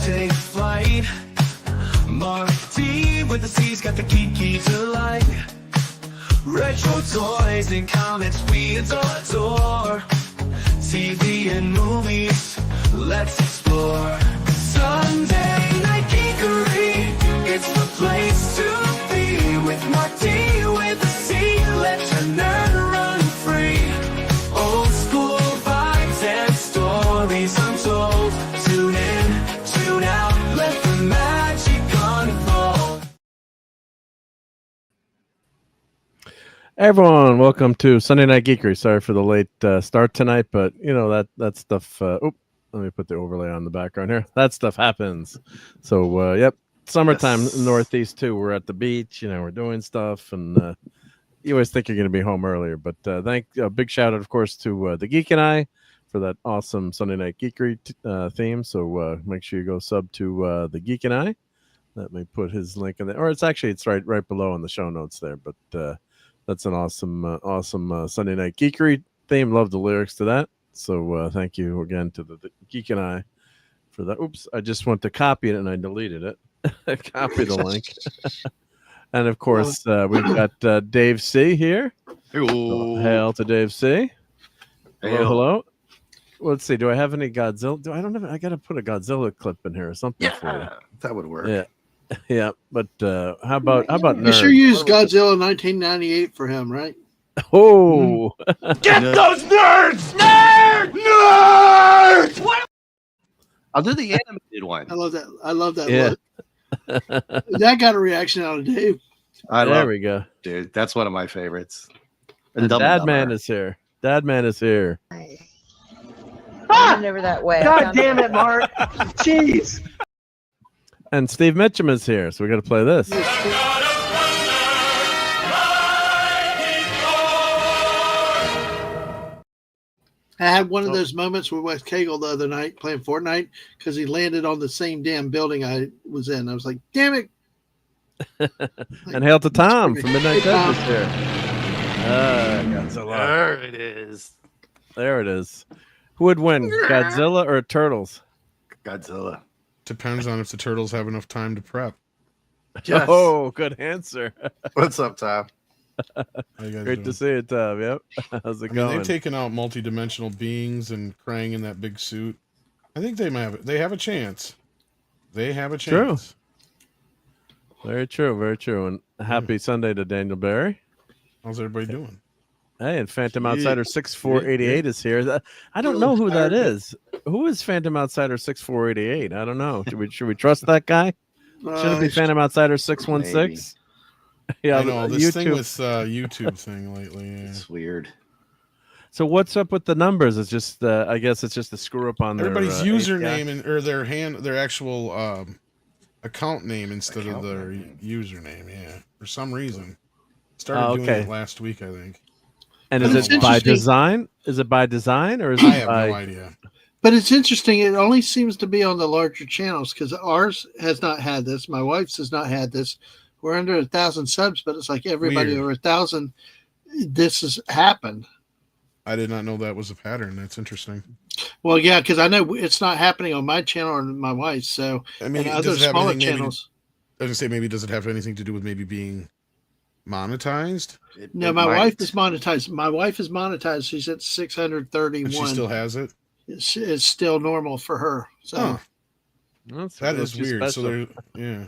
let's take flight. Marc D with the C's got the key to life. Retro toys and comics we adore. TV and movies, let's explore. Sunday Night Geekery, it's the place to be. With Marc D with a C, let your nerd run free. Old school vibes and stories untold. Tune in, tune out, let the magic unfold. Hey everyone, welcome to Sunday Night Geekery. Sorry for the late start tonight, but you know that stuff. Let me put the overlay on the background here. That stuff happens. So, yep, summertime in the Northeast too. We're at the beach, we're doing stuff, and you always think you're going to be home earlier. But a big shout out, of course, to the Geek and I for that awesome Sunday Night Geekery theme. So make sure you go sub to the Geek and I. Let me put his link in there, or it's right below in the show notes there. But that's an awesome Sunday Night Geekery theme. Love the lyrics to that. So thank you again to the Geek and I for that. Oops, I just went to copy it and I deleted it. Copy the link. And of course, we've got Dave C here. Hello. Hail to Dave C. Hail. Hello. Let's see. Do I have any Godzilla? I don't know. I got to put a Godzilla clip in here or something for you. That would work. Yeah. Yeah, but how about nerds? You sure used Godzilla 1998 for him, right? Oh, Get those nerds! Nerds! What? I'll do the animated one. I love that Yeah. look. That got a reaction out of Dave. There we go. Dude, that's one of my favorites. And Dad Man is here. Dad Man is here. Never that way. God damn it, Mark. Jeez. And Steve Mitchum is here, so we got to play this. I had one of those moments with Wes Cagle the other night playing Fortnite because he landed on the same damn building I was in. I was like, damn it. And hail to Tom from Midnight Death is here. Godzilla. There it is. There it is. Who would win, Godzilla or Turtles? Godzilla. Depends on if the turtles have enough time to prep. Yes. Oh, good answer. What's up, Tom? How you guys Great doing? to see you, Tom. Yep. How's it I mean, going? they've taken out multi-dimensional beings and Krang in that big suit. I think they might have. They have a chance. They have a chance. Very true. Very true. And happy Sunday to Daniel Barry. How's everybody doing? Hey, and Phantom Outsider 6488 is here. I don't know who that is. Who is Phantom Outsider 6488? I don't know. Should we trust that guy? Should it be Phantom Outsider 616? Yeah, I know this YouTube thing with YouTube thing lately. Yeah. It's weird. So what's up with the numbers? It's just I guess it's just a screw up on Everybody's their username or their actual account name instead of their username. Yeah, for some reason. Started doing it last week, I think. And is it by design? Is it by design or is it I have by... no idea. But it's interesting. It only seems to be on the larger channels because ours has not had this. My wife's has not had this. We're under 1,000 subs, but it's like everybody over 1,000. This has happened. I did not know that was a pattern. That's interesting. Well, yeah, because I know it's not happening on my channel or my wife's. So, I mean, and other smaller channels. I was gonna say, maybe does it have anything to do with maybe being monetized? No, my wife is monetized. My wife is monetized. She's at 631. And she still has it. It's still normal for her. So that is weird. Special. So they're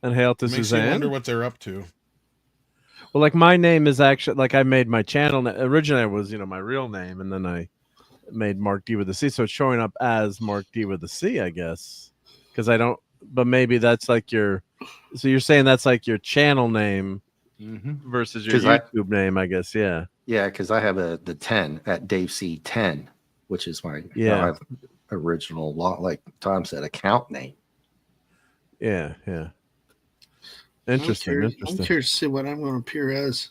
And hail to makes Suzanne. you wonder what they're up to. Well, like my name is actually like I made my channel. Originally, it was my real name, and then I made Marc D with a C, so it's showing up as Marc D with a C, I guess. Because I don't. But maybe that's like your. So you're saying that's like your channel name versus your YouTube name, I guess. Yeah. Yeah, because I have the 10 at Dave C 10, which is my original like Tom said, account name. Yeah. Interesting. I'm curious to see what I'm going to appear as.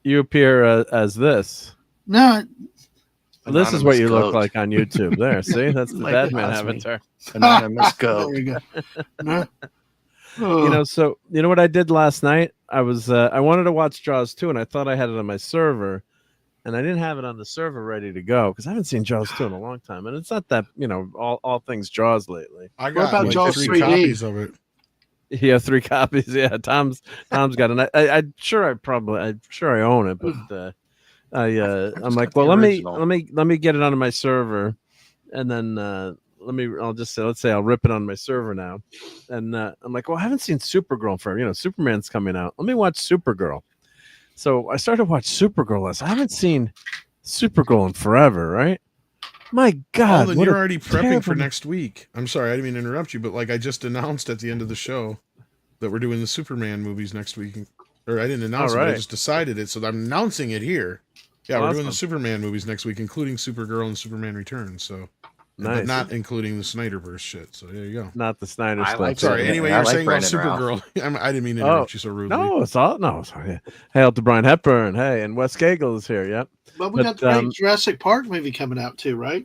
You appear as this. No. This is what you look like on YouTube. There, see, that's the Dad Man avatar. Anonymous goat. There we go. So you know what I did last night? I was I wanted to watch Jaws 2, and I thought I had it on my server, and I didn't have it on the server ready to go because I haven't seen Jaws 2 in a long time, and it's not that all things Jaws lately. I got about like Jaws 3 3D? copies of it. Yeah, 3 copies. Yeah, Tom's got it. I'm sure I own it, but I'm like, well, let me get it onto my server, and then I'll just say, let's say I'll rip it on my server now, and I'm like, well, I haven't seen Supergirl in forever. Superman's coming out. Let me watch Supergirl. So I started to watch Supergirl. I haven't seen Supergirl in forever, right? My God! Oh, then you're already prepping for next week. I'm sorry, I didn't mean to interrupt you, but like I just announced at the end of the show that we're doing the Superman movies next week, or I didn't announce it, but I just decided it, so I'm announcing it here. Yeah, awesome. We're doing the Superman movies next week, including Supergirl and Superman Returns. So. Nice. But not including the Snyderverse shit. So there you go. Not the Snyder stuff. like Sorry. it. Anyway, I you're like saying about Brandon Supergirl. I didn't mean to interrupt you so rudely. No, it's all no. Sorry. Hail to Brian Hepburn. Hey, and Wes Cagle is here. Yep. But we got the great Jurassic Park movie coming out too, right?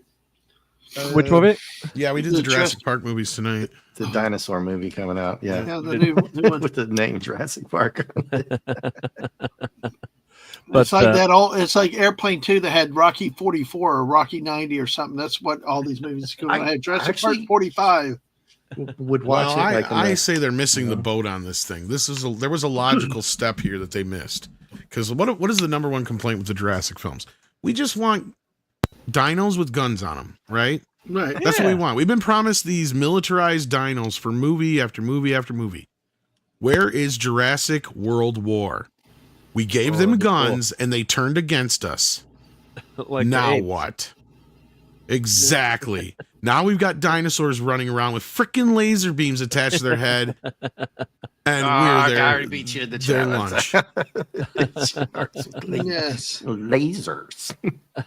Which movie? Yeah, we did the Jurassic Park movies tonight. The dinosaur movie coming out. Yeah, the new one. With the name Jurassic Park. But, it's like that all. It's like Airplane 2 that had Rocky 44 or Rocky 90 or something. That's what all these movies come. I had Jurassic Park 45. Would watch it. I say they're missing the boat on this thing. There was a logical step here that they missed. Because what is the number one complaint with the Jurassic films? We just want dinos with guns on them, right? Right. That's what we want. We've been promised these militarized dinos for movie after movie after movie. Where is Jurassic World War? We gave them guns and they turned against us. Like now what? Exactly. Now we've got dinosaurs running around with freaking laser beams attached to their head. And we're there. I beat you to the challenge. Yes. Lasers.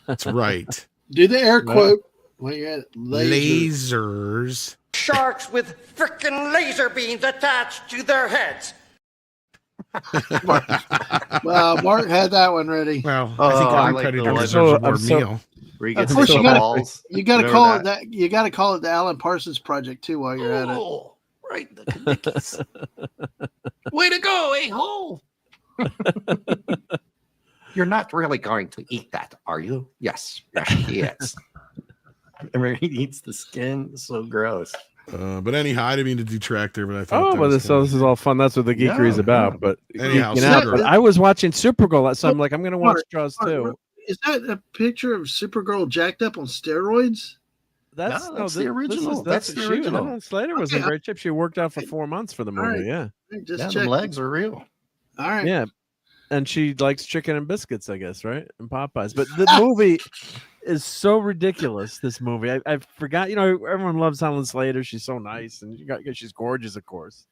That's right. Do the air quote when you're at lasers. Sharks with freaking laser beams attached to their heads. Well, Mark had that one ready. Well, I think every predator deserves more meal. Of course, you got to call it that. You got to call it the Alan Parsons Project too while you're at it. Right, the Kanickies. Way to go, a-hole! You're not really going to eat that, are you? Yes, he is. I mean, he eats the skin. It's so gross. But anyhow, I didn't mean to detract there, but I thought. This is all fun. That's what the geekery is about. Yeah. But anyhow, but I was watching Supergirl, so I'm like, I'm going to watch Jaws too. Is that a picture of Supergirl jacked up on steroids? That's the original. That's the original. Slater was in great shape. She worked out for 4 months for the movie. Right. Yeah. The legs are real. All right. Yeah. And she likes chicken and biscuits, I guess, right? And Popeyes. But the movie is so ridiculous, this movie. I forgot, everyone loves Helen Slater. She's so nice. And she's gorgeous, of course.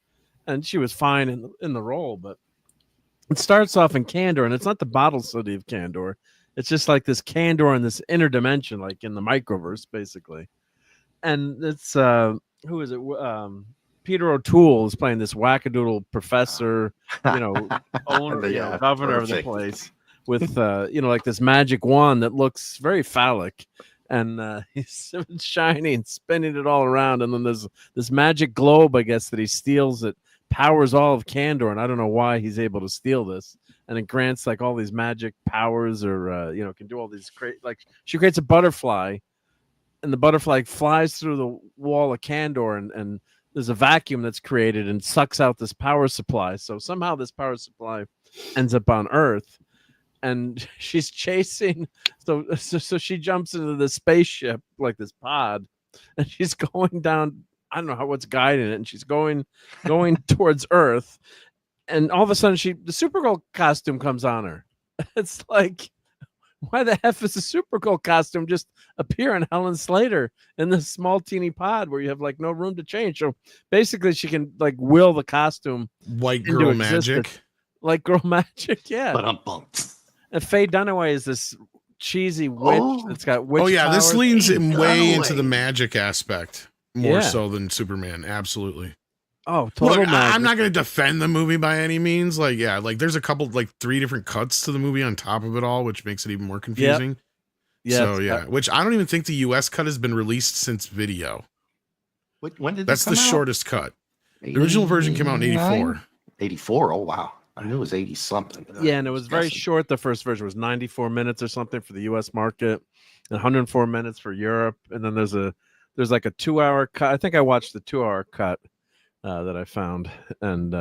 And she was fine in the role. But it starts off in Candor, and it's not the bottle city of Candor. It's just like this Candor in this inner dimension, like in the microverse, basically. And it's, who is it? Peter O'Toole is playing this wackadoodle professor, owner, governor of the place with, like this magic wand that looks very phallic. And he's shining, spinning it all around. And then there's this magic globe, I guess, that he steals that powers all of Candor. And I don't know why he's able to steal this. And it grants like all these magic powers or, can do all these she creates a butterfly and the butterfly flies through the wall of Candor and there's a vacuum that's created and sucks out this power supply. So somehow this power supply ends up on Earth and she's chasing. So she jumps into the spaceship, like this pod, and she's going down. I don't know what's guiding it. And she's going towards Earth. And all of a sudden the Supergirl costume comes on her. It's like, why the F is a Supergirl costume just appear on Helen Slater in this small teeny pod where you have like no room to change? So basically she can like will the costume white girl magic. Like girl magic, yeah. But I'm bumped. And Faye Dunaway is this cheesy witch that's got witch powers. This leans way into the magic aspect more so than Superman. Absolutely. Oh, total magic. I'm not going to defend the movie by any means. There's a couple, 3 different cuts to the movie on top of it all, which makes it even more confusing. Yeah. Which I don't even think the U.S. cut has been released since video. When did that's the shortest cut? The original version came out in 84. 84. Oh wow. I knew it was 80 something. Yeah, and it was very short. The first version was 94 minutes or something for the U.S. market, and 104 minutes for Europe. And then there's like a 2-hour cut. I think I watched the 2-hour cut that I found, and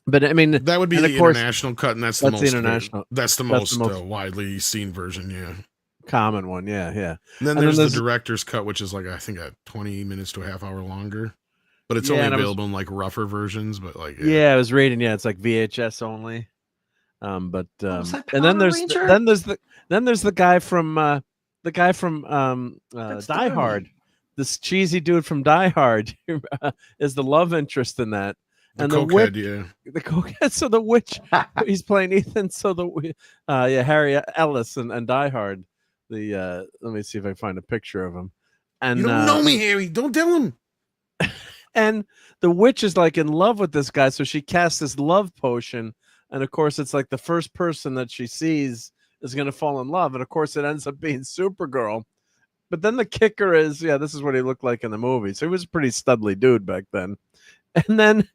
but I mean that would be the international cut, and that's the most international. That's the most widely seen version. Yeah, common one. Yeah. And then there's the director's cut, which is like I think 20 minutes to a half hour longer. But it's only available in like rougher versions, but like I was reading. Yeah, it's like VHS only. And then there's the guy from Die Hard. This cheesy dude from Die Hard is the love interest in that. And the witch, the cokehead. So the witch, he's playing Ethan. So Harry Ellis and Die Hard. Let me see if I can find a picture of him. And you don't know me, Harry. Don't tell him. And the witch is like in love with this guy, so she casts this love potion, and of course it's like the first person that she sees is going to fall in love, and of course it ends up being Supergirl. But then the kicker is, this is what he looked like in the movie. So he was a pretty studly dude back then. And then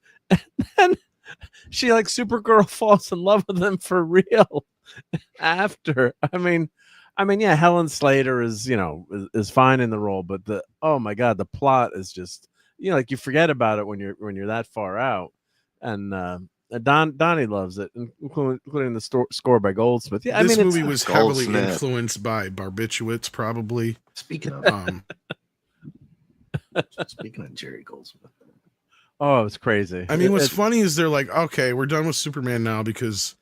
she like Supergirl falls in love with him for real after. I mean, Helen Slater is fine in the role, but oh my God, the plot is just. Like you forget about it when you're that far out, and Donnie loves it, including the score by Goldsmith. Yeah, this movie was heavily influenced by Barbiturates, probably. Speaking of Jerry Goldsmith, oh, it's crazy. I mean, what's funny is they're like, okay, we're done with Superman now because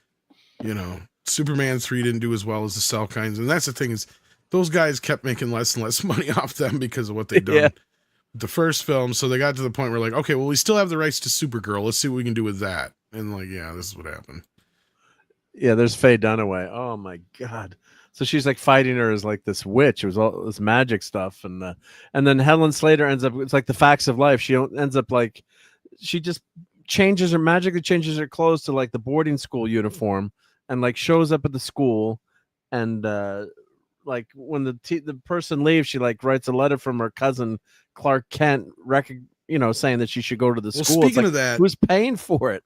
Superman 3 didn't do as well as the Cell kinds, and that's the thing is those guys kept making less and less money off them because of what they'd done. Yeah. The first film, so they got to the point where like, okay, well, we still have the rights to Supergirl. Let's see what we can do with that. And like, this is what happened. Yeah, there's Faye Dunaway. Oh my God! So she's like fighting her as like this witch. It was all this magic stuff, and then Helen Slater ends up. It's like the facts of life. She ends up like she just magically changes her clothes to like the boarding school uniform, and like shows up at the school, and like when the person leaves, she like writes a letter from her cousin Clark Kent, saying that she should go to the school. Speaking of that, who's paying for it?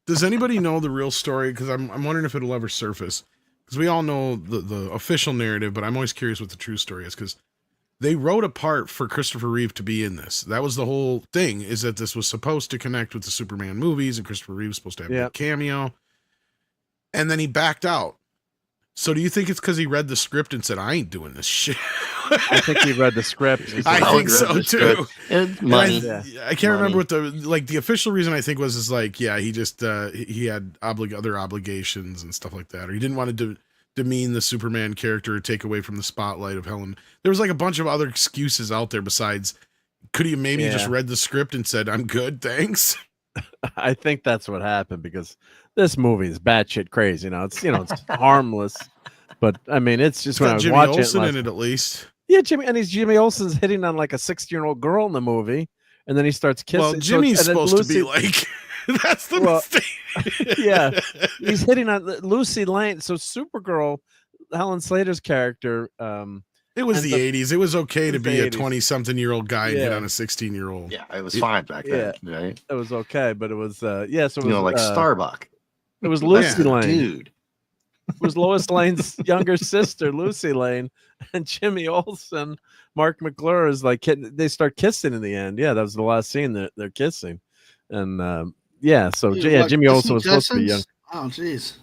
Does anybody know the real story? Because I'm wondering if it'll ever surface. Because we all know the official narrative, but I'm always curious what the true story is. Because they wrote a part for Christopher Reeve to be in this. That was the whole thing. Is that this was supposed to connect with the Superman movies, and Christopher Reeve was supposed to have a cameo, and then he backed out. So do you think it's because he read the script and said, I ain't doing this shit? I think he read the script. I think so too. Money. I can't remember what the official reason I think was he just he had other obligations and stuff like that, or he didn't want to demean the Superman character or take away from the spotlight of Helen. There was like a bunch of other excuses out there besides. Could he maybe just read the script and said, I'm good, thanks? I think that's what happened because this movie is batshit crazy. It's harmless, but I mean, it's just when I was Jimmy watching Olsen in it at least. Yeah, Jimmy Olsen's hitting on like a 16-year-old girl in the movie, and then he starts kissing. Well, Jimmy's supposed to be like that's the mistake. Yeah, he's hitting on Lucy Lane. So Supergirl, Helen Slater's character. It was the 80s. It was okay to be a 20-something-year-old guy and hit on a 16-year-old. Yeah, it was fine back then. Right? It was okay, but it was So it was like Starbuck. It was Lucy Lane, dude. It was Lois Lane's younger sister, Lucy Lane, and Jimmy Olsen. Mark McClure is like they start kissing in the end. Yeah, that was the last scene that they're kissing, and Jimmy Olsen was supposed to be young. Oh, jeez.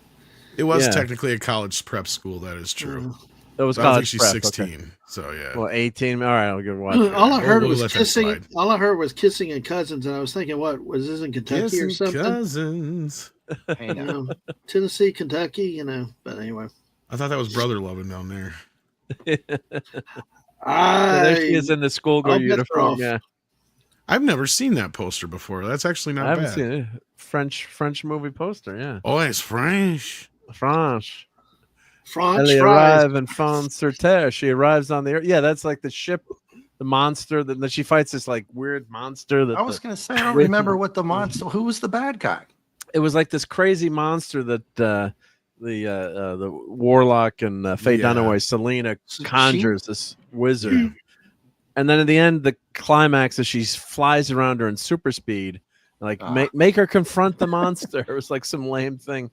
It was technically a college prep school. That is true. It was college prep. She's 16, okay. So yeah. Well, 18. All right, I'll give it a watch. All I heard was kissing. All I heard was kissing and cousins, and I was thinking, what was this in Kentucky or something? Cousins. Tennessee, Kentucky, But anyway, I thought that was brother loving down there. There she is in the schoolgirl uniform. Yeah, I've never seen that poster before. That's actually not bad. I haven't seen it. French movie poster. Yeah. Oh, it's French. Elle arrive in France sur Terre. She arrives on the earth. Yeah, that's like the ship, the monster. That she fights this like weird monster. I was going to say, I don't remember what the monster. Who was the bad guy? It was like this crazy monster that the Warlock and Faye Dunaway, Selena conjures this wizard, and then at the end, the climax is she flies around her in super speed, Like make her confront the monster. It was like some lame thing.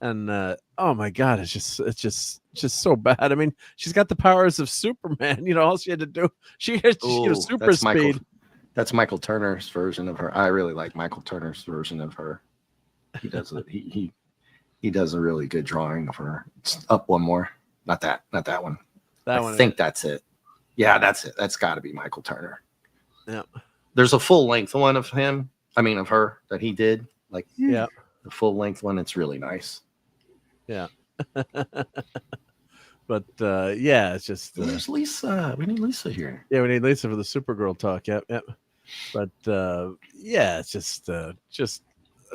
And oh my god, it's just so bad. I mean, she's got the powers of Superman. You know, all she had to do, she had super speed. That's Michael Turner's version of her. I really like Michael Turner's version of her. He does it. He does a really good drawing of her. It's up one more. Not that one. I think that's it. Yeah, that's it. That's got to be Michael Turner. Yeah. There's a full length one of him. I mean, of her that he did. Like, yeah, the full length one. It's really nice. Yeah. But yeah, it's just there's Lisa. We need Lisa here. Yeah, we need Lisa for the Supergirl talk. Yep. But yeah, it's just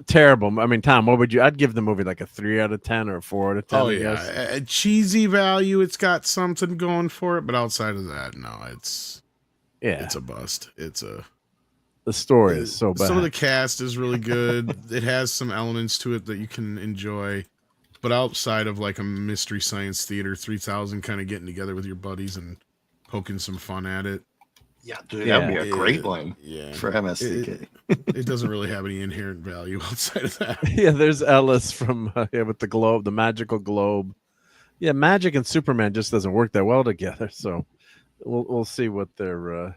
terrible. I mean, Tom, what would you? I'd give the movie like a 3 out of 10 or a 4 out of 10. Oh yeah, a cheesy value. It's got something going for it, but outside of that, no, it's a bust. The story is so bad. Some of the cast is really good. It has some elements to it that you can enjoy. But outside of like a Mystery Science Theater 3000 kind of getting together with your buddies and poking some fun at it. Yeah, dude, that would be a great one for MSTK. It doesn't really have any inherent value outside of that. Yeah, there's Ellis from with the globe, the magical globe. Yeah, magic and Superman just doesn't work that well together. So we'll see what they're.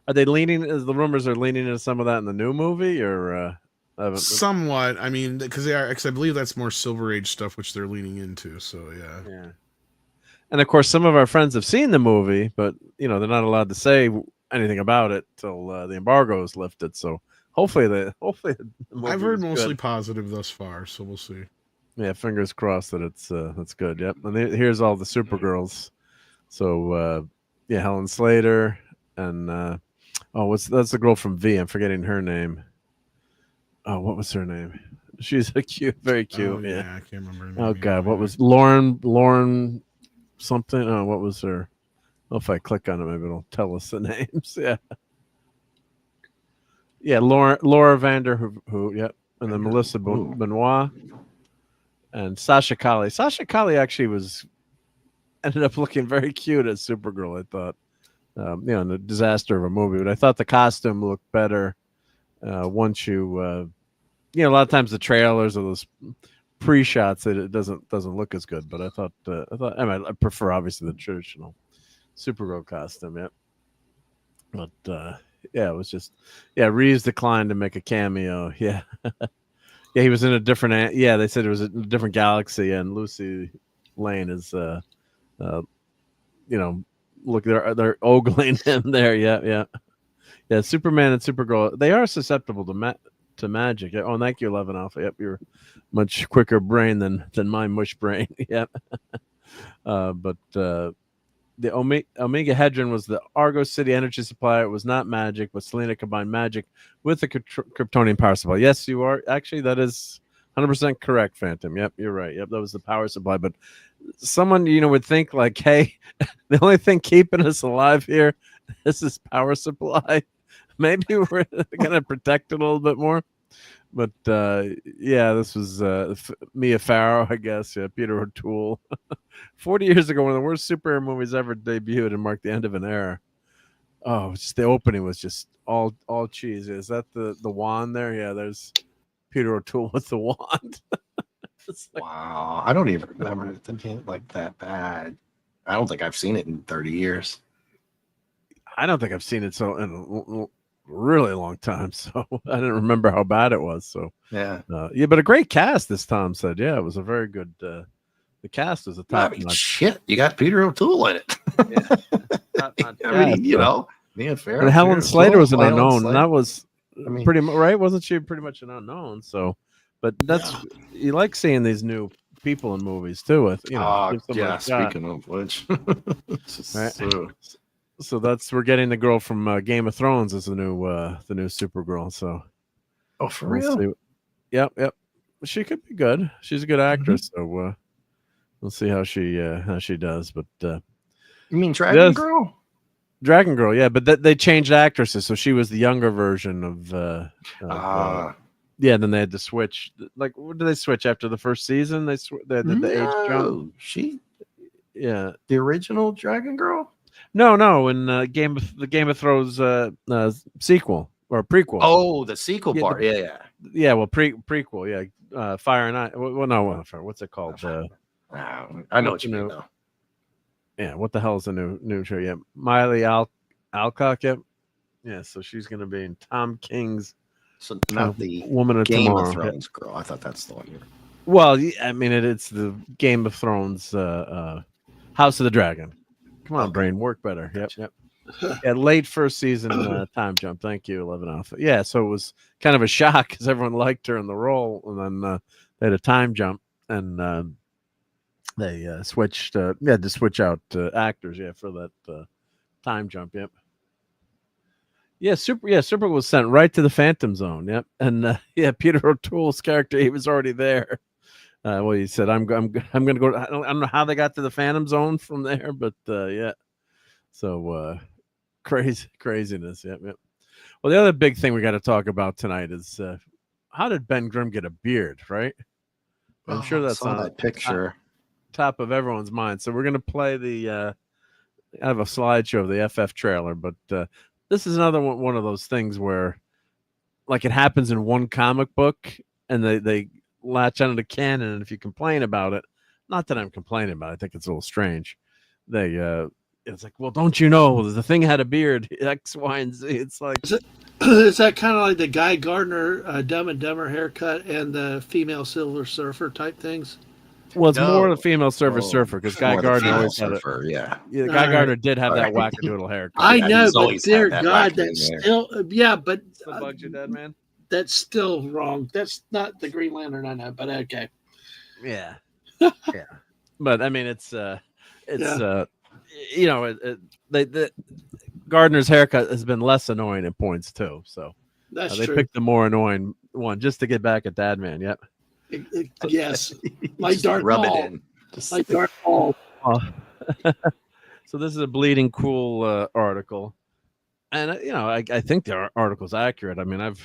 Are they leaning? The rumors are leaning into some of that in the new movie, or? Somewhat. I mean, because I believe that's more Silver Age stuff, which they're leaning into. So yeah. And of course, some of our friends have seen the movie, but you know they're not allowed to say anything about it till the embargo is lifted. So hopefully the movie I've heard mostly good. Positive thus far, so we'll see. Yeah, fingers crossed that that's good. Yep. And here's all the Supergirls. So yeah, Helen Slater and that's the girl from V. I'm forgetting her name. Oh, what was her name? She's very cute. Oh, yeah, I can't remember her name. Oh God, what was Lauren something? Oh, what was her? Oh, if I click on it, maybe it'll tell us the names. Yeah, Laura Vander, who yep, and then Melissa Benoit and Sasha Calle. Sasha Calle actually ended up looking very cute as Supergirl. I thought, in the disaster of a movie, but I thought the costume looked better. Once you, a lot of times the trailers or those pre-shots, it doesn't look as good. But I thought, I prefer obviously the traditional Supergirl costume. Yep. But it was just, Reeves declined to make a cameo. Yeah, he was in a different. They said it was a different galaxy, and Lucy Lane is, look, they're ogling him there. Yeah, Superman and Supergirl, they are susceptible to magic. Oh, thank you, 11 Alpha. Yep, you're much quicker brain than my mush brain. Yep. But the Omega Hedron was the Argo City energy supply. It was not magic, but Selena combined magic with the Kryptonian power supply. Yes, you are. Actually, that is 100% correct, Phantom. Yep, you're right. Yep, that was the power supply. But someone, would think like, hey, the only thing keeping us alive here is this power supply. Maybe we're gonna protect it a little bit more, but this was Mia Farrow, I guess. Yeah, Peter O'Toole. 40 years ago, one of the worst superhero movies ever debuted and marked the end of an era. Oh, just the opening was just all cheesy. Is that the wand there? Yeah, there's Peter O'Toole with the wand. Wow, I don't even remember it thinking like that bad. I don't think I've seen it in 30 years. I don't think I've seen it in a really long time, so I didn't remember how bad it was. So but a great cast, as Tom said. Yeah, it was a very good. The cast was a top. Shit, you got Peter O'Toole in it. Mia Farrow. And Helen Slater was an unknown, and that was pretty much right. Wasn't she pretty much an unknown? So, but you like seeing these new people in movies too. With speaking of which, right. So we're getting the girl from Game of Thrones as the new Supergirl. So, for real? Yep. She could be good. She's a good actress. So we'll see how she does. But you mean Dragon Girl? Dragon Girl, yeah. But they changed actresses, so she was the younger version of. Then they had to switch. Like, what did they switch after the first season? They did the age jump. The original Dragon Girl. No, in the Game of Thrones sequel, or prequel. Oh, the sequel Yeah, part. Yeah. Yeah, well, prequel. Yeah, Fire and Ice. Well, no, what's it called? I know what you mean, though. Yeah, what the hell is the new show? Yeah, Miley Alcock. Yep. Yeah, so she's gonna be in Tom King's. So not the Woman of Game Tomorrow. of Thrones girl. I thought that's the one. Well, I mean, it's the Game of Thrones, House of the Dragon. Come on, brain, work better. Yep. Yeah, late first season time jump. Thank you, 11 Alpha. Yeah, so it was kind of a shock because everyone liked her in the role, and then they had a time jump, and they switched. Had to switch out actors. Yeah, for that time jump. Yep. Yeah, Super was sent right to the Phantom Zone. Yep, and Peter O'Toole's character, he was already there. Well, he said, "I'm going to go." I don't know how they got to the Phantom Zone from there, but yeah. So craziness. Yep. Well, the other big thing we got to talk about tonight is how did Ben Grimm get a beard? Right. I'm sure that's on that picture. Top of everyone's mind. So we're going to play the. I have a slideshow of the FF trailer, but. This is another one of those things where, like, it happens in one comic book, and they latch onto the canon. And if you complain about it, not that I'm complaining about it, I think it's a little strange. It's like, well, don't you know the Thing had a beard, X, Y, and Z. It's like, is that kind of like the Guy Gardner Dumb and Dumber haircut and the female Silver Surfer type things? Well, it's more the female surfer because Guy Gardner always had yeah, Guy Gardner did have that wackadoodle haircut. I know, but dear God, that's still but still bugs you, dead man. That's still wrong. That's not the Green Lantern, I know, but okay. Yeah, yeah. But I mean, it's Gardner's haircut has been less annoying at points too. So that's they true. picked the more annoying one just to get back at Dad Man. Yep. Yes, like Darth rub Maul. it in. Like Darth Maul. So this is a Bleeding Cool article, and I think the article's accurate. I mean, I'm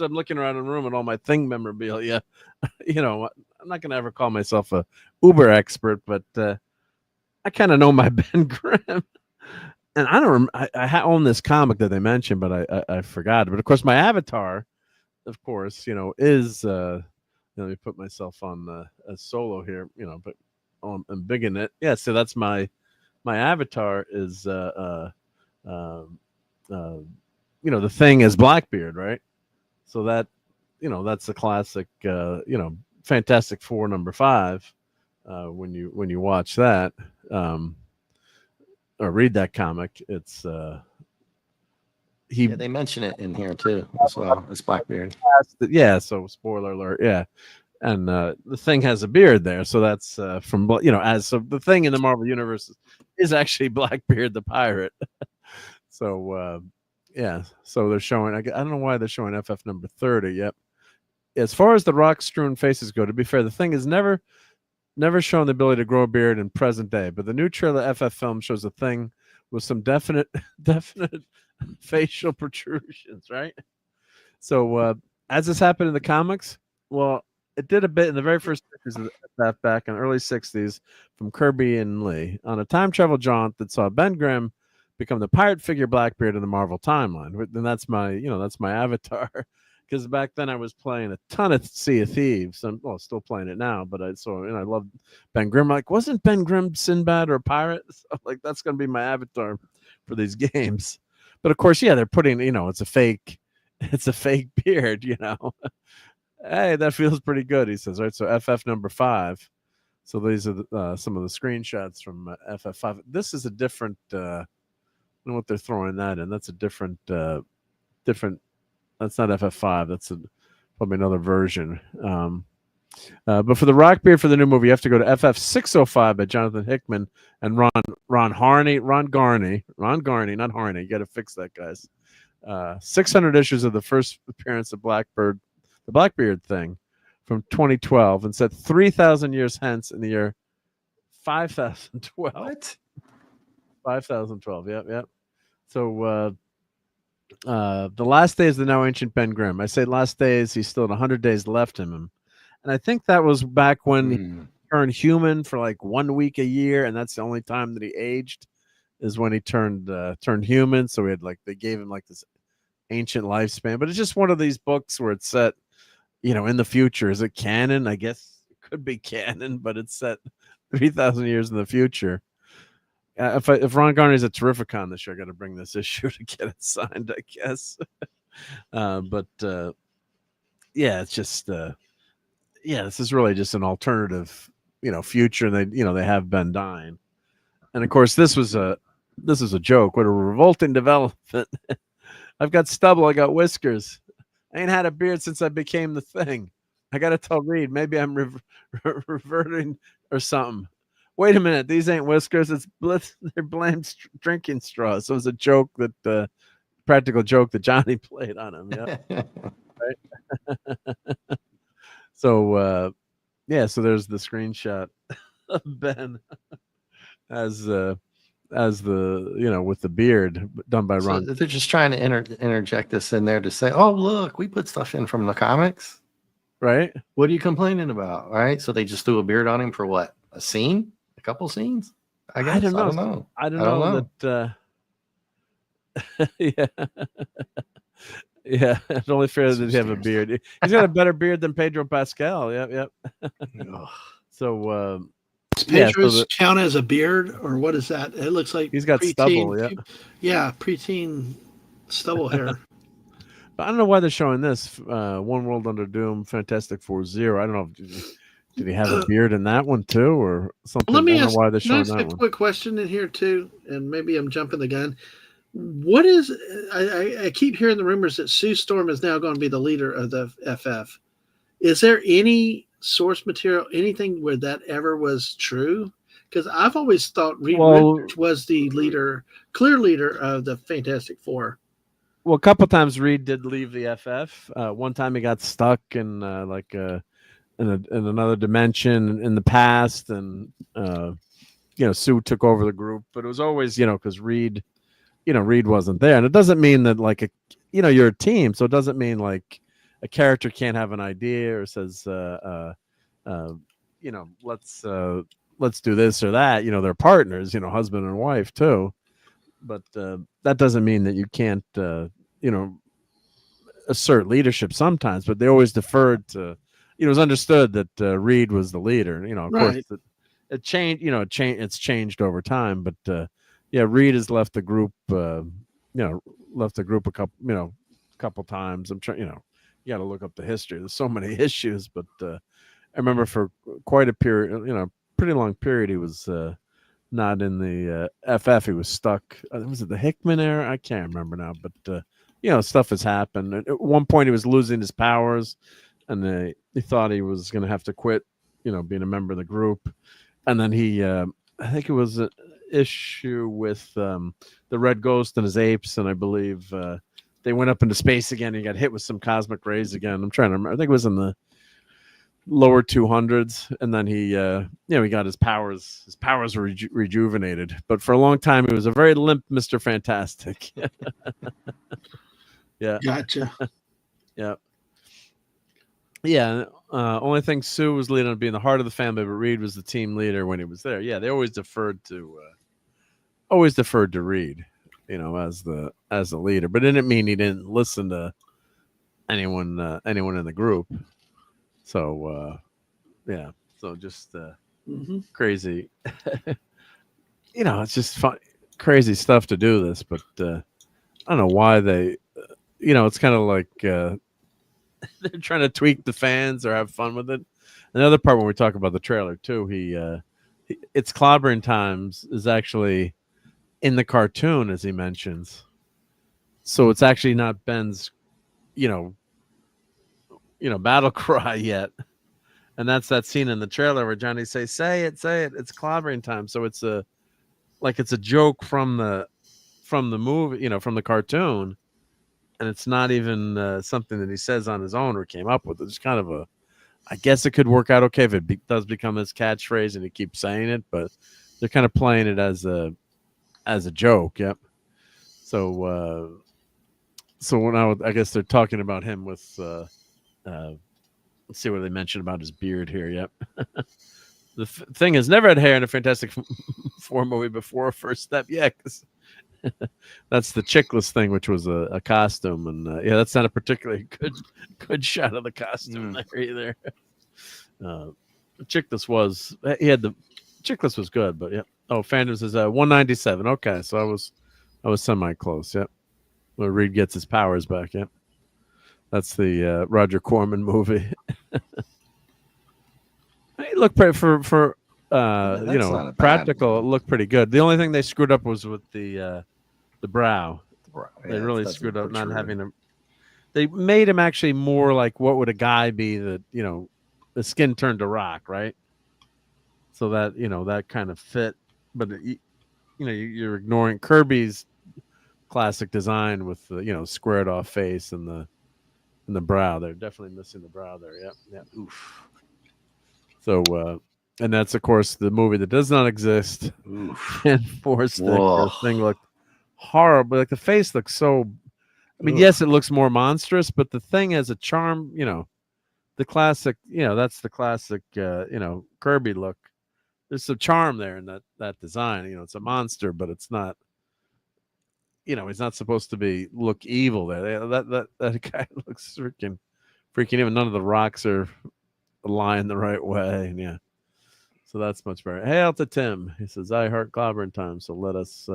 looking around the room at all my Thing memorabilia. I'm not going to ever call myself a uber expert, but I kind of know my Ben Grimm. And I don't. I own this comic that they mentioned, but I forgot. But of course, my avatar, of course, is. Let me put myself on a solo here, but I'm big in it. Yeah, so that's my avatar is the Thing is Blackbeard, right? So that that's the classic Fantastic Four #5 when you watch that or read that comic, it's they mention it in here too as well. It's Blackbeard. Yeah, so spoiler alert. Yeah, and the Thing has a beard there, so that's from the Thing in the Marvel universe is actually Blackbeard the pirate. So so they're showing. I don't know why they're showing FF number 30. Yep. As far as the rock-strewn faces go, to be fair, the Thing has never shown the ability to grow a beard in present day, but the new trailer FF film shows the Thing with some definite facial protrusions, right? So as this happened in the comics, well, it did a bit in the very first pictures of that back in the early 60s from Kirby and Lee on a time travel jaunt that saw Ben Grimm become the pirate figure Blackbeard in the Marvel timeline. And that's my avatar. Because back then I was playing a ton of Sea of Thieves. I'm still playing it now, but I love Ben Grimm. Like, wasn't Ben Grimm Sinbad or a pirate? So, like, that's going to be my avatar for these games. But of course, they're putting, it's a fake beard, Hey, that feels pretty good, he says, right? So FF number 5. So these are some of the screenshots from FF5. This is a different, I don't know what they're throwing that in. That's a different, that's not FF5. That's probably another version. But for the rock beard for the new movie, you have to go to FF605 by Jonathan Hickman and Ron Garney, not Harney. You got to fix that, guys. 600 issues of the first appearance of the Blackbeard Thing from 2012, and said 3,000 years hence in the year 5012. What? 5012. Yep. So the last days of the now ancient Ben Grimm. I say last days. He's still at 100 days left in him. And I think that was back when he turned human for like 1 week a year, and that's the only time that he aged is when he turned human. So he had they gave him like this ancient lifespan, but it's just one of these books where it's set, in the future. Is it canon? I guess it could be canon, but it's set 3,000 years in the future. If Ron Garney's a Terrificon this year, I got to bring this issue to get it signed, I guess. It's just this is really just an alternative, future. And they have been dying, and of course this is a joke. What a revolting development! I've got stubble, I got whiskers. I ain't had a beard since I became the Thing. I got to tell Reed, maybe I'm reverting or something. Wait a minute, these ain't whiskers. They're blamed drinking straws. So it was a joke practical joke that Johnny played on him. Yeah. Right. So there's the screenshot of Ben as the with the beard done by Ron. So they're just trying to interject this in there to say, oh, look, we put stuff in from the comics. Right. What are you complaining about? Right. So they just threw a beard on him for what? A scene? A couple scenes? I guess. I don't know. I don't know that. Yeah. Yeah. It's only fair that he have a beard. He's got a better beard than Pedro Pascal. Yep. So, does Pedro's count as a beard, or what is that? It looks like he's got stubble. Yeah. Yeah. Preteen stubble hair. But I don't know why they're showing this. One World Under Doom, Fantastic Four Zero. I don't know. Did he have a beard in that one too, or something? Let me I don't ask, know why they're showing can I ask that a one. quick question in here too, and maybe I'm jumping the gun. What is? I keep hearing the rumors that Sue Storm is now going to be the leader of the FF. Is there any source material, anything where that ever was true? Because I've always thought Reed Richards was the clear leader of the Fantastic Four. Well, a couple times Reed did leave the FF. One time he got stuck in in another dimension in the past, and Sue took over the group. But it was always because Reed wasn't there, and it doesn't mean that you're a team, so it doesn't mean like a character can't have an idea or says let's do this or that. They're partners, husband and wife too. But that doesn't mean that you can't assert leadership sometimes, but they always deferred to, it was understood that Reed was the leader. Of right. course it changed, it's changed over time, but Reed has left the group, a couple times. I'm trying, you got to look up the history. There's so many issues, but I remember for quite a period, pretty long period, he was not in the FF. He was stuck. Was it the Hickman era? I can't remember now, but stuff has happened. At one point, he was losing his powers, and he thought he was going to have to quit, being a member of the group. And then he, I think it was an issue with the Red Ghost and his apes, and I believe they went up into space again. And he got hit with some cosmic rays again. I'm trying to remember. I think it was in the lower 200s, and then he he got his powers were rejuvenated, but for a long time he was a very limp Mr. Fantastic. Yeah, gotcha. Yeah. Only thing Sue was leading on being the heart of the family, but Reed was the team leader when he was there. Yeah, they always deferred to Reed, as the leader, but it didn't mean he didn't listen to anyone in the group. So, so just crazy. It's just fun, crazy stuff to do this, but I don't know why they, it's kind of like they're trying to tweak the fans or have fun with it. Another part when we talk about the trailer too, it's Clobbering Times is actually in the cartoon, as he mentions. So it's actually not Ben's, battle cry yet, and that's that scene in the trailer where Johnny says, say it, it's Clobbering Time. So it's a joke from the movie, from the cartoon, and it's not even something that he says on his own or came up with. It's kind of I guess it could work out okay if it does become his catchphrase and he keeps saying it, but they're kind of playing it as a joke. Yep. So now I guess they're talking about him with let's see what they mentioned about his beard here. Yep. The thing has never had hair in a Fantastic Four movie before First Step. Yeah, That's the chickless thing, which was a costume, and yeah, that's not a particularly good shot of the costume there either. Chickless was Chickless was good, but yeah. Oh, Phantoms is 197. Okay, so I was semi close. Yep. Where Reed gets his powers back. Yep. That's the Roger Corman movie. Hey, look for practical. It looked pretty good. The only thing they screwed up was with the brow. They really screwed up not having him. They made him actually more like what would a guy be that the skin turned to rock, right? So that that kind of fit, but you're ignoring Kirby's classic design with the squared off face and the brow. They're definitely missing the brow there. Yeah. Oof. So and that's of course the movie that does not exist. Oof. And forced the thing looked horrible. Like the face looks so. I mean, yes, it looks more monstrous, but the thing has a charm. The classic. That's the classic. Kirby look. There's some charm there in that design. It's a monster, but it's not. He's not supposed to look evil there. That guy looks freaking even. None of the rocks are lying the right way. And yeah. So that's much better. Hail to Tim. He says, I heart clobbering time. So let us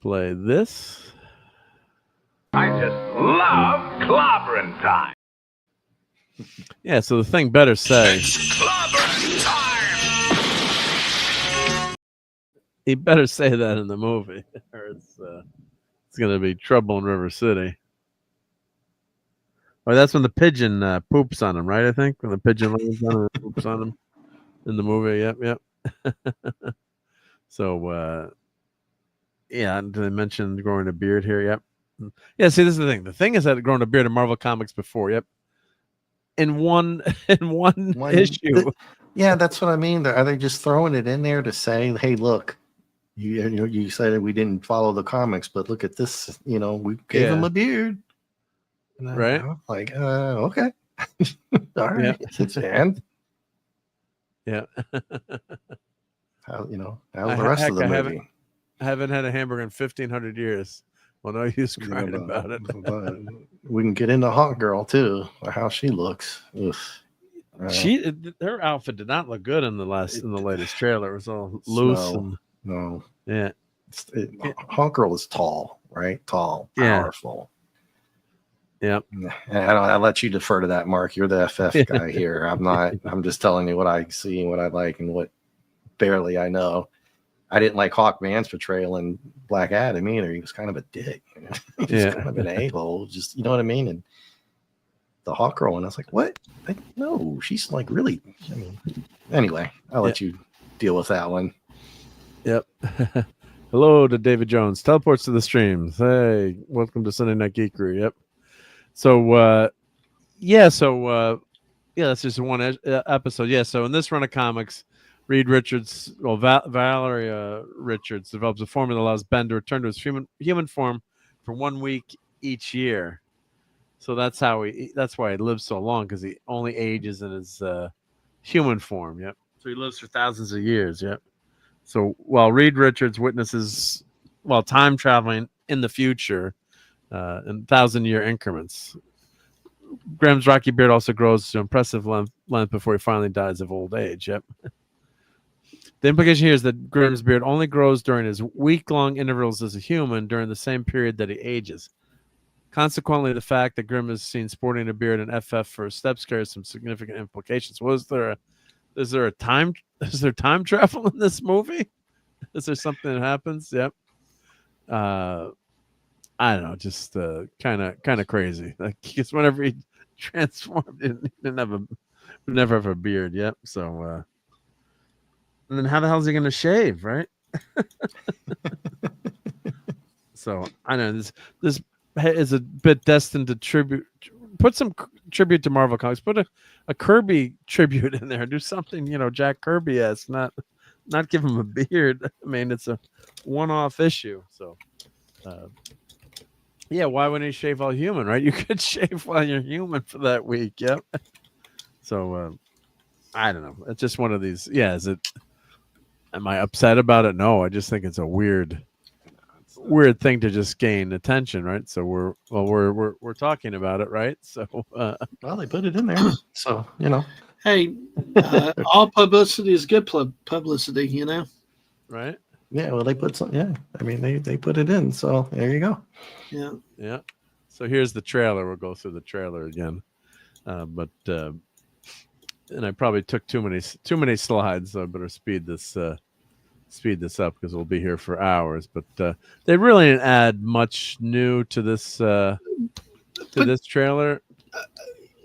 play this. I just love clobbering time. Yeah, so the thing better say. It's clobbering time. He better say that in the movie, or it's going to be trouble in River City. Or that's when the pigeon poops on him, right? I think when the pigeon lands on him and poops on him in the movie. Yep. So, yeah, did I mention growing a beard here? Yep. Yeah. See, this is the thing. The thing is that growing a beard in Marvel Comics before. Yep. In one issue. Yeah, that's what I mean. Are they just throwing it in there to say, "Hey, look, you said we didn't follow the comics, but look at this. We gave him a beard." And right? Like, okay, all right, and yeah. How's the rest of the movie? I haven't had a hamburger in 1,500 years. Well, no use crying about it. But we can get into Hawk Girl too, or how she looks. Her outfit did not look good in the latest trailer. It was all loose. No. Yeah. Hawk Girl is tall, right? Tall, powerful. Yeah. I let you defer to that, Mark. You're the FF guy here. I'm not. I'm just telling you what I see and what I like and what barely I know. I didn't like Hawkman's portrayal in Black Adam either. He was kind of a dick. He was kind of an a-hole. Just, you know what I mean? And the Hawk Girl, and I was like, what? No, she's like really. Anyway, I'll let you deal with that one. Yep. Hello to David Jones. Teleports to the streams. Hey, welcome to Sunday Night Geekery. Yep. So, that's just one episode. Yeah. So in this run of comics, Reed Richards, Valeria Richards develops a formula that allows Ben to return to his human form for 1 week each year. So that's why he lives so long, because he only ages in his human form. Yep. So he lives for thousands of years. Yep. So while Reed Richards witnesses time traveling in the future in 1,000-year increments, Grimm's rocky beard also grows to impressive length before he finally dies of old age. Yep. The implication here is that Grimm's beard only grows during his week-long intervals as a human during the same period that he ages. Consequently, the fact that Grimm is seen sporting a beard in FF for steps carries some significant implications. Is there time travel in this movie? Is there something that happens? Yep. I don't know, just kind of crazy. Like, because whenever he transformed, he never have a beard. Yep. So. And then how the hell is he going to shave, right? So I know this is a bit destined to put some tribute to Marvel Comics. Put a Kirby tribute in there. Do something, Jack Kirby-esque. Not give him a beard. I mean, it's a one-off issue. So, why wouldn't he shave all human, right? You could shave while you're human for that week. Yep. So I don't know. It's just one of these. Yeah, am I upset about it? No, I just think it's a weird weird thing to just gain attention, right? So we're talking about it, right? So Well, they put it in there, so Hey, all publicity is good publicity, you know. right? Yeah, well, they put some. Yeah, I mean, they put it in, so there you go. Yeah. Yeah. So here's the trailer. We'll go through the trailer again, and I probably took too many slides, so I better speed this up because we'll be here for hours. But they really didn't add much new to this this trailer.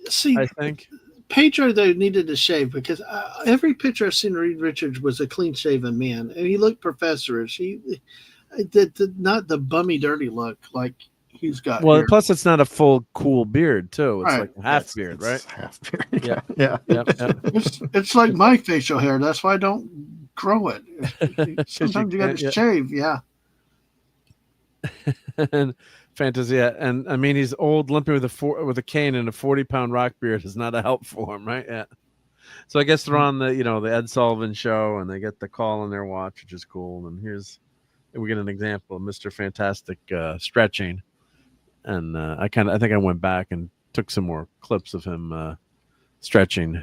See, I think Pedro though needed to shave because every picture I've seen of Reed Richards was a clean-shaven man, and he looked professorish. He did not the bummy, dirty look like he's got. Well, here. plus it's not a full cool beard too. It's Right. like a half beard, right? Half beard. Yeah. Yeah. Yep. It's like my facial hair. That's why I don't grow it. Sometimes you got to shave. Yeah. And Fantasia, and I mean he's old, limping with a cane and a 40-pound rock beard is not a help for him, right? Yeah. So I guess they're on the the Ed Sullivan show, and they get the call on their watch, which is cool. And we get an example of Mr. Fantastic stretching, and I think I went back and took some more clips of him stretching,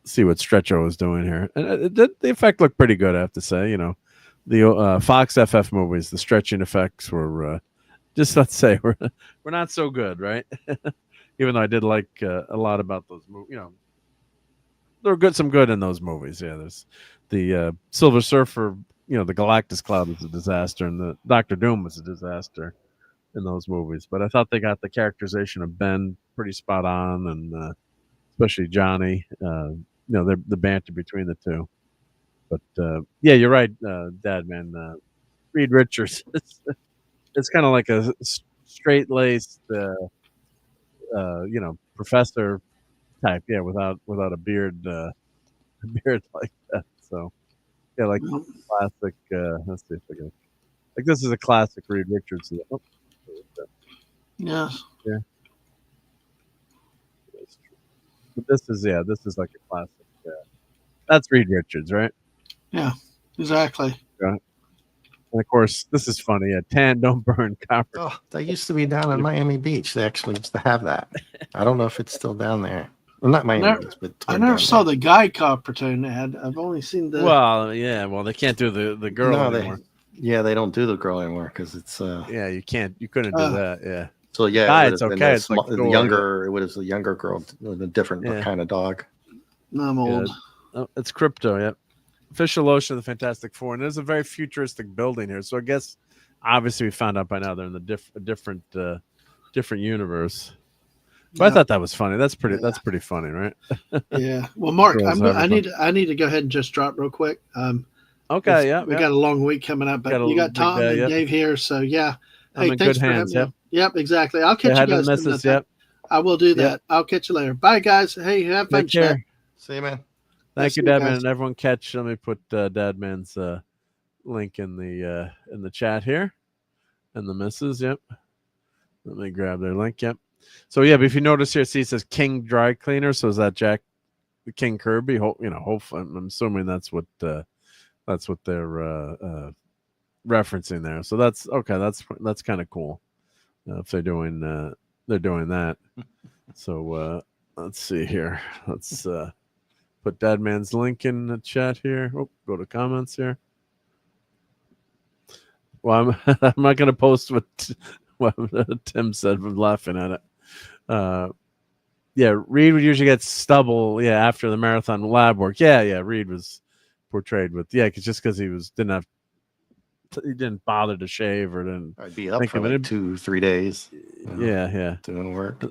see what Stretcho was doing here, and the effect looked pretty good, I have to say. The Fox FF movies, the stretching effects were just, let's say, we're not so good, right? Even though I did like a lot about those movies. There were some good in those movies. Yeah, there's the Silver Surfer. The Galactus Cloud was a disaster, and the Doctor Doom was a disaster in those movies. But I thought they got the characterization of Ben pretty spot on, and especially Johnny. The banter between the two. But yeah, you're right, Dad, man. Reed Richards. It's kind of like a straight-laced, professor type. Yeah, without a beard, like that. So yeah, like classic. Let's see if I can. Like this is a classic Reed Richards. Oh, Yeah. yeah. But this is like a classic. That's Reed Richards, right? Yeah. Exactly. Right. And of course, this is funny. Tan, don't burn, copper. Oh, that used to be down in Miami Beach. They actually used to have that. I don't know if it's still down there. Well, not Miami Beach, but I never saw the Guy cartoon ad. I've only seen the. Well, yeah. Well, they can't do the girl anymore. They don't do the girl anymore because it's. Yeah, you can't. You couldn't do that. Yeah. So yeah, Guy, it's okay. It's like the younger. It was a younger girl with a different kind of dog. No, I'm old. Oh, it's Crypto. Yep. Official lotion of the Fantastic Four, and there's a very futuristic building here. So I guess, obviously, we found out by now they're in the different universe. But I thought that was funny. That's pretty funny, right? Yeah. Well, Mark, I need to go ahead and just drop real quick. Okay. Yeah. We got a long week coming up, but you got Tom and Dave here, so yeah. I'm in good hands. Yep. Yep. Exactly. I'll catch you guys. Misses, yep. I will do that. Yep. I'll catch you later. Bye, guys. Hey, have fun. Take care. See you, man. Thank you, Dadman, and everyone. Let me put Dadman's link in the chat here, and the misses. Yep. Let me grab their link. Yep. So yeah, but if you notice here, see it says King Dry Cleaner. So is that Jack King Kirby? Hopefully, I'm assuming that's what they're referencing there. So that's okay. That's kind of cool if they're doing that. So let's see here. Let's put Dadman's link in the chat here. Oh, go to comments here. Well, I'm not going to post what Tim said from laughing at it. Yeah, Reed would usually get stubble. Yeah, after the marathon lab work. Yeah. Reed was portrayed with because he didn't bother to shave or didn't. I'd be up for like 2-3 days. Yeah, doing work.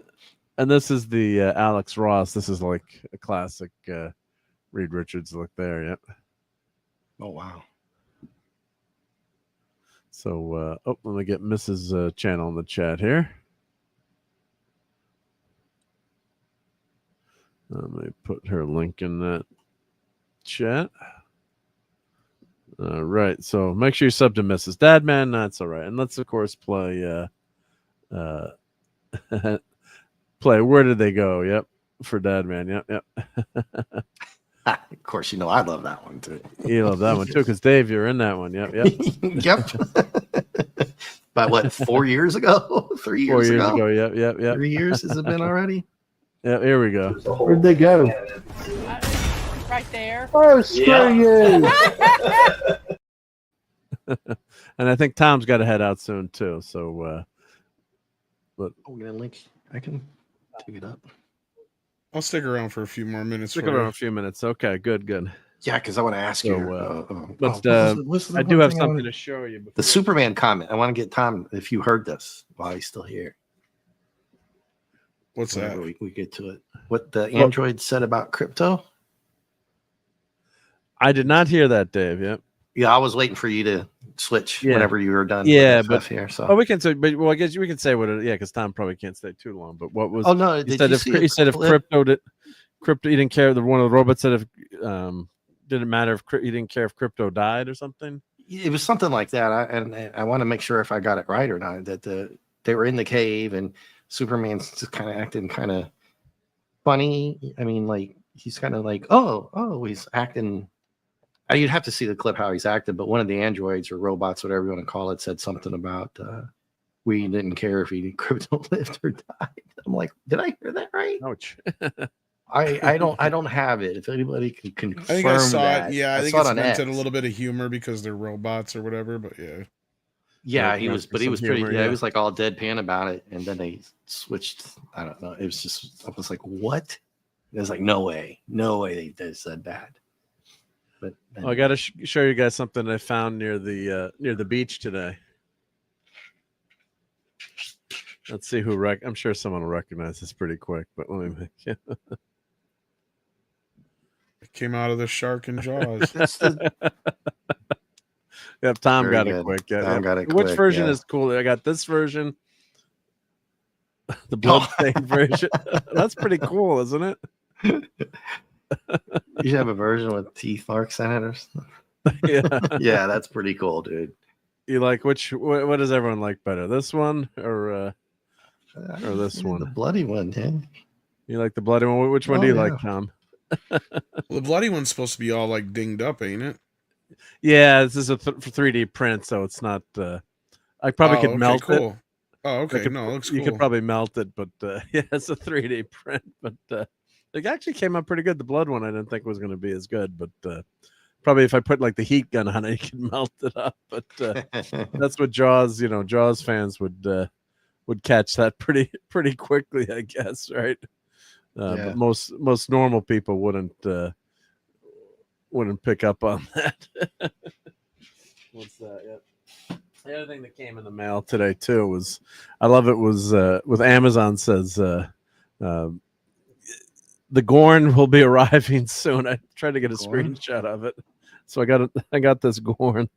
And this is the Alex Ross. This is like a classic Reed Richards look there. Yep. Oh wow. So let me get Mrs. Channel in the chat here. Let me put her link in that chat. All right. So make sure you sub to Mrs. Dadman. That's all right. And let's of course play play Where Did They Go? Yep. For Dadman. Yep. Of course, I love that one too. You love that one too, because Dave, you're in that one. Yep. Yep. But what, 4 years ago? 3 years 4 years ago? ago. Yep. 3 years has it been already? Yeah, here we go. Where'd they go? Right there. Oh, screw you! And I think Tom's got to head out soon too. So, Oh, we're gonna link. I can pick it up. I'll stick around for a few more minutes. stick for you. around a few minutes. Okay, good. Yeah, because I want to ask So, you. but what's the I one do have thing something wanna- to show you. The Superman comment. I want to get Tom if you heard this while he's still here. What's Whenever that? we get to it. What the android said about crypto? I did not hear that, Dave. Yep. Yeah, I was waiting for you to switch Yeah. whenever you were done. Yeah, with the stuff here. So. Oh, we can say, but well, I guess we can say what it. Yeah, because Tom probably can't stay too long. But what was? Oh no! He Did said you if see he said if clip? crypto, he didn't care. The one of the robots said if didn't matter if he didn't care if crypto died or something. It was something like that. I want to make sure if I got it right or not. That they were in the cave and Superman's just kind of acting kind of funny. I mean, like he's kind of like, oh, he's acting. You'd have to see the clip how he's acted, but one of the androids or robots, whatever you want to call it, said something about we didn't care if he crypto lived or died. I'm like, did I hear that right? Ouch. I don't have it. If anybody can confirm I think I saw that. it. Yeah, I think saw it's it on meant in a X. little bit of humor because they're robots or whatever. But yeah, Yeah, Yeah, he was, but he some was pretty. humor, Yeah, yeah. he was like all deadpan about it, and then they switched. I don't know. It was just. I was like, what? It was like, no way they said that. But Oh, I got to show you guys something I found near the beach today. Let's see who I'm sure someone will recognize this pretty quick, but let me make it came out of the shark and Jaws. that's the, Yep, Tom Very got good. it quick. Yeah, Tom yeah. got it Which quick, version yeah. is cool? I got this version, the bloodstained version. That's pretty cool, isn't it? you should have a version with teeth marks in it or something. Yeah. Yeah, that's pretty cool, dude. You like what does everyone like better? This one or this The one? bloody one, yeah. You like the bloody one? Which one Oh, do you yeah. like, Tom? Well, the bloody one's supposed to be all like dinged up, ain't it? Yeah, this is a 3D print, so it's not. I probably could melt it. cool. Oh, okay. could- No, it looks cool. You could probably melt it, but yeah, it's a 3D print. But it actually came out pretty good. The blood one I didn't think was going to be as good, but probably if I put like the heat gun on it, you could melt it up. But that's what Jaws, Jaws fans would catch that pretty quickly, I guess, right? Yeah. But most normal people wouldn't pick up on that. What's that? Yep. The other thing that came in the mail today too was, I love it, was with Amazon says the Gorn will be arriving soon. I tried to get a Gorn? screenshot of it, so I got this Gorn.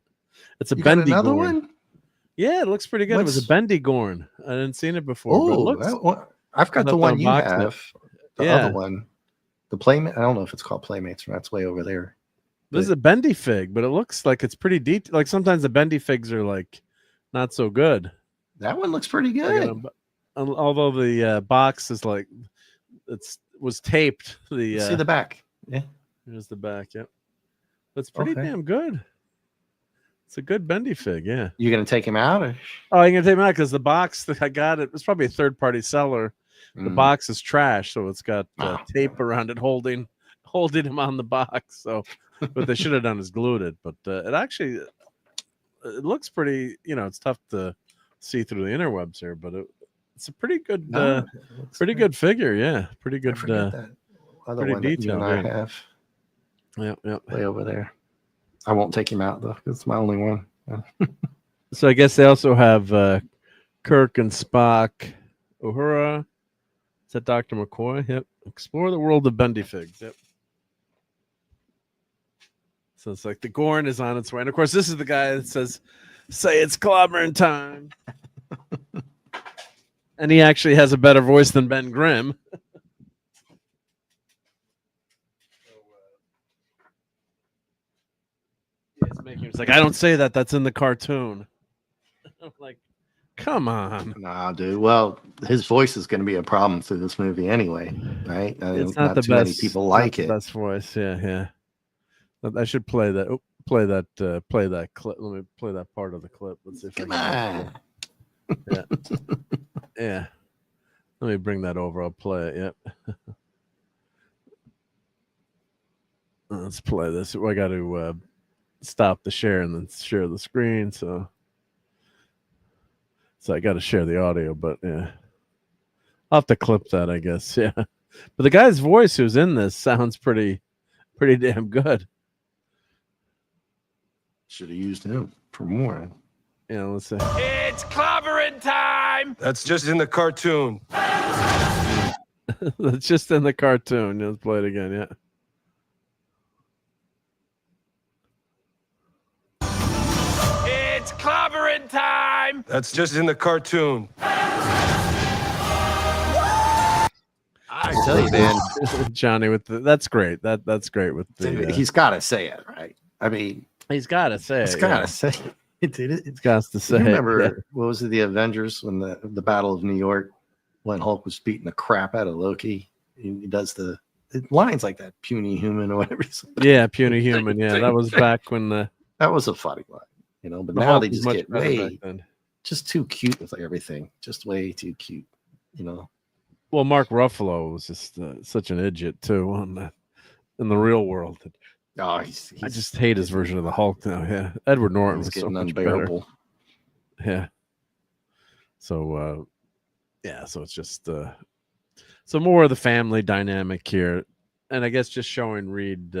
It's a You got bendy another Gorn. one? Yeah, it looks pretty good. It was a What's- bendy Gorn. I didn't seen it before. but it Oh, looks, I've got I the thought one the you box- have. The Yeah. other one. The Playmate. I don't know if it's called Playmates or that's way over there. this is a bendy fig, but it looks like it's pretty deep. Like sometimes the bendy figs are like not so good. That one looks pretty I got good. 'em, but- although the box is like was taped. See the back. Yeah. Here's the back. Yep, that's pretty Okay. damn good. It's a good bendy fig. Yeah. You gonna take him out? Or? Oh, you're gonna take me out because the box that I got it's probably a third party seller. The Mm. box is trash, so it's got Ah. tape around it holding him on the box. So, what they should have done is glued it. But it actually it looks pretty. It's tough to see through the interwebs here, but it's a pretty good, No, it looks pretty great. good figure. Yeah, pretty I good. forget that other pretty one that you detailed, and I yeah. have Yeah. way over there. I won't take him out though. 'Cause it's my only one. So I guess they also have Kirk and Spock. Uhura. Is that Dr. McCoy? Yep. Explore the world of bendy figs. Yep. So it's like the Gorn is on its way. And of course, this is the guy that says, say it's clobbering time. And he actually has a better voice than Ben Grimm. It's like, I don't say that. That's in the cartoon. I'm like, come on. Nah, dude. Well, his voice is going to be a problem through this movie anyway, right? It's not the too many best. people not like the it. Best voice. Yeah. But I should play that. Play that clip. Let me play that part of the clip. Let's see if Come I can. on. Yeah. Yeah. Let me bring that over. I'll play it. Yep. Let's play this. I got to stop the share and then share the screen. So I got to share the audio, but yeah. I'll have to clip that, I guess. Yeah. But the guy's voice who's in this sounds pretty damn good. Should have used him for more. Yeah, let's see. It's clobbering time! That's just in the cartoon. That's just in the cartoon. Let's play it again. Yeah. It's clobbering time! That's just in the cartoon. I tell you, man, Johnny with that's great. That's great with the. he's got to say it, right? I mean, he's got to say he's it. got to say it. He's got to say. You remember it. what was it? The Avengers when the Battle of New York when Hulk was beating the crap out of Loki. He does the lines like that, puny human or whatever. Yeah, puny human. Yeah, that was back when the. That was a funny line, you know. But The now Hulk they was just much get better way back then. just too cute with everything. Just way too cute, you know. Well, Mark Ruffalo was just such an idiot too in the real world. Oh, I just hate his version of the Hulk now. Yeah, Edward Norton was so getting much unbearable. better. Yeah. So so it's just so more of the family dynamic here, and I guess just showing Reed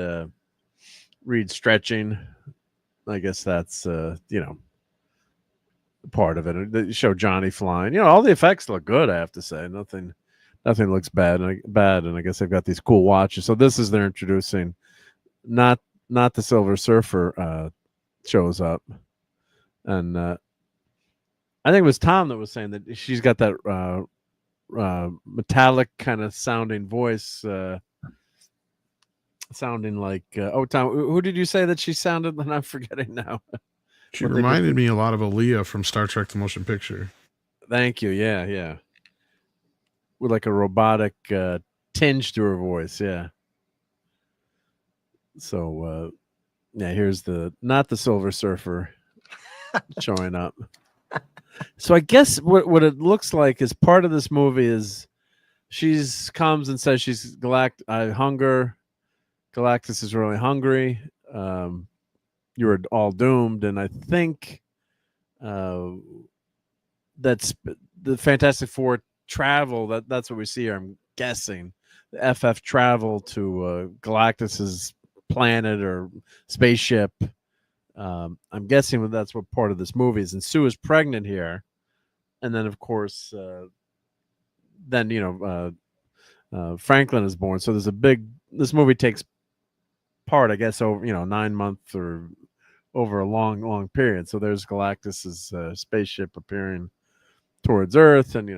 stretching. I guess that's part of it. They show Johnny flying. All the effects look good. I have to say, nothing looks bad. And I guess they've got these cool watches. So this is they're introducing, not the Silver Surfer shows up, and I think it was Tom that was saying that she's got that metallic kind of sounding voice, sounding like Tom. Who did you say that she sounded? And I'm forgetting now. She reminded me a lot of Aaliyah from Star Trek: The Motion Picture. Thank you. Yeah. With like a robotic tinge to her voice. Yeah. So, here's not the Silver Surfer showing up. So I guess what it looks like is part of this movie is she's comes and says she's Galactus is really hungry. You're all doomed, and I think that's the Fantastic Four travel. That's what we see here. I'm guessing the FF travel to Galactus's planet or spaceship. I'm guessing that's what part of this movie is. And Sue is pregnant here, and then of course, Franklin is born. So there's this movie takes part, I guess, over 9 months or over a long period. So there's Galactus's spaceship appearing towards Earth, and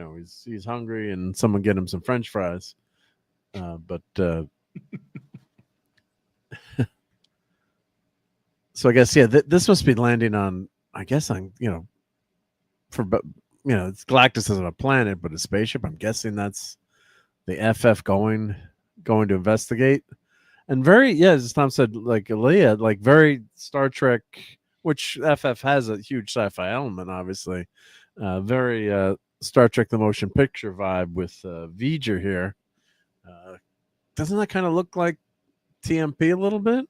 he's hungry, and someone get him some French fries. So I guess this must be landing on. I guess it's Galactus isn't a planet, but a spaceship. I'm guessing that's the FF going to investigate. And as Tom said, like Aaliyah, like very Star Trek, which FF has a huge sci-fi element, obviously. Very Star Trek: The Motion Picture vibe with V'ger here. Doesn't that kind of look like TMP a little bit,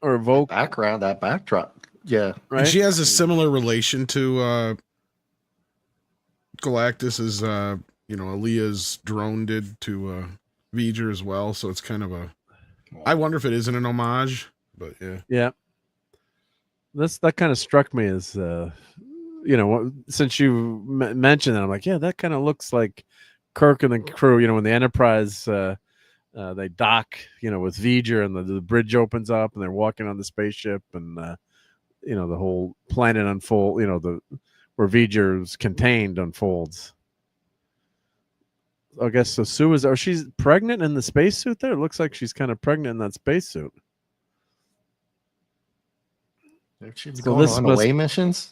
or Evoke? That backdrop, yeah. Right. And she has a similar relation to Galactus as Aaliyah's drone did to V'ger as well. So it's kind of a. I wonder if it isn't an homage, but yeah. Yeah. That kind of struck me as, since you mentioned that, I'm like, yeah, that kind of looks like Kirk and the crew, when the Enterprise, they dock, with V'ger, and the bridge opens up and they're walking on the spaceship, and, the whole planet unfold, where V'ger is contained unfolds. I guess so. Sue she's pregnant in the spacesuit there? It looks like she's kind of pregnant in that spacesuit. She's going on away missions?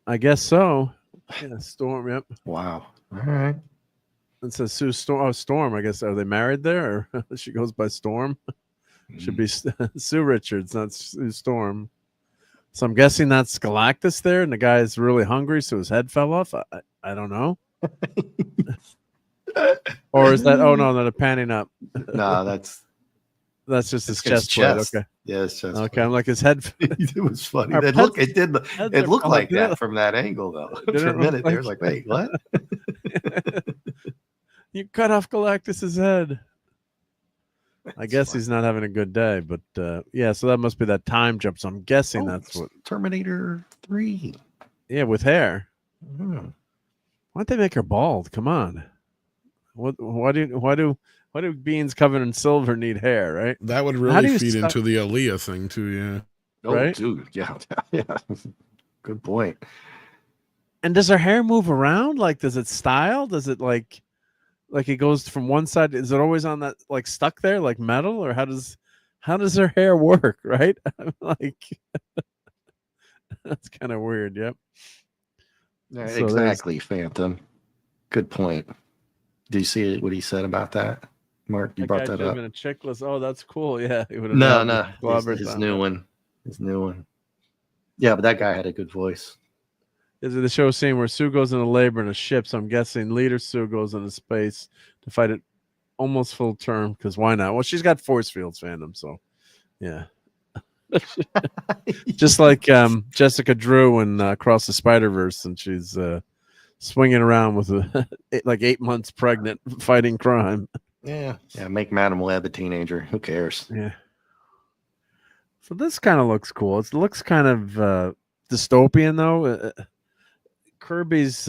I guess so. Yeah, Storm, yep. Wow. All right. It says Sue Storm. I guess, are they married there? Or she goes by Storm? Should be Sue Richards, not Sue Storm. So I'm guessing that's Galactus there, and the guy is really hungry, so his head fell off. I don't know. Or is that? Oh no, they're panning up. No, that's just his his chest plate. Okay. Yeah, his chest. Okay, I'm like his head. It was funny. Our It pets- looked are like falling. that from that angle though. Did For it a look minute, they like- was like, "Wait, what?" You cut off Galactus's head. I guess he's not having a good day, but yeah. So that must be that time jump. So I'm guessing that's what Terminator 3. Yeah, with hair. Hmm. Why'd they make her bald? Come on. Why do beings covered in silver need hair, right? That would How do really you feed stop- into the Aaliyah thing too. Yeah. Oh, Right? dude, yeah, yeah. Good point. And does her hair move around? Like, does it style? Does it like it goes from one side? Is it always on that like stuck there like metal, or how does her hair work? Right? I'm like, that's kind of weird. Yep. Yeah, So exactly, Phantom. Good point. Do you see what he said about that, Mark? You brought that up. In a checklist. Oh, that's cool. Yeah. He would have No, nailed it. his new one. His new one. Yeah, but that guy had a good voice. Is it the show scene where Sue goes into labor in a ship? So I'm guessing Leader Sue goes into space to fight it almost full term, because why not? Well, she's got force fields, Phantom. So yeah. Just like Jessica Drew in Across the Spider-Verse, and she's swinging around with like 8 months pregnant fighting crime. Yeah, make Madam Web a teenager. Who cares? Yeah. So this kind of looks cool. It looks kind of dystopian, though. Kirby's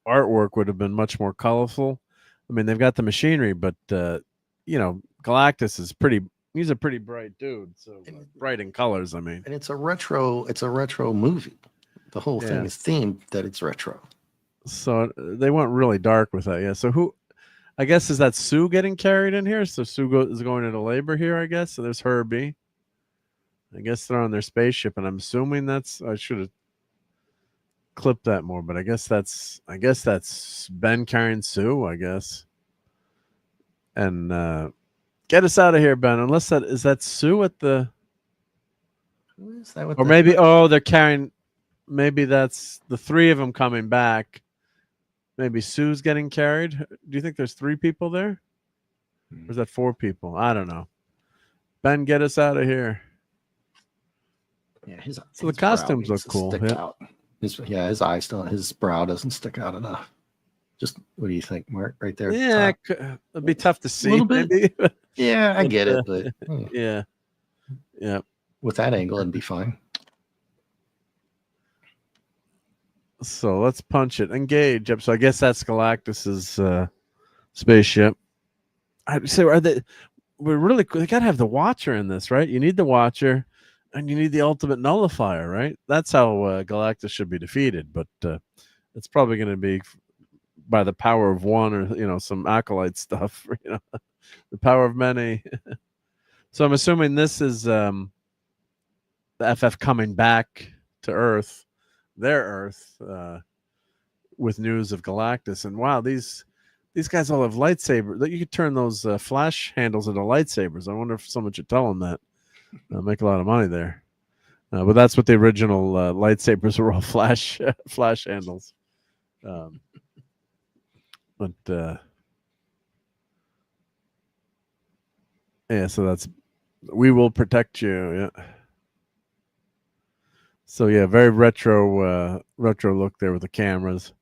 artwork would have been much more colorful. I mean, they've got the machinery, but Galactus is pretty. He's a pretty bright dude, so bright in colors. I mean, And it's a retro movie. The whole thing is themed that it's retro. So they went really dark with that. Yeah. So who? I guess is that Sue getting carried in here? So Sue is going into labor here. I guess. So there's Herbie. I guess they're on their spaceship, and I'm assuming that's. I should have clipped that more, but I guess that's Ben carrying Sue. I guess. And get us out of here, Ben. Unless is that Sue at the. Who is that? With Or maybe they're carrying. Maybe that's the three of them coming back. Maybe Sue's getting carried. Do you think there's 3 people there? Or is that 4 people? I don't know. Ben, get us out of here. Yeah, So the costumes look cool. Stick out. His eye still. His brow doesn't stick out enough. Just what do you think, Mark? Right there. Yeah, it'd be tough to see. Little bit. Maybe. Yeah, I get it, but Yeah. with that angle, it'd be fine. So let's punch it. Engage. So I guess that's Galactus's spaceship. I'd say they gotta have the Watcher in this, right? You need the Watcher, and you need the ultimate nullifier, right? That's how Galactus should be defeated. But it's probably going to be by the power of one, or some acolyte stuff. The power of many. So I'm assuming this is the FF coming back to Earth. Their Earth, with news of Galactus. And wow, these guys all have lightsabers. You could turn those flash handles into lightsabers. I wonder if someone should tell them that. Make a lot of money there. But that's what the original lightsabers were, all flash handles. Yeah, so that's "We will protect you." Yeah. So yeah, very retro look there with the cameras.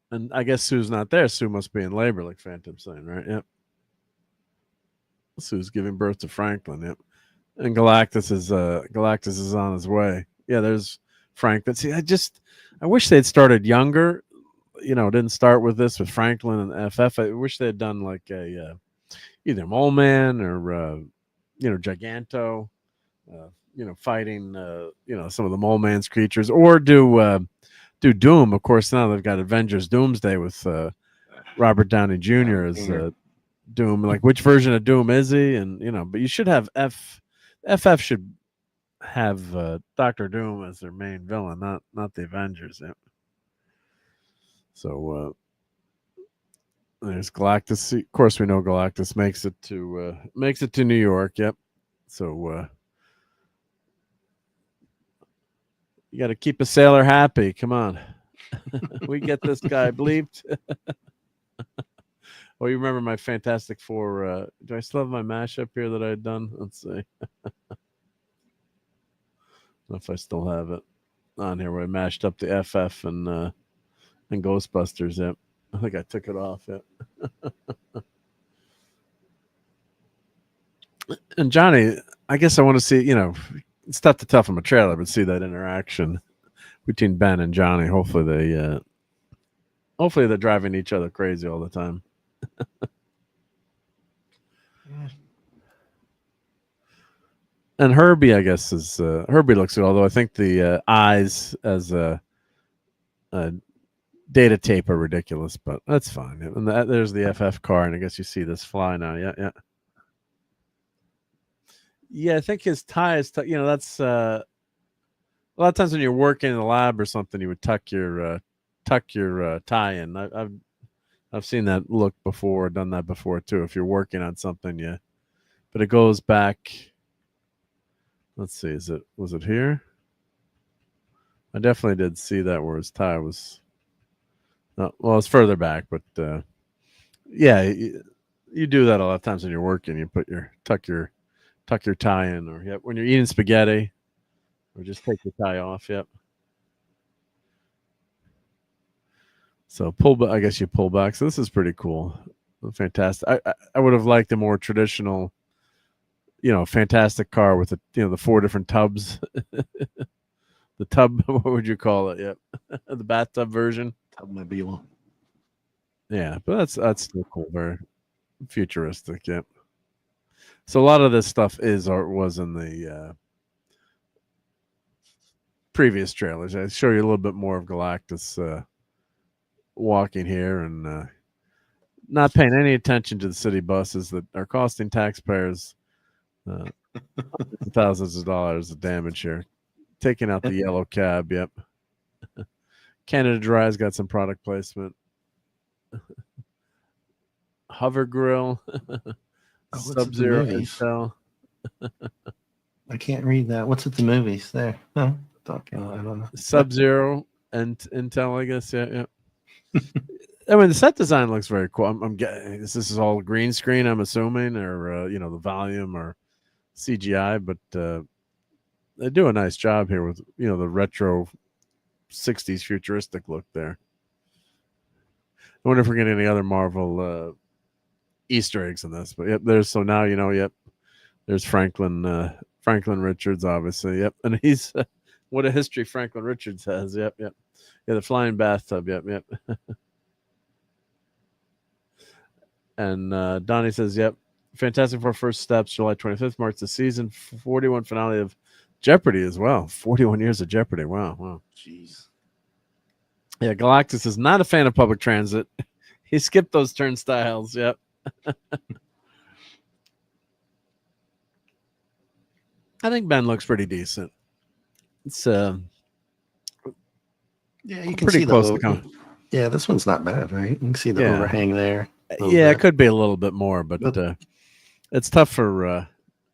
And I guess Sue's not there. Sue must be in labor, like Phantom's saying, right? Yep. Sue's giving birth to Franklin. Yep. And Galactus is on his way. Yeah, there's Franklin. See, I wish they'd started younger. Didn't start with this with Franklin and FF. I wish they had done like a either Mole Man or Giganto, fighting some of the Mole Man's creatures, or do Doom. Of course, now they've got Avengers Doomsday with Robert Downey Jr. as Doom. Like, which version of Doom is he? And but you should have FF should have Dr. Doom as their main villain, not the Avengers. Yep. So there's Galactus. Of course, we know Galactus makes it to New York. Yep. So you got to keep a sailor happy. Come on. We get this guy bleeped. Oh, you remember my Fantastic Four? Do I still have my mashup here that I had done? Let's see. I don't know if I still have it on here where I mashed up the FF and Ghostbusters. Yep. I think I took it off. Yep. And Johnny, I guess I want to see, it's tough to tell from a trailer, but see that interaction between Ben and Johnny. Hopefully they're driving each other crazy all the time. And Herbie, I guess, is Herbie looks good, although I think the eyes as a data tape are ridiculous, but that's fine. And there's the FF car, and I guess you see this fly now. Yeah. Yeah, I think his tie is, that's a lot of times when you're working in the lab or something, you would tuck your tie in. I've seen that look before, done that before too. If you're working on something, yeah. But it goes back. Let's see, was it here? I definitely did see that where his tie was. Well, it's further back, but yeah, you do that a lot of times when you're working. You tuck your tie in, or when you're eating spaghetti, or just take your tie off. Yep. So pull back. I guess you pull back. So this is pretty cool. Fantastic. I would have liked a more traditional, fantastic car with the 4 different tubs. The tub. What would you call it? Yep. The bathtub version. Tubmobile. Yeah, but that's still cool. Very futuristic. Yep. So a lot of this stuff was in the previous trailers. I show you a little bit more of Galactus walking here and not paying any attention to the city buses that are costing taxpayers thousands of dollars of damage here. Taking out the yellow cab. Yep. Canada Dry's got some product placement. Hover grill. Sub-Zero Intel. I can't read that. What's at the movies there? No, talking. I don't know. Sub-Zero and Intel, I guess. Yeah. I mean, the set design looks very cool. I'm getting this is all green screen, I'm assuming, or the volume or CGI, but they do a nice job here with the retro 60s futuristic look there. I wonder if we're getting any other Marvel Easter eggs in this, but there's there's Franklin Richards, obviously. Yep. And he's what a history Franklin Richards has. Yep. Yeah, the flying bathtub. Yep. And Donnie says, yep, Fantastic Four First Steps, July 25th, marks the season 41 finale of Jeopardy as well. 41 years of Jeopardy. Wow. Jeez. Yeah, Galactus is not a fan of public transit. He skipped those turnstiles. Yep. I think Ben looks pretty decent. It's yeah, you can pretty see close to come. Yeah, this one's not bad, right? You can see the overhang there. Yeah, it could be a little bit more, but it's tough for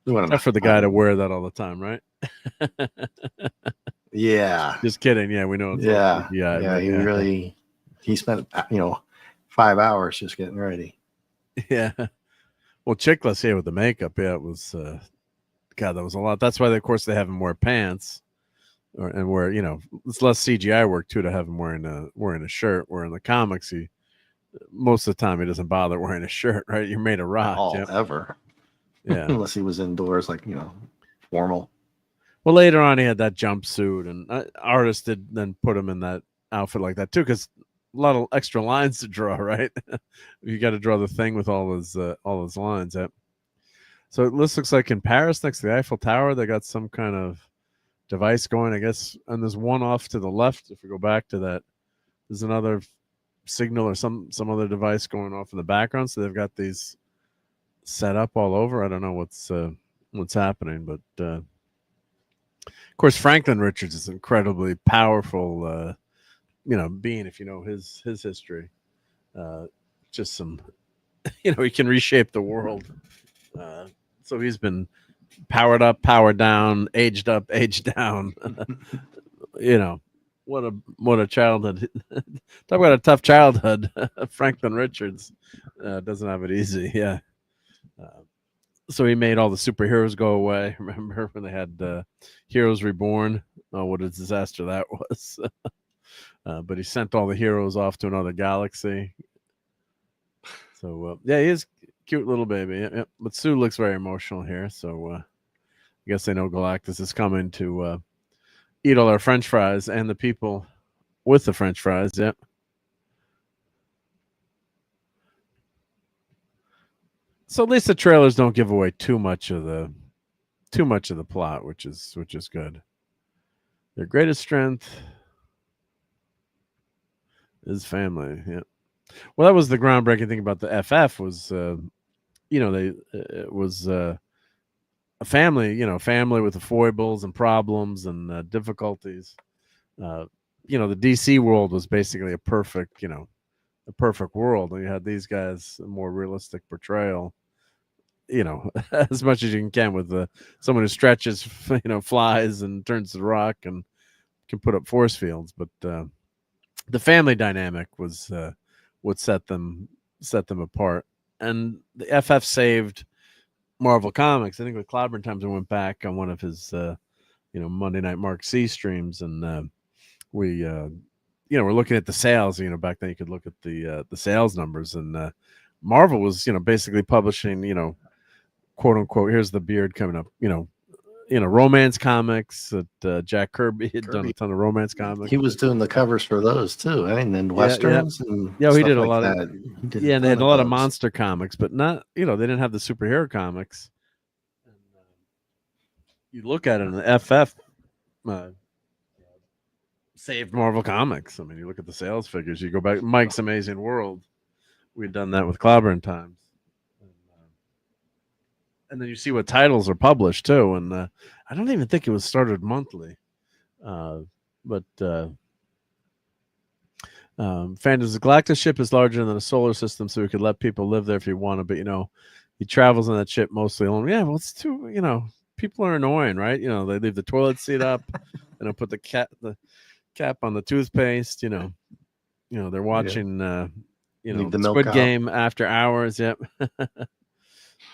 the guy to wear that all the time, right? Yeah. Just kidding. Yeah, we know. It's he spent 5 hours just getting ready. Yeah. Well, Chickless here with the makeup. Yeah, it was. God, that was a lot. That's why, of course, they have him wear pants, and wear it's less CGI work too to have him wearing a shirt. Where in the comics, most of the time he doesn't bother wearing a shirt. Right? You're made of rock. Ever. Yeah. Unless he was indoors, formal. Well, later on he had that jumpsuit, and artists did then put him in that outfit like that too, because a lot of extra lines to draw. Right? You got to draw the thing with all his lines. Yep. So this looks like in Paris, next to the Eiffel Tower, they got some kind of device going, I guess. And there's one off to the left. If we go back to that, there's another signal or some other device going off in the background. So they've got these set up all over. I don't know what's happening, but of course Franklin Richards is incredibly powerful. Being, if you know his history, just some, he can reshape the world. So he's been powered up, powered down, aged up, aged down. You know, what a childhood. Talk about a tough childhood. Franklin Richards doesn't have it easy. Yeah. So he made all the superheroes go away. Remember when they had Heroes Reborn? Oh, what a disaster that was. But he sent all the heroes off to another galaxy. So, yeah, he is a cute little baby. Yeah. But Sue looks very emotional here. So I guess they know Galactus is coming to eat all our French fries and the people with the French fries. Yep. So at least the trailers don't give away too much of the plot, which is good. Their greatest strength is family. Yeah. Well, that was the groundbreaking thing about the FF was, it was a family with the foibles and problems and difficulties. The DC world was basically a perfect world, and you had these guys a more realistic portrayal. As much as you can with someone who stretches, flies and turns to the rock and can put up force fields. But the family dynamic was what set them apart. And the FF saved Marvel Comics. I think with Clobberin Times, I went back on one of his Monday Night Marc C streams, and we're looking at the sales. Back then you could look at the sales numbers, and Marvel was basically publishing quote unquote, here's the beard coming up, romance comics that Jack Kirby had done a ton of romance comics. He was doing the covers for those too, and then westerns. And he did a lot that. of and they had a lot of monster comics, but not they didn't have the superhero comics. And, you look at it, and the FF saved Marvel Comics. I mean, you look at the sales figures. You go back, Mike's Amazing World. We'd done that with Clobberin Times. And then you see what titles are published too, and I don't even think it was started monthly, but Fandom's Galactus ship is larger than a solar system, so we could let people live there if you want to. But he travels on that ship mostly alone. Yeah, well, it's too people are annoying, right? They leave the toilet seat up, and put the cap on the toothpaste. They're watching the Squid Game after hours. Yep.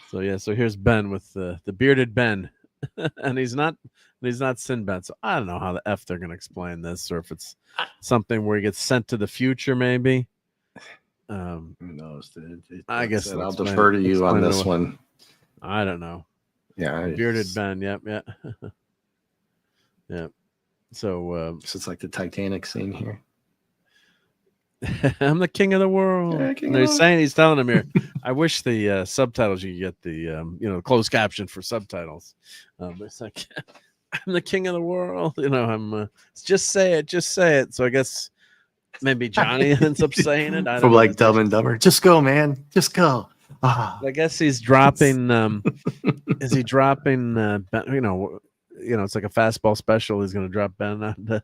So here's Ben with the bearded Ben, and he's not Sinbad. So I don't know how the F they're going to explain this, or if it's something where he gets sent to the future, maybe. Who knows? I guess I'll defer to you on this one. I don't know. Yeah, bearded Ben. Yep. Yep. So it's like the Titanic scene here. I'm the king of the world. Yeah, he's telling him here. I wish the subtitles you get the closed caption for subtitles. It's like I'm the king of the world. I'm just say it. So I guess maybe Johnny ends up saying it. I don't know. Like Dumb and Dumber. Just go, man. Just go. I guess he's dropping. Is he dropping? It's like a fastball special. He's going to drop Ben on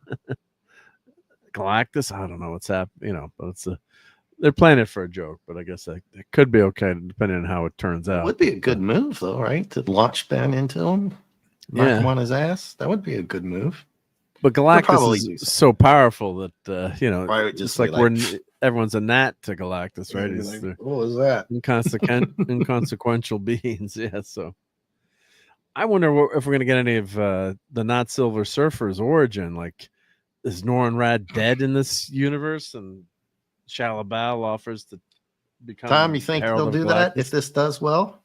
Galactus. I don't know what's happening, but they're playing it for a joke, but I guess it could be okay depending on how it turns out. It would be a good move though, right? To launch Ben into him, knock him on his ass. That would be a good move. But Galactus is so powerful that right, just like everyone's a gnat to Galactus, right? What was that? Inconsequential beings. Yeah. So I wonder if we're gonna get any of the not Silver Surfer's origin, like. Is Norrin Rad dead in this universe? And Shalabal offers to become. Tom, you think they'll do that if this does well?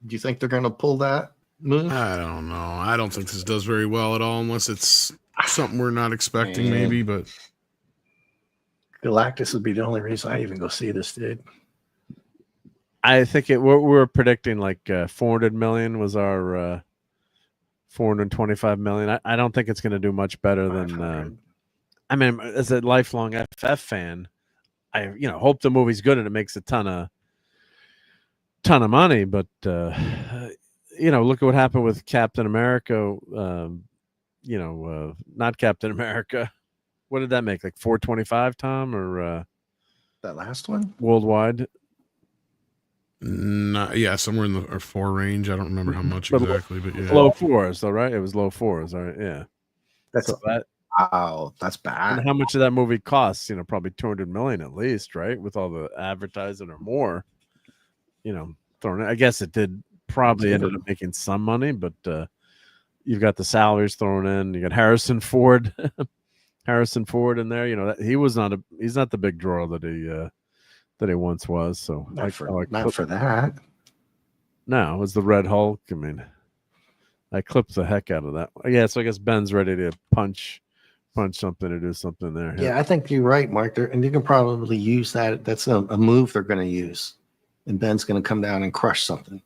Do you think they're going to pull that move? I don't know. I don't think this does very well at all, unless it's something we're not expecting, maybe. But Galactus would be the only reason I even go see this, dude. I think we're predicting like 400 million was our. 425 million. I don't think it's going to do much better than. I mean, as a lifelong FF fan, I hope the movie's good and it makes a ton of money. But look at what happened with Captain America. Not Captain America. What did that make? Like 425, Tom, or that last one worldwide? No, somewhere in the 4 range. I don't remember how much But exactly, but yeah. Low 4s, though, right? It was low 4s, all right? Yeah. That's So that, wow. That's and bad. how much of that movie costs? Probably 200 million at least, right? With all the advertising or more. Thrown in. I guess it did probably ended up making some money, but you've got the salaries thrown in. You got Harrison Ford, in there. He's not the big draw that he once was. So Not for that. No, it was the Red Hulk. I mean, I clipped the heck out of that. Yeah, so I guess Ben's ready to punch something or do something there. Yeah, I think you're right, Mark. And you can probably use that. That's a move they're going to use. And Ben's going to come down and crush something.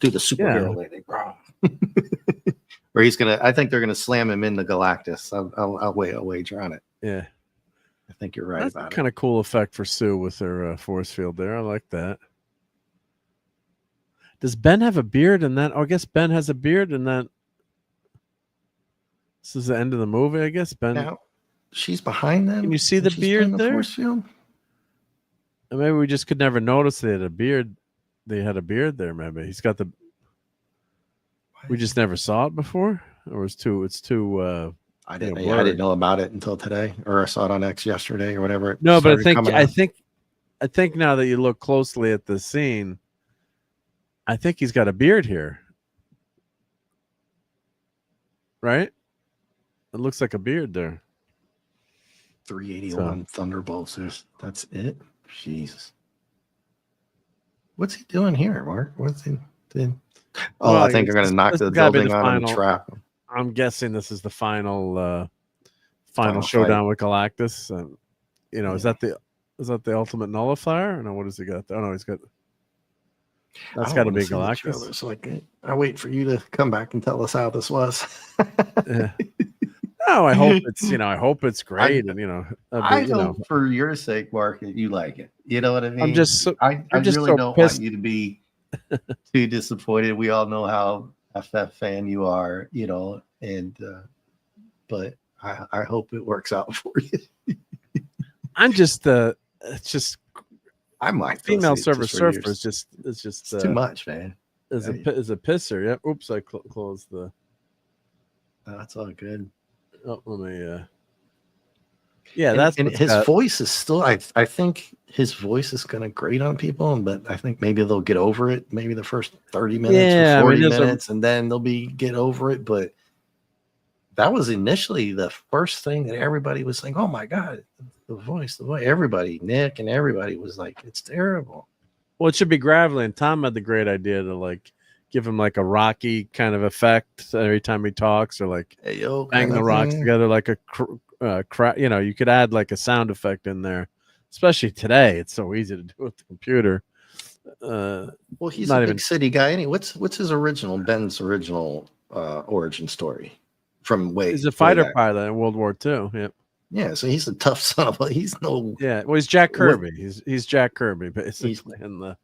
Do the superhero lady, bro. Or I think they're going to slam him into Galactus. I'll wager on it. Yeah. I think you're right That's about it. Kind of cool effect for Sue with her force field there. I like that. Does Ben have a beard in that? Oh, I guess Ben has a beard in that. This is the end of the movie, I guess. Ben. Now, she's behind them. Can you see the beard there? Force field? And maybe we just could never notice they had a beard. They had a beard there. Maybe he's got the. We just never saw it before, or it's too. I didn't know about it until today, or I saw it on X yesterday, or whatever. No, but I think now that you look closely at the scene, I think he's got a beard here. Right? It looks like a beard there. 381 Thunderbolts. That's it. Jesus. What's he doing here, Mark? What's he doing? Oh, I think they're going to knock the building on and trap him. I'm guessing this is the final showdown with Galactus. Is that the ultimate nullifier? No, what has he got? Oh no, he's got. That's got to be Galactus. So I wait for you to come back and tell us how this was. Yeah. No, I hope it's great, I hope for your sake, Mark, that you like it. You know what I mean? I really don't want you to be too disappointed. We all know how FF fan you are, but I hope it works out for you. I'm just it's just I might female surfer is just it's too much, man. Is a pisser. Yeah. Oops, I closed the. That's all good. Oh, let me. And his voice is still. I think his voice is going to grate on people, but I think maybe they'll get over it. Maybe the first 30 minutes or 40 minutes, and then they'll get over it. But that was initially the first thing that everybody was saying. Oh my God, the voice. Everybody, Nick and everybody was like, it's terrible. Well, it should be gravelly, and Tom had the great idea to give him a Rocky kind of effect every time he talks, or bang the rocks together like a you could add a sound effect in there, especially today. It's so easy to do with the computer. Well, he's a big city guy. Anyway, what's his Ben's original origin story from way? He's a fighter pilot in World War II. Yep. Yeah, so he's a tough son of a. He's no. Yeah, well, he's Jack Kirby. He's Jack Kirby, basically in the.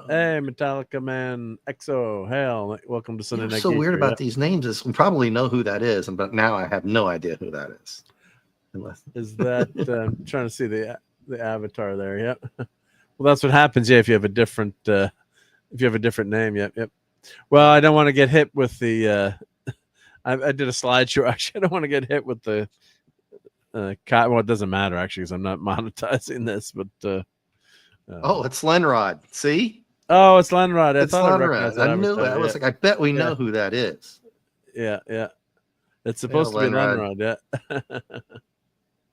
Hey, Metallica man, EXO, hail! Welcome to Sunday Night. So weird about these names is we probably know who that is, but now I have no idea who that is. Is that I'm trying to see the avatar there? Yep. Well, that's what happens. Yeah, if you have a different name. Yep. Well, I don't want to get hit with the. I did a slideshow. Actually, I don't want to get hit with the. Well, it doesn't matter actually because I'm not monetizing this, but. It's Lenrod. See. Oh, it's Lenrod. It's Lenrod. I knew that. I was like, I bet we know who that is. Yeah. It's supposed to be Lenrod. Yeah.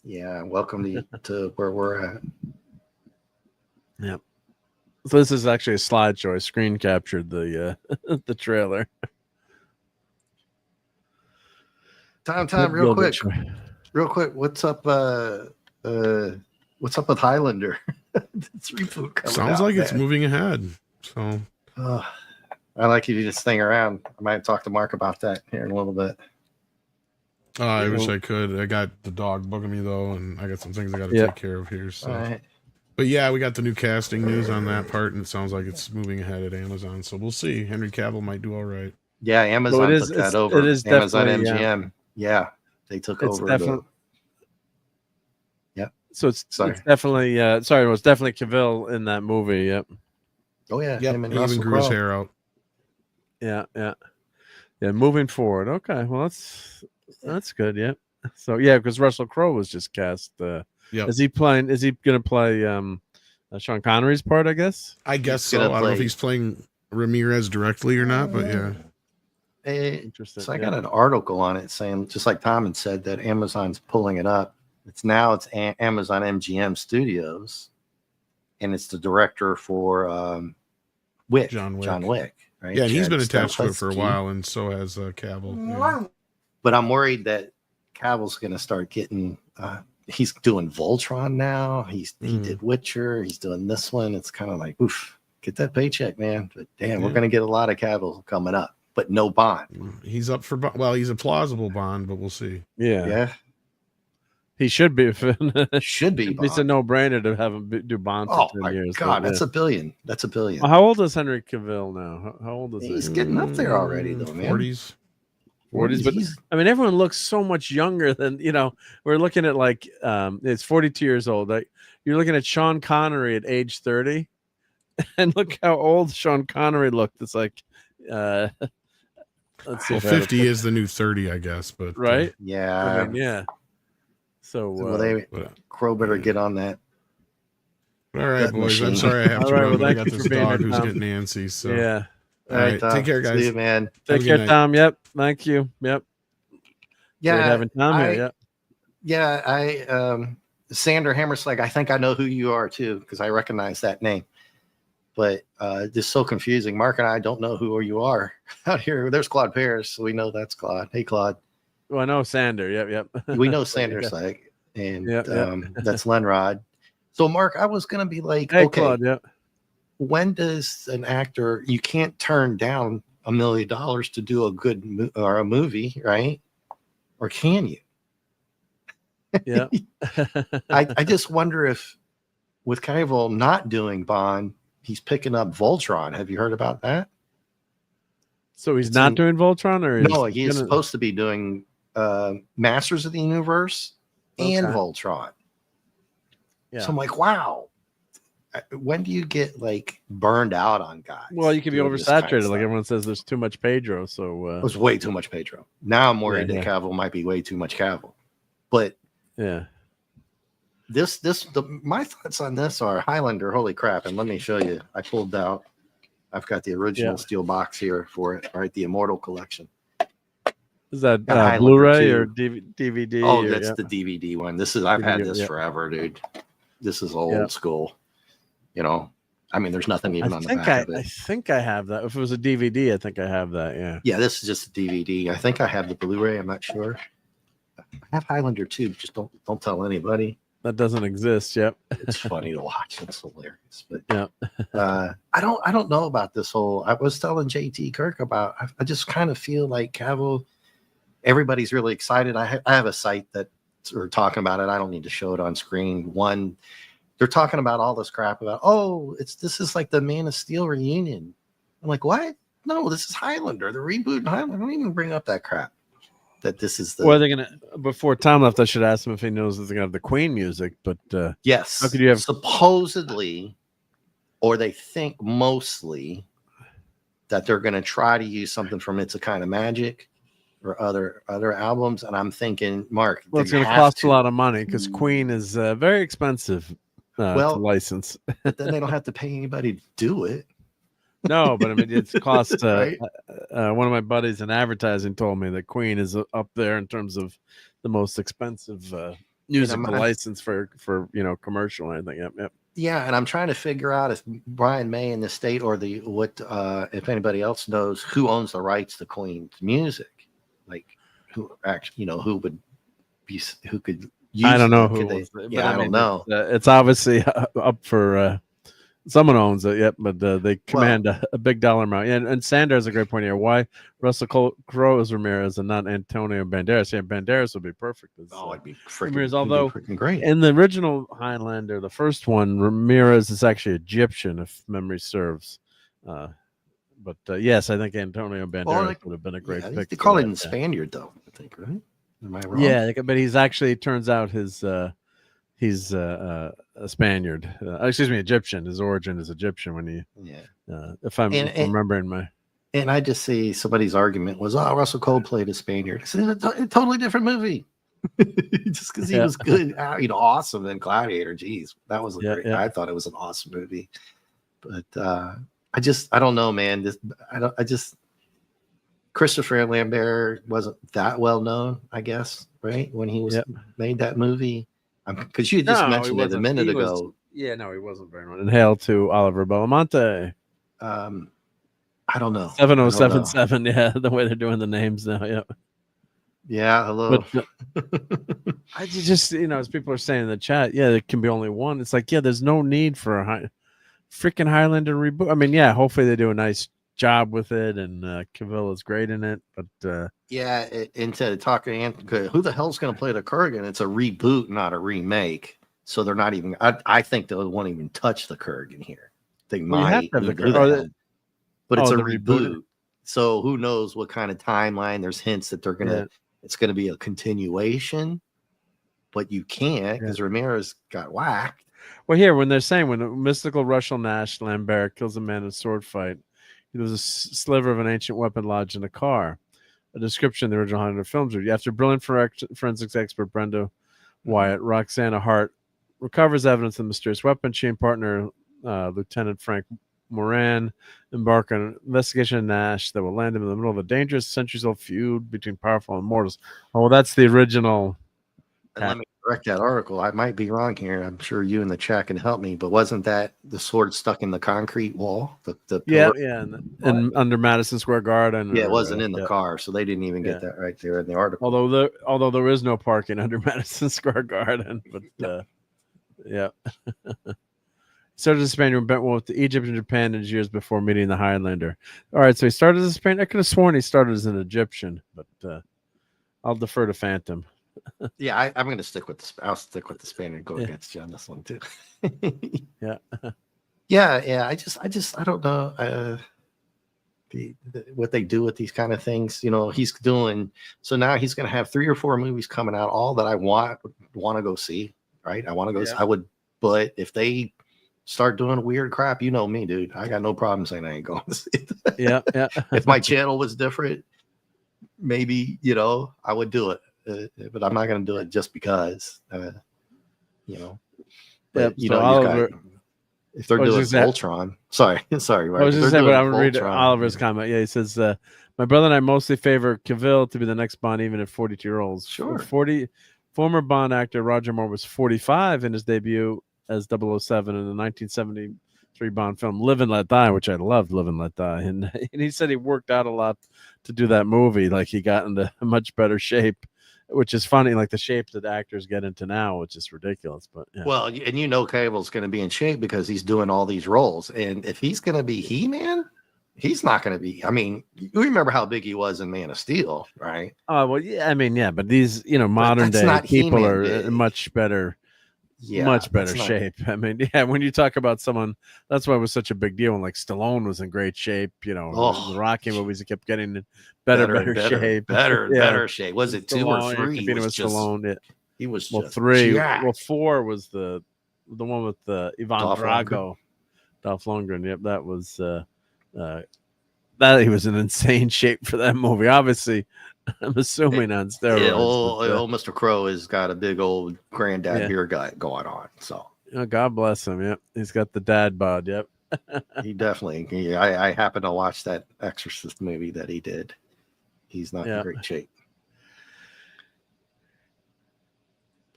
Yeah. Welcome to where we're at. Yeah. So this is actually a slideshow. I screen captured the the trailer. Time, real quick. What's up? What's up with Highlander? This reboot coming Sounds out, like it's moving ahead. So I like you to just hang around. I might talk to Mark about that here in a little bit. I wish I could. I got the dog bugging me though, and I got some things I got to take care of here. So, right. But yeah, we got the new casting news on that part, and it sounds like it's moving ahead at Amazon. So we'll see. Henry Cavill might do all right. Yeah, Amazon took that over. It is Amazon MGM. Yeah, they took over. Definitely. Yep. So it's definitely it was definitely Cavill in that movie. Yep. Oh yeah, Yep, him and he even Russell grew his Crowe. hair out. Yeah. Moving forward. Okay, well that's good. Yeah. So yeah, because Russell Crowe was just cast. Yep. Is he going to play Sean Connery's part? I guess. I guess He's so. gonna I don't know if play- he's playing Ramirez directly or not, but yeah. Interesting. So I got an article on it saying, just like Tom had said, that Amazon's pulling it up. It's Amazon MGM Studios, and it's the director for Wick, John Wick. right? Yeah, and he's Chad been attached to it for a Stahelski. while, and so has Cavill. Yeah. But I'm worried that Cavill's going to start getting. He's doing Voltron now. He did Witcher. He's doing this one. It's kind of like, oof, get that paycheck, man. But damn, we're going to get a lot of Cavill coming up, but no Bond. He's up for he's a plausible Bond, but we'll see. Yeah, He should be. should be. It's a Bond. no-brainer to have him do Bond for Oh 10 my years. God, but, that's a billion. That's a billion. How old is Henry Cavill now? How old is He's he? getting up there already, though, man. 40s. 40s, but I mean, everyone looks so much younger than we're looking at like it's 42 years old. Like, you're looking at Sean Connery at age 30, and look how old Sean Connery looked. It's like, let's see. Well, 50 is the new 30, I guess. But right? Yeah. I mean, yeah. So, Crow better get on that. All right, that boys. machine. I'm sorry I have All to right, run. well, But I thank got you this for being dog here, who's Tom. getting antsy. So yeah. All right, Tom. take care, guys. See you, man. Have Take a care, good night. Tom. Yep. Thank you. Yep. Yeah, Great having Tom here. Yep. Yeah, Sander Hammerslag, I think I know who you are too, because I recognize that name. But just so confusing. Mark and I don't know who you are out here. There's Claude Paris, so we know that's Claude. Hey, Claude. Well, I know Sander. Yep. We know Sander Slag, and Yep. that's Lenrod. So, Mark, I was going to be like, Hey, okay, Claude. Yep. when does an actor, you can't turn down $1 million to do a good or a movie, right? Or can you? Yeah. I just wonder if with Cavill not doing Bond, he's picking up Voltron. Have you heard about that? So he's not doing Voltron, or No, he is supposed to be doing Masters of the Universe and Okay. Voltron. Yeah. So I'm like, wow. When do you get like burned out on guys? Well, you can be doing this kind of oversaturated. Like stuff? everyone says, there's too much Pedro. So It was way too much Pedro. Now I'm worried Yeah, that Cavill might be way too much Cavill. But yeah. My thoughts on this are Highlander. Holy crap! And let me show you. I pulled out. I've got the original steel box here for it. All right, the Immortal Collection. Is that Highlander Blu-ray 2. or DVD? Oh, or, that's the DVD one. I've had this forever, dude. This is old school. I mean, there's nothing even on the back of it. I think I have that. If it was a DVD, I think I have that. Yeah. Yeah, this is just a DVD. I think I have the Blu-ray. I'm not sure. I have Highlander 2. Just don't tell anybody. That doesn't exist. Yep. It's funny to watch. It's hilarious. But Yeah. I don't know about this whole. I was telling JT Kirk about. I just kind of feel like Cavill. Everybody's really excited. I have a site that are talking about it. I don't need to show it on screen. One, they're talking about all this crap about. Oh, this is like the Man of Steel reunion. I'm like, what? No, this is Highlander. The reboot in Highlander. Don't even bring up that crap. That this is the. Well, they're gonna. Before Tom left, I should ask him if he knows that they're gonna have the Queen music. But yes, how could you have supposedly, or they think mostly that they're going to try to use something from It's a Kind of Magic or other albums, and I'm thinking, Mark, well, it's going to cost a lot of money because Queen is very expensive to license. But then they don't have to pay anybody to do it. No, but I mean, it's cost. Right? One of my buddies in advertising told me that Queen is up there in terms of the most expensive music to license for commercial or anything. Yep. Yeah, and I'm trying to figure out if Brian May in the state or if anybody else knows who owns the rights to Queen's music, like who actually who could use. I don't know it. who. I don't know. It's obviously up for. Someone owns it, yep, but they command a big dollar amount. And Sander has a great point here. Why Russell Crowe is Ramirez and not Antonio Banderas? Yeah, Banderas would be perfect. It'd be Ramirez. Although freaking great. In the original Highlander, the first one, Ramirez is actually Egyptian, if memory serves. But yes, I think Antonio Banderas would have been a great pick. They call it in Spaniard, though. I think, right? Am I wrong? Yeah, but he's actually turns out he's a Spaniard. Excuse me, Egyptian. His origin is Egyptian. When he, if I'm remembering my. And I just see somebody's argument was, oh, Russell Crowe played a Spaniard. It's a totally different movie. Just because he was good, awesome in Gladiator. Jeez, that was great. I thought it was an awesome movie. But I don't know, man. Christopher Lambert wasn't that well known, I guess, right? When he was made that movie. Because you just mentioned it a minute ago. He wasn't very known. And hail to Oliver Belamonte. I don't know. 7077. Yeah, the way they're doing the names now. Yeah. Yeah. Hello. But, I just, as people are saying in the chat, there can be only one. It's like, there's no need for a freaking Highlander reboot. I mean, hopefully they do a nice job with it, and Cavill is great in it. But into talking, who the hell's going to play the Kurgan? It's a reboot, not a remake. So they're not even. I think they won't even touch the Kurgan here. They might. But it's a reboot. So who knows what kind of timeline? There's hints that they're gonna. It's gonna be a continuation, but you can't because Ramirez got whacked. Well, here when they're saying when a mystical Russell Nash Lambert kills a man in a sword fight, there was a sliver of an ancient weapon lodged in a car. A description in the original Highlander films. After brilliant forensics expert Brenda Wyatt, Roxana Hart recovers evidence of the mysterious weapon. She and partner Lieutenant Frank Moran embark on an investigation of Nash that will land him in the middle of a dangerous centuries-old feud between powerful immortals. Oh, that's the original. And let me correct that article. I might be wrong here. I'm sure you in the chat can help me. But wasn't that the sword stuck in the concrete wall? And under Madison Square Garden. It wasn't in the car, so they didn't even get that right there in the article. Although there is no parking under Madison Square Garden, but started as a Spaniard, went well to Egypt and Japan in his years before meeting the Highlander. All right, so he started as a Spaniard. I could have sworn he started as an Egyptian, but I'll defer to Phantom. I'm going to stick with I'll stick with the Spaniard. Go against you on this one too. I don't know what they do with these kind of things. He's doing so now. He's going to have 3 or 4 movies coming out, all that I want to go see. Right, I want to go. I would, but if they start doing weird crap, you know me, dude. I got no problem saying I ain't going to see it. If my channel was different, maybe I would do it, but I'm not going to do it just because, But Oliver, if they're doing Voltron, sorry. I was just saying, but I'm reading Oliver's comment. Yeah, he says, "My brother and I mostly favor Cavill to be the next Bond, even at 42-year-olds. Sure, Former Bond actor Roger Moore was 45 in his debut as 007 in the 1973 Bond film Live and Let Die, which I loved, Live and Let Die. And he said he worked out a lot to do that movie. Like he got into a much better shape, which is funny, like the shape that actors get into now, which is ridiculous. But well, and Cavill's going to be in shape because he's doing all these roles. And if he's going to be He-Man, he's not going to be. I mean, you remember how big he was in Man of Steel, right? Oh, well, yeah. I mean, yeah, but these, modern day people are in much better shape. I mean, when you talk about someone, that's why it was such a big deal. And like Stallone was in great shape, in the Rocky movies, he kept getting in better shape. Better shape. Was it Stallone, 2 or 3? It was Stallone. He was 3. jacked. Well, 4 was the one with Ivan Drago, Dolph Lundgren. Yep, that was that he was in insane shape for that movie. Obviously, I'm assuming on steroids. Old Mr. Crow has got a big old granddad beer guy going on. So God bless him. Yep, he's got the dad bod. Yep, he definitely. I happened to watch that Exorcist movie that he did. He's not in great shape.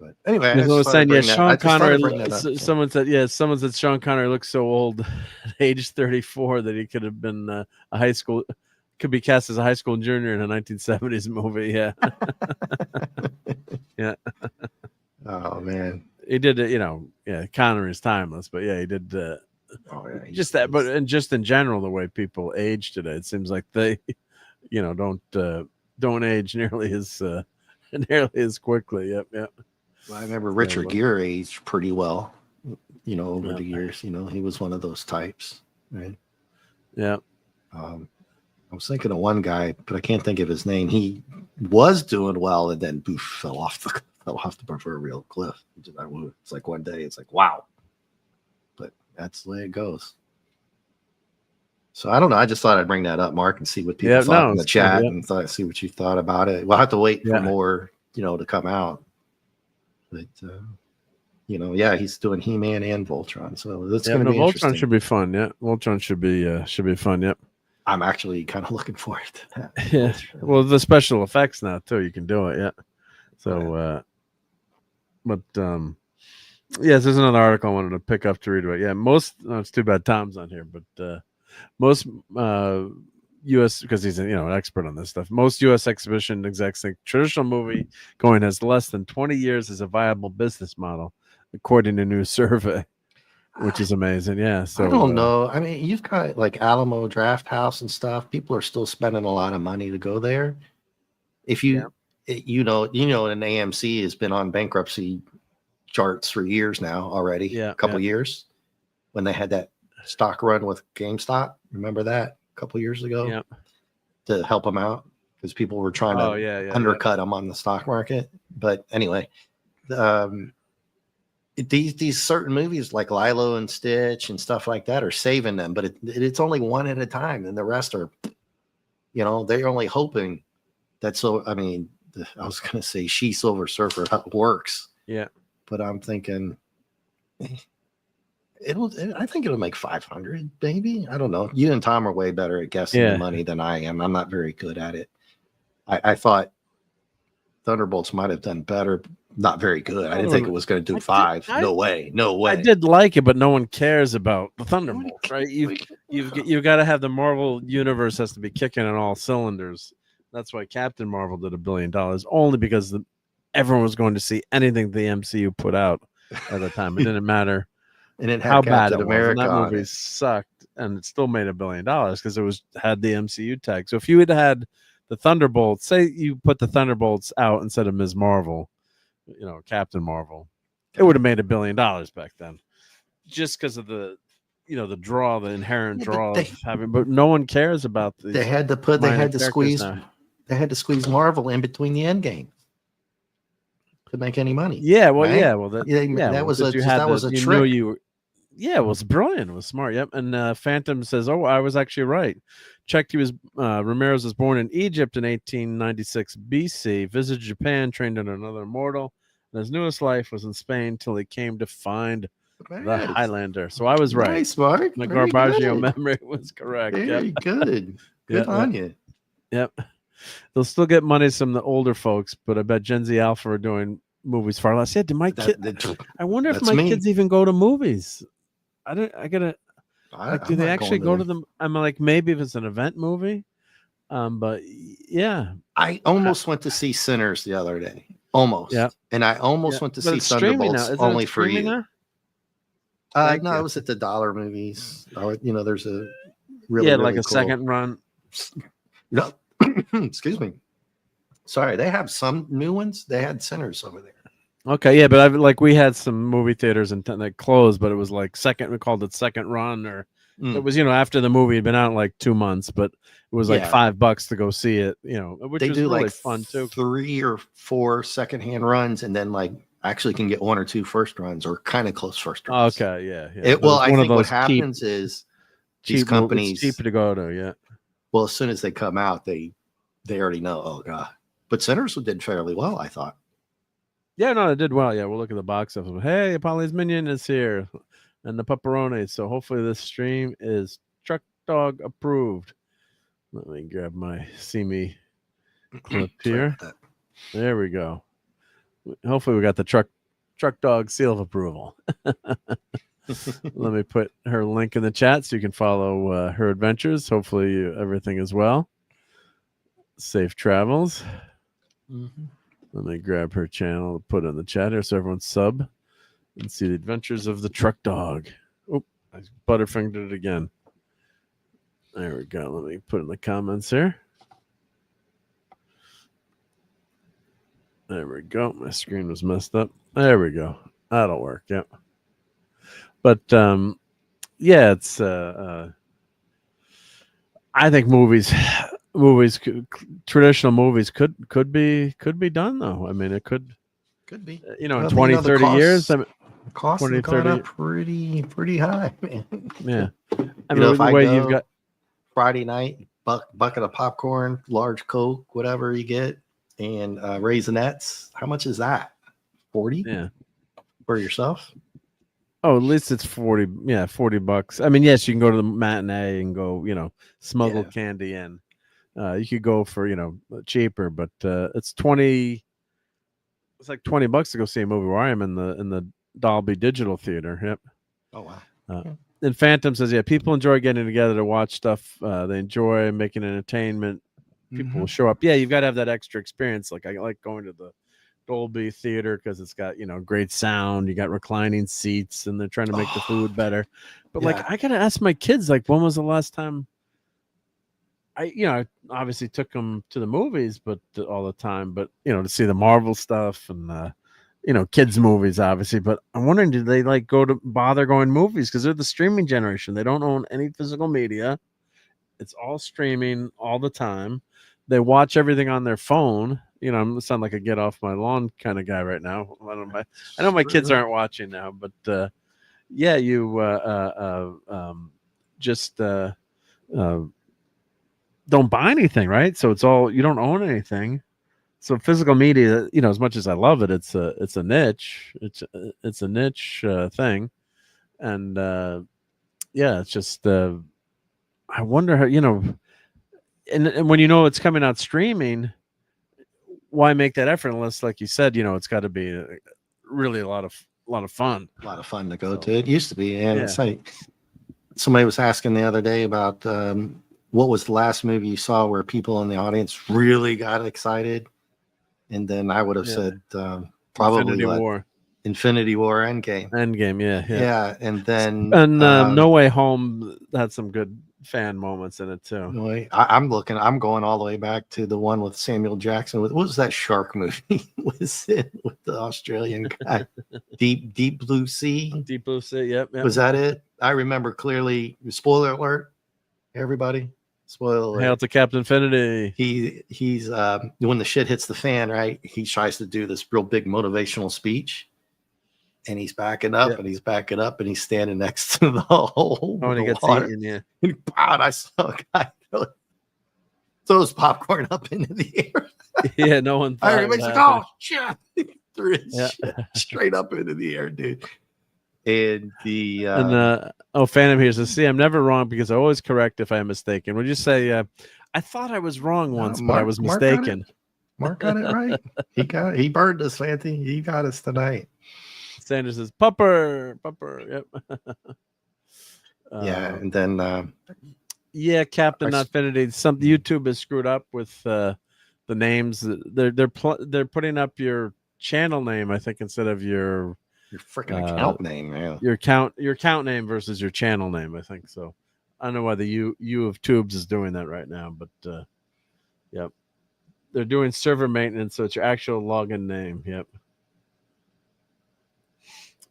But anyway, Sean Connery. Someone said Sean Connery looks so old at age 34 that he could have been a high school. Could be cast as a high school junior in a 1970s movie. Yeah. Yeah. Oh man, he did it. Connery is timeless, but he did. But just in general, the way people age today, it seems like they, don't age nearly as quickly. Yep. Well, I remember Richard Gere aged pretty well, over the years. He was one of those types, right? Yeah. I was thinking of one guy, but I can't think of his name. He was doing well and then fell off fell off the proverbial cliff. It's like one day, it's like, wow. But that's the way it goes. So I don't know. I just thought I'd bring that up, Mark, and see what people thought in the chat, and see what you thought about it. We'll have to wait for more, to come out. But he's doing He-Man and Voltron, so that's going to be interesting. Voltron should be fun. Yeah, Voltron should be fun. Yep. I'm actually kind of looking forward to that. Yeah. Well, the special effects now too. You can do it. Yeah. So, yes, there's another article I wanted to pick up to read about. Yeah, it's too bad Tom's on here, but most U.S. because he's an expert on this stuff. Most U.S. exhibition execs think traditional movie going has less than 20 years as a viable business model, according to a new survey, which is amazing. Yeah, so I don't know. I mean, you've got like Alamo Draft House and stuff. People are still spending a lot of money to go there. If you, and AMC has been on bankruptcy charts for years now already. Yeah, a couple years when they had that stock run with GameStop. Remember that a couple years ago? Yeah. To help them out because people were trying to undercut them on the stock market. But anyway, these certain movies like Lilo and Stitch and stuff like that are saving them, but it's only one at a time, and the rest are, they're only hoping that. So I mean, I was gonna say Silver Surfer works. Yeah, but I'm thinking. I think it'll make 500, maybe. I don't know. You and Tom are way better at guessing the money than I am. I'm not very good at it. I thought Thunderbolts might have done better. Not very good. I didn't think it was going to do 5. No way. I did like it, but no one cares about the Thunderbolts, right? You've got to have the Marvel universe has to be kicking on all cylinders. That's why Captain Marvel did $1 billion, only because everyone was going to see anything the MCU put out at the time. It didn't matter. And it had how Captain bad it America was. And that movie sucked, and it still made $1 billion because it had the MCU tag. So if you had the Thunderbolts, say you put the Thunderbolts out instead of Ms. Marvel, Captain Marvel, it would have made $1 billion back then, just because of the draw, the inherent draw of having. But no one cares about these. They had to squeeze Marvel in between the end game to make any money. Yeah, well, right? yeah, well, that was a trick. Yeah, it was brilliant. It was smart. Yep. And Phantom says, "Oh, I was actually right. Checked. Ramirez was born in Egypt in 1896 BC. Visited Japan, trained under another immortal. And his newest life was in Spain till he came to find the Highlander. So I was right. Nice, Mark. My Garbaggio memory was correct. Very good. Good on you. Yep. They'll still get money from the older folks, but I bet Gen Z Alpha are doing movies far less. Yeah, I wonder if my kids even go to movies. Do they actually go to them? I'm like, maybe if it's an event movie. But yeah. I almost went to see Sinners the other day. Almost. Yeah. And I almost went to see Thunderbolts only for you. No, it was at the dollar movies. There's a really like a cool second run. No. Excuse me. Sorry, they have some new ones. They had Sinners over there. Okay, yeah, but we had some movie theaters and that closed, but it was like we called it second run, or it was after the movie had been out like 2 months, but it was like $5 to go see it. Which they was do really like fun too. 3 or 4 secondhand runs, and then actually can get 1 or 2 first runs, or kind of close first runs. Okay, yeah. I think what happens is these companies cheap to go to. Yeah. Well, as soon as they come out, they already know. Oh god! But Sinners did fairly well, I thought. Yeah, no, it did well. Yeah, we'll look at the box office. Hey, Polly's Minion is here, and the pepperoni. So hopefully this stream is Truck Dog approved. Let me grab my See Me clip here. There we go. Hopefully we got the Truck Dog seal of approval. Let me put her link in the chat so you can follow her adventures. Hopefully everything is well. Safe travels. Mm-hmm. Let me grab her channel to put in the chat here so everyone sub and see the adventures of the Truck Dog. Oh, I butterfingered it again. There we go. Let me put in the comments here. There we go. My screen was messed up. There we go. That'll work. Yep. But it's I think traditional movies could be done though. I mean, it could Could be. You know, in Well, 20, the 30 years, I mean, costs 20, have gone 30 up pretty high, man. yeah. I You mean, know, if the I way go you've got, Friday night, bucket of popcorn, large Coke, whatever you get, and Raisinets, how much is that? 40 yeah. for yourself? Oh, at least it's 40. Yeah, $40. I mean, yes, you can go to the matinee and go, you know, smuggle Yeah. candy in. You could go for, you know, cheaper, but it's 20. It's like $20 to go see a movie where I am in the Dolby Digital Theater. Yep. Oh wow. And Phantom says, yeah, people enjoy getting together to watch stuff. They enjoy making entertainment. People will show up. Yeah, you've got to have that extra experience. Like I like going to the Dolby Theater because it's got, you know, great sound. You got reclining seats, and they're trying to make the food better. But like, I gotta ask my kids, like, when was the last time? I obviously took them to the movies, but all the time. But you know, to see the Marvel stuff and you know, kids movies, obviously. But I'm wondering, did they like bother going movies because they're the streaming generation? They don't own any physical media. It's all streaming all the time. They watch everything on their phone. You know, I'm sound like a get off my lawn kind of guy right now. I know my kids aren't watching now, but yeah, you just don't buy anything, right? So it's all, you don't own anything. So physical media, you know, as much as I love it, it's a niche. It's a niche thing, and yeah, it's just I wonder how, you know, and when you know it's coming out streaming, why make that effort unless, like you said, you know, it's got to be really a lot of fun. A lot of fun to go to. It used to be, and it's like somebody was asking the other day about what was the last movie you saw where people in the audience really got excited, and then I would have said probably Infinity War Endgame. Yeah, and then No Way Home had some good fan moments in it too. I'm going all the way back to the one with Samuel Jackson. What was that shark movie? Was it with the Australian guy? Deep Blue Sea. Deep Blue Sea. Yep. Was that it? I remember clearly. Spoiler alert, everybody. Spoiler alert. Hail to Captain Infinity. He's when the shit hits the fan, right? He tries to do this real big motivational speech. And he's backing up, and he's backing up, and he's standing next to the hole. Oh, and he gets eaten, And I saw a guy throw his popcorn up into the air. Yeah, no one thought Everybody's like, oh, shit. Threw his shit straight up into the air, dude. And Phantom here says, see, I'm never wrong because I always correct if I'm mistaken. Would you say, I thought I was wrong once, but I was mistaken. Mark got it right. He burned us, Fancy. He got us tonight. Sanders says, Pupper. Yep. And then Captain Infinity. Some YouTube is screwed up with the names. They're putting up your channel name, I think, instead of your freaking account name. Yeah. Your account name versus your channel name, I think. So I don't know why the U of Tubes is doing that right now, but yep. They're doing server maintenance, so it's your actual login name. Yep.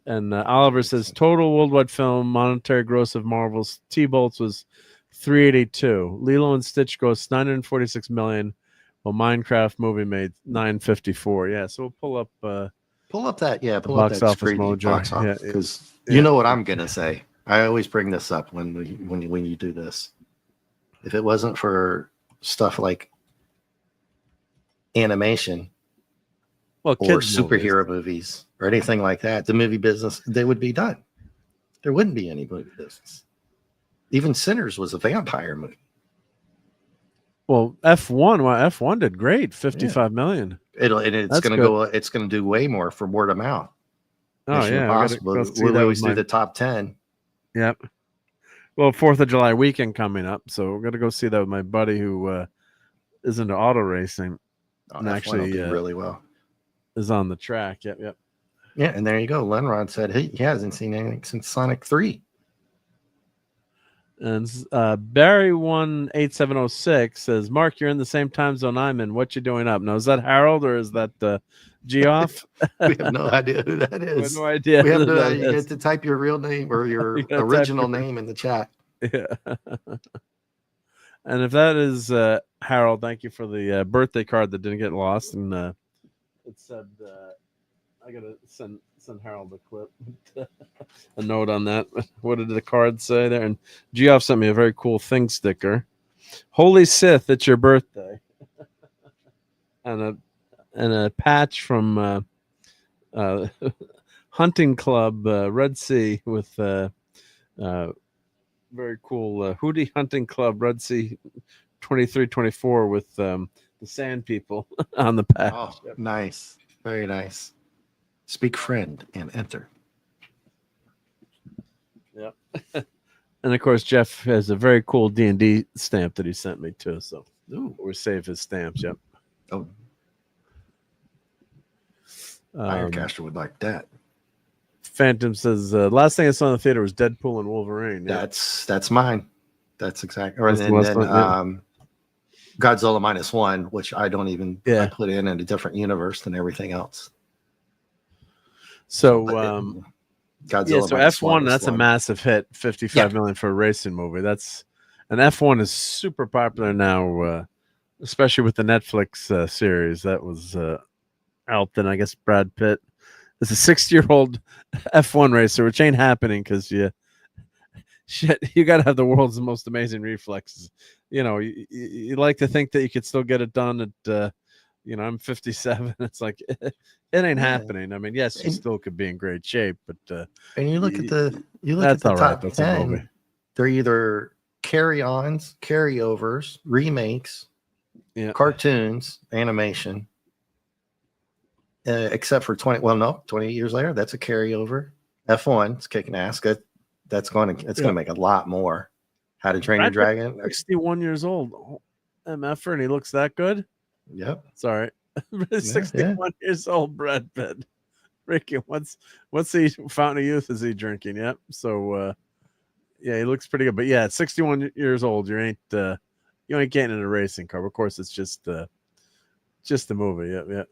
And Oliver says total worldwide film monetary gross of Marvel's T-Bolts was 382. Lilo and Stitch grossed 946 million, while Minecraft movie made 954. Yeah, so we'll pull up that box office mojo, because you know what I'm gonna say. I always bring this up when you do this. If it wasn't for stuff like animation, or superhero movies or anything like that, the movie business, they would be done. There wouldn't be any movie business. Even Sinners was a vampire movie. Well, F1 did great, 55 million. It's going to do way more for word of mouth. Oh, Mission Impossible. We always do the top 10. Yep. Well, 4th of July weekend coming up, so we're going to go see that with my buddy who is into auto racing. And actually really well. Is on the track. Yep. Yeah, and there you go. Lenrod said he hasn't seen anything since Sonic 3. And Barry18706 says, Mark, you're in the same time zone I'm in. What you doing up? Now, is that Harold or is that Geoff? We have no idea who that is. We have no idea. We have no idea. You get to type your real name or your original name in the chat. Yeah. And if that is Harold, thank you for the birthday card that didn't get lost. And it said I gotta send Harold a clip, a note on that. What did the card say there? And Geoff sent me a very cool thing sticker. Holy Sith, it's your birthday, and a patch from Hunting Club Red Sea with very cool Hootie Hunting Club Red Sea 2324 with the sand people on the patch. Oh, nice. Very nice. Speak friend and enter. Yep. And of course, Jeff has a very cool D&D stamp that he sent me too. So we save his stamps. Yep. Oh, Ironcaster would like that. Phantom says last thing I saw in the theater was Deadpool and Wolverine. Yeah. That's mine. That's exactly. And then Godzilla -1, which I don't even I put in a different universe than everything else. So Godzilla so F1, that's a massive hit, 55 million for a racing movie. And F1 is super popular now, especially with the Netflix series that was out. Then I guess Brad Pitt is a 60-year-old F1 racer, which ain't happening because you got to have the world's most amazing reflexes. You know, you like to think that you could still get it done at, I'm 57. It's like it ain't happening. I mean, yes, you still could be in great shape, but and you look at the that's all right. top That's 10, a movie. They're either carry-ons, carryovers, remakes, cartoons, animation. Except for 28 years later, that's a carryover. F1, it's kicking ass. That's going to make a lot more. How to Train Your Dragon. 61 years old, MFer, and he looks that good. Yep. Sorry. 61 years old, Brad Pitt. Ricky, what's the fountain of youth is he drinking? Yep. So he looks pretty good. But yeah, at 61 years old, you ain't getting in a racing car. Of course, it's just a movie. Yep.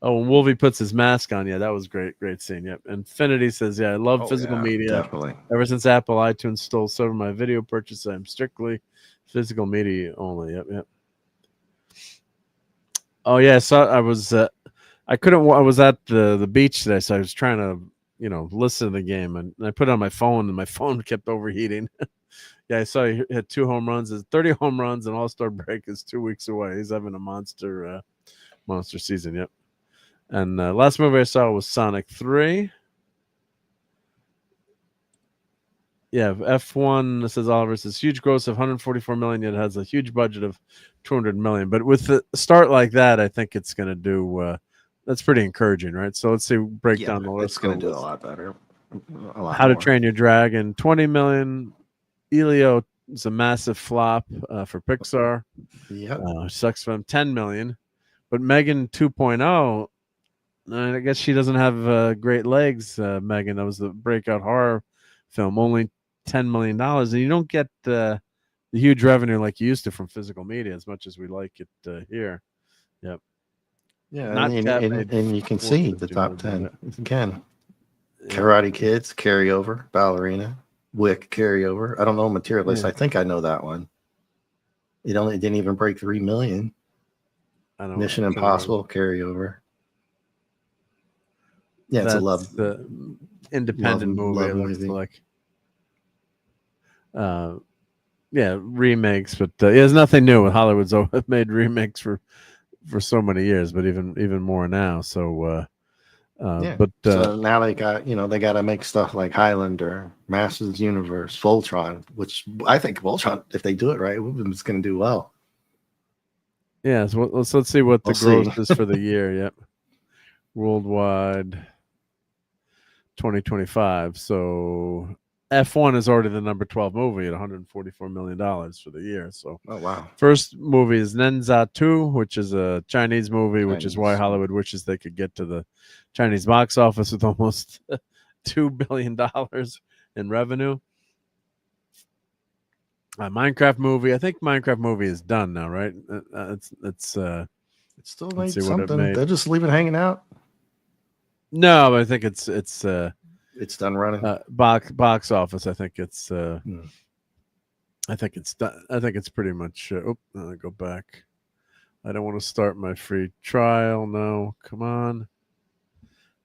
Oh, and Wolvie puts his mask on. Yeah, that was great scene. Yep. Infinity says, I love physical media. Definitely. Ever since Apple iTunes stole some of my video purchases, I'm strictly physical media only. Yep. Oh yeah, so I was I was at the beach today, so I was trying to listen to the game, and I put it on my phone, and my phone kept overheating. Yeah, I saw he hit 2 home runs. 30 home runs, and All-Star break is 2 weeks away. He's having a monster season. Yep. And last movie I saw was Sonic 3. Yeah, F1, says Oliver, says huge gross of 144 million, yet has a huge budget of 200 million. But with the start like that, I think it's going to do, that's pretty encouraging, right? So let's see, break down the list. It's going to do a lot better. How to Train Your Dragon, 20 million. Elio is a massive flop for Pixar. Yeah. Sucks for them, 10 million. But Megan 2.0, I guess she doesn't have great legs, Megan. That was the breakout horror film, only $10 million. And you don't get the huge revenue like you used to from physical media as much as we like it here. Yep. Yeah, and you can see the top 10. Again, Karate Kids, carryover, Ballerina, Wick, carryover. I don't know Materialist. I think I know that one. It didn't even break 3 million. I don't Mission Impossible, carryover. Yeah, it's the independent movie. It looks like. Remakes, but there's nothing new. Hollywood's made remakes for so many years, but even more now. So, so now they got to make stuff like Highlander, Masters Universe, Voltron, which I think Voltron, if they do it right, it's going to do well. Yeah, so let's see what the gross is for the year. Yep, worldwide 2025. So F1 is already the number 12 movie at $144 million for the year. So, oh wow! First movie is Nenza 2, which is a Chinese movie, which is why Hollywood wishes they could get to the Chinese box office with almost $2 billion in revenue. Minecraft movie. I think Minecraft movie is done now, right? It's still made something. They'll just leave it hanging out. No, but I think it's done running. Box office. I think it's I think it's done. I think it's pretty much. Go back. I don't want to start my free trial. No, come on.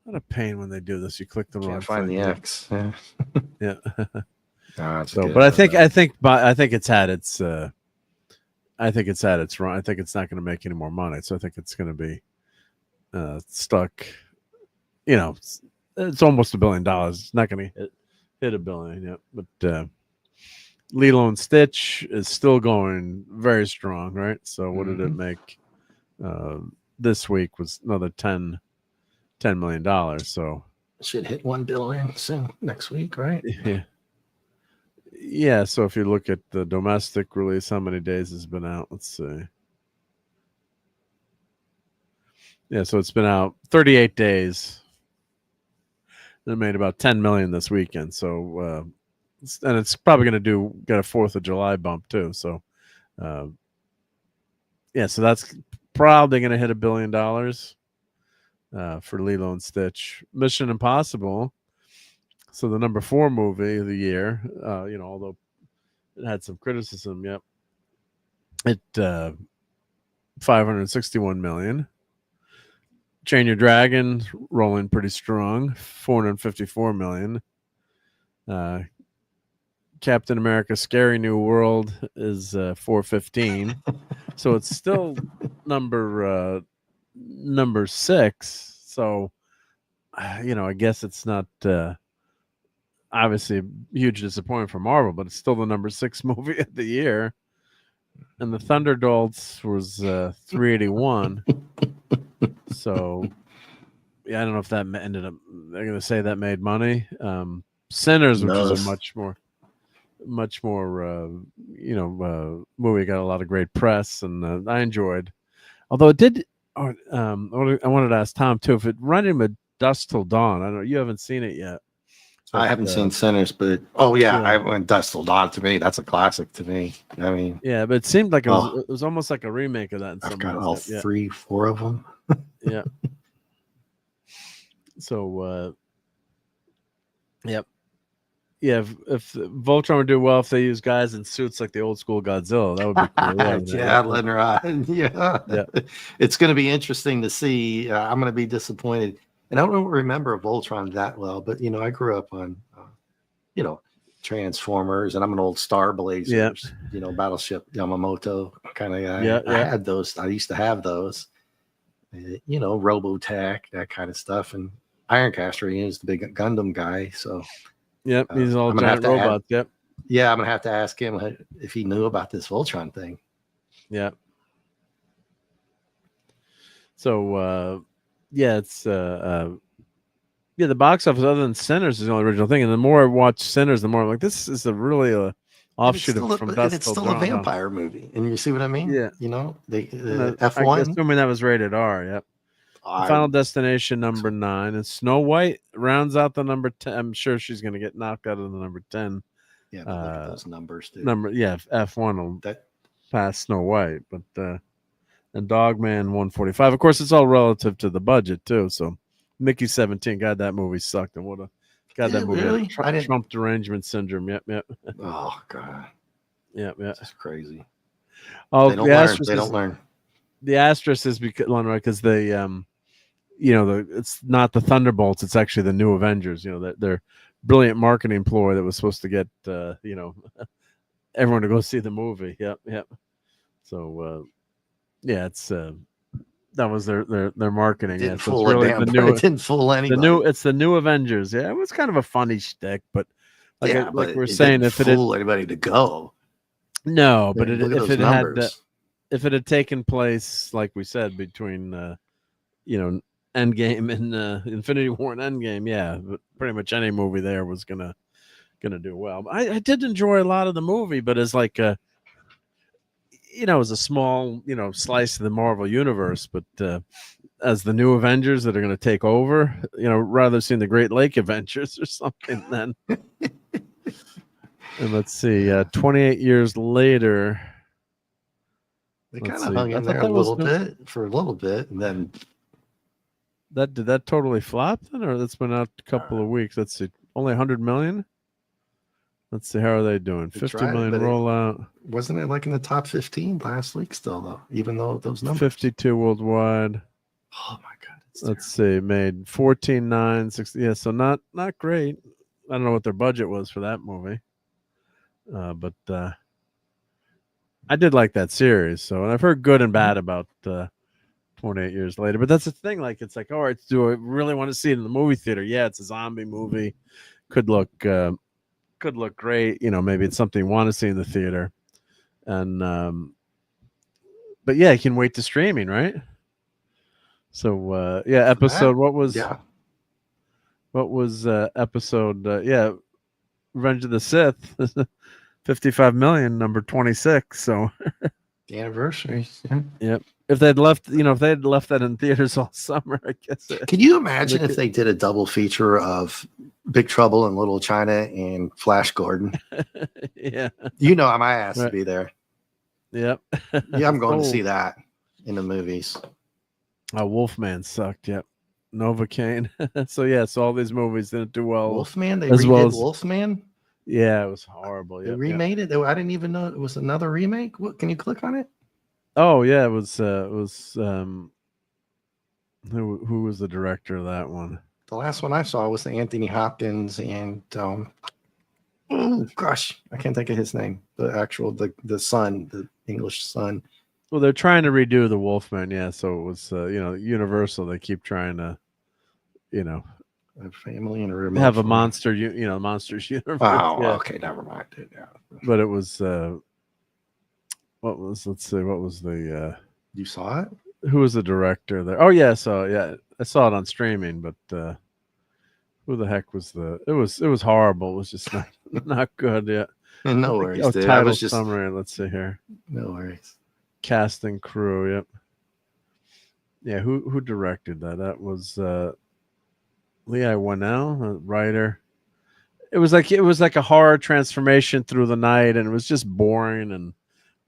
What a pain when they do this. You click the wrong Can't find thing. the X. Yeah. Yeah. So, but I think it's had its. I think it's had its run. I think it's not going to make any more money. So I think it's going to be stuck. It's almost $1 billion. It's not going to hit $1 billion yet. But Lilo and Stitch is still going very strong, right? So what did it make? This week was another $10 million. So it should hit 1 billion soon next week, right? Yeah. Yeah. So if you look at the domestic release, how many days has been out? Let's see. Yeah, so it's been out 38 days. It made about 10 million this weekend. So, and it's probably going to get a 4th of July bump too. So, yeah, so that's probably going to hit $1 billion for Lilo and Stitch. Mission Impossible. So the number 4 movie of the year, although it had some criticism, yep. It 561 million. Chain Your Dragon rolling pretty strong, 454 million. Captain America: Scary New World is 415. So it's still number 6. So I guess it's not obviously a huge disappointment for Marvel, but it's still the number 6 movie of the year. And the Thunderbolts was 381. So yeah, I don't know if that ended up. They're going to say that made money. Sinners, which is a much more movie, got a lot of great press, and I enjoyed. Although it did. I wanted to ask Tom too if it running with Dusk Till Dawn. I don't know. You haven't seen it yet. I haven't seen Sinners, but I went Dusk Till Dawn. To me, that's a classic. To me, I mean, yeah, but it seemed like it was almost like a remake of that. I've got all 3, 4 of them. Yeah. So, yep. Yeah, if Voltron would do well if they use guys in suits like the old school Godzilla, that would be cool. Yeah, letting her on. Yeah. It's going to be interesting to see. I'm going to be disappointed. And I don't remember Voltron that well, but I grew up on, Transformers, and I'm an old Star Blazers, Battleship Yamamoto kind of guy. Yeah, I had those. I used to have those. Robotech, that kind of stuff, and Ironcaster. He was the big Gundam guy. So, yep, he's all giant robots. Yep. Yeah, I'm gonna have to ask him if he knew about this Voltron thing. Yeah. So, it's the box office other than Sinners is the only original thing, and the more I watch Sinners, the more I'm like, this is a offshoot from Dusk Till Dawn. It's still a vampire movie, and you see what I mean? Yeah. The F1. Assuming that was rated R. Yep. Final Destination number 9, and Snow White rounds out the number 10. I'm sure she's going to get knocked out of the number 10. Yeah, but look at those numbers, dude. F1 will pass Snow White, but and Dogman 145. Of course, it's all relative to the budget too. So Mickey 17. God, that movie sucked, and that movie really? Trump derangement syndrome. Yep. Oh God. Yep. It's crazy. Oh, they don't learn. The asterisk is because they it's not the Thunderbolts, it's actually the New Avengers. Their brilliant marketing ploy that was supposed to get everyone to go see the movie. Yep. So it's that was their marketing. It didn't fool anybody. It's the New Avengers. Yeah, it was kind of a funny shtick, but but we're saying, if it fool anybody to go. No, but if it had taken place, like we said, between Endgame and Infinity War and Endgame, yeah, but pretty much any movie there was gonna do well. I did enjoy a lot of the movie, but as like as a small slice of the Marvel universe, but as the New Avengers that are going to take over, rather seeing the Great Lake Avengers or something then. And let's see, 28 years later. They kind of hung in there for a little bit, and then did that totally flop then, or that's been out a couple of weeks? Let's see, only 100 million. Let's see, how are they doing? 50 million rollout. Wasn't it like in the top 15 last week still, though, even though those numbers? 52 worldwide. Oh my God. let's see, made 14.9, 60. Yeah, so not great. I don't know what their budget was for that movie, but I did like that series. So, and I've heard good and bad about 28 years later. But that's the thing. Like, it's like, all right, do I really want to see it in the movie theater? Yeah, it's a zombie movie. Could look great. You know, maybe it's something you want to see in the theater. And but yeah, you can wait to streaming, right? So yeah, episode. What was episode? Yeah, Revenge of the Sith. 55 million, number 26. So The anniversary. Yeah. yep. If they'd left that in theaters all summer, I guess. Can you imagine if they did a double feature of Big Trouble in Little China and Flash Gordon? Yeah. You know, my ass to be there. Yep. Yeah, I'm going to see that in the movies. Wolfman sucked. Yep. Novocaine. So yeah, so all these movies didn't do well. Wolfman. They as redid well as, Wolfman. Yeah, it was horrible. They remade it. I didn't even know it was another remake. What? Can you click on it? Oh yeah, it was who was the director of that one? The last one I saw was the Anthony Hopkins and oh gosh, I can't think of his name. The son, the English son. Well, they're trying to redo the Wolfman, yeah. So it was Universal. They keep trying to, A family in a remote have a family. monster, monsters universe. Oh, yeah. okay, never mind. Yeah. But it was what was the You saw it? who was the director there? Oh yeah, I saw it on streaming, but who the heck was it was horrible. It was just not good. Yeah. No worries. Oh, Dude. I title was just summary. Let's see here. no worries. Cast and crew. Yep. Yeah. Who directed that? That was Leigh Whannell, a writer. It was like a horror transformation through the night, and it was just boring and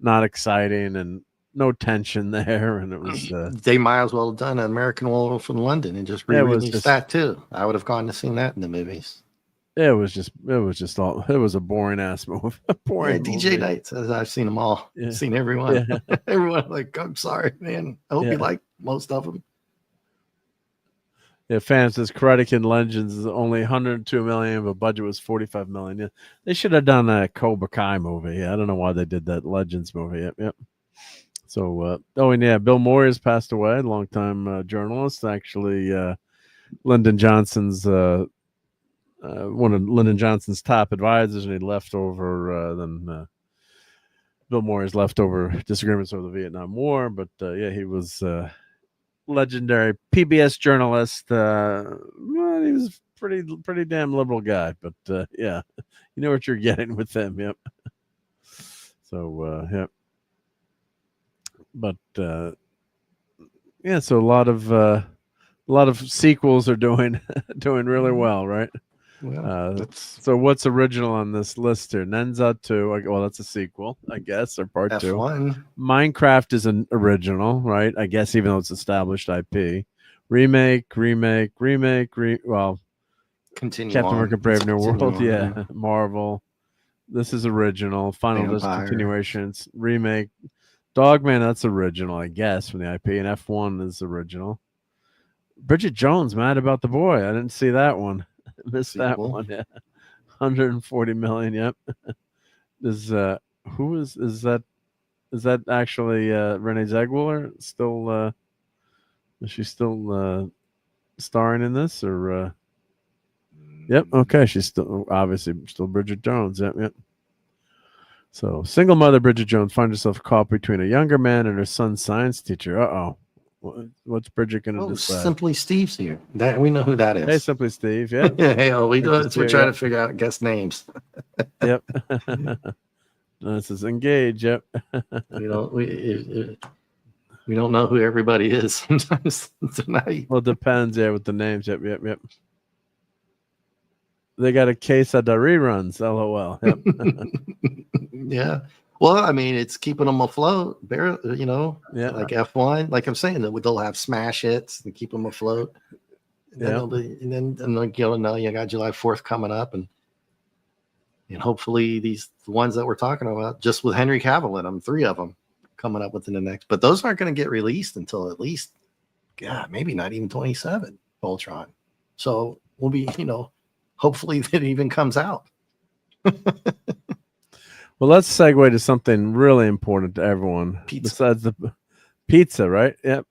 not exciting, and no tension there. And it was They might as well have done an American Wolf in London and just re-released that too. I would have gone to see that in the movies. it was a boring ass movie. Boring DJ movie. Knight says I've seen them all. Yeah. Seen everyone. Yeah. Everyone like, I'm sorry, man. I hope you like most of them. Yeah, fan says Karate Kid Legends is only 102 million, but budget was 45 million. Yeah, they should have done a Cobra Kai movie. Yeah, I don't know why they did that Legends movie. Yep. So, and yeah, Bill Moyers passed away, longtime journalist. Actually, Lyndon Johnson's one of Lyndon Johnson's top advisors, and he left over. Then Bill Moyers left over disagreements over the Vietnam War. But yeah, he was. Legendary PBS journalist. Well, he was pretty damn liberal guy, but yeah, you know what you're getting with him. Yep. So yep. But yeah, so a lot of sequels are doing really well, right? Well, so what's original on this list here? Nenza 2. Well, that's a sequel, I guess, or part F1. 2. Minecraft is an original, right? I guess, even though it's established IP. Remake. Well, Continue Captain on. America: Brave New Continue World. on, Yeah. Marvel. This is original. Final Vampire. Discontinuations. Remake. Dogman, that's original, I guess, from the IP. And F1 is original. Bridget Jones, Mad About the Boy. I didn't see that one. Missed that one. Yeah. 140 million. Yep. Is that actually Renee Zellweger still is she still starring in this, or yep, okay, she's still obviously still Bridget Jones. Yep. So, single mother Bridget Jones finds herself caught between a younger man and her son's science teacher. What's Bridget going to decide? Simply Steve's here. That we know who that is. Hey, Simply Steve. Yeah. Hey, we do it. We're trying to figure out guess names. Yep. This is Engage. Yep. We don't know who everybody is sometimes tonight. Well, it depends. Yeah, with the names. Yep. They got a case of the reruns. LOL. Yep. Yeah. Well, I mean, it's keeping them afloat. Yeah. Like F1. Like I'm saying, they'll have smash hits and keep them afloat. And then you got July 4th coming up, and hopefully the ones that we're talking about, just with Henry Cavill in them, 3 of them coming up within the next. But those aren't going to get released until at least God, maybe not even 27 Voltron. So we'll be, hopefully that even comes out. Well, let's segue to something really important to everyone. Pizza. Besides the pizza, right? Yep.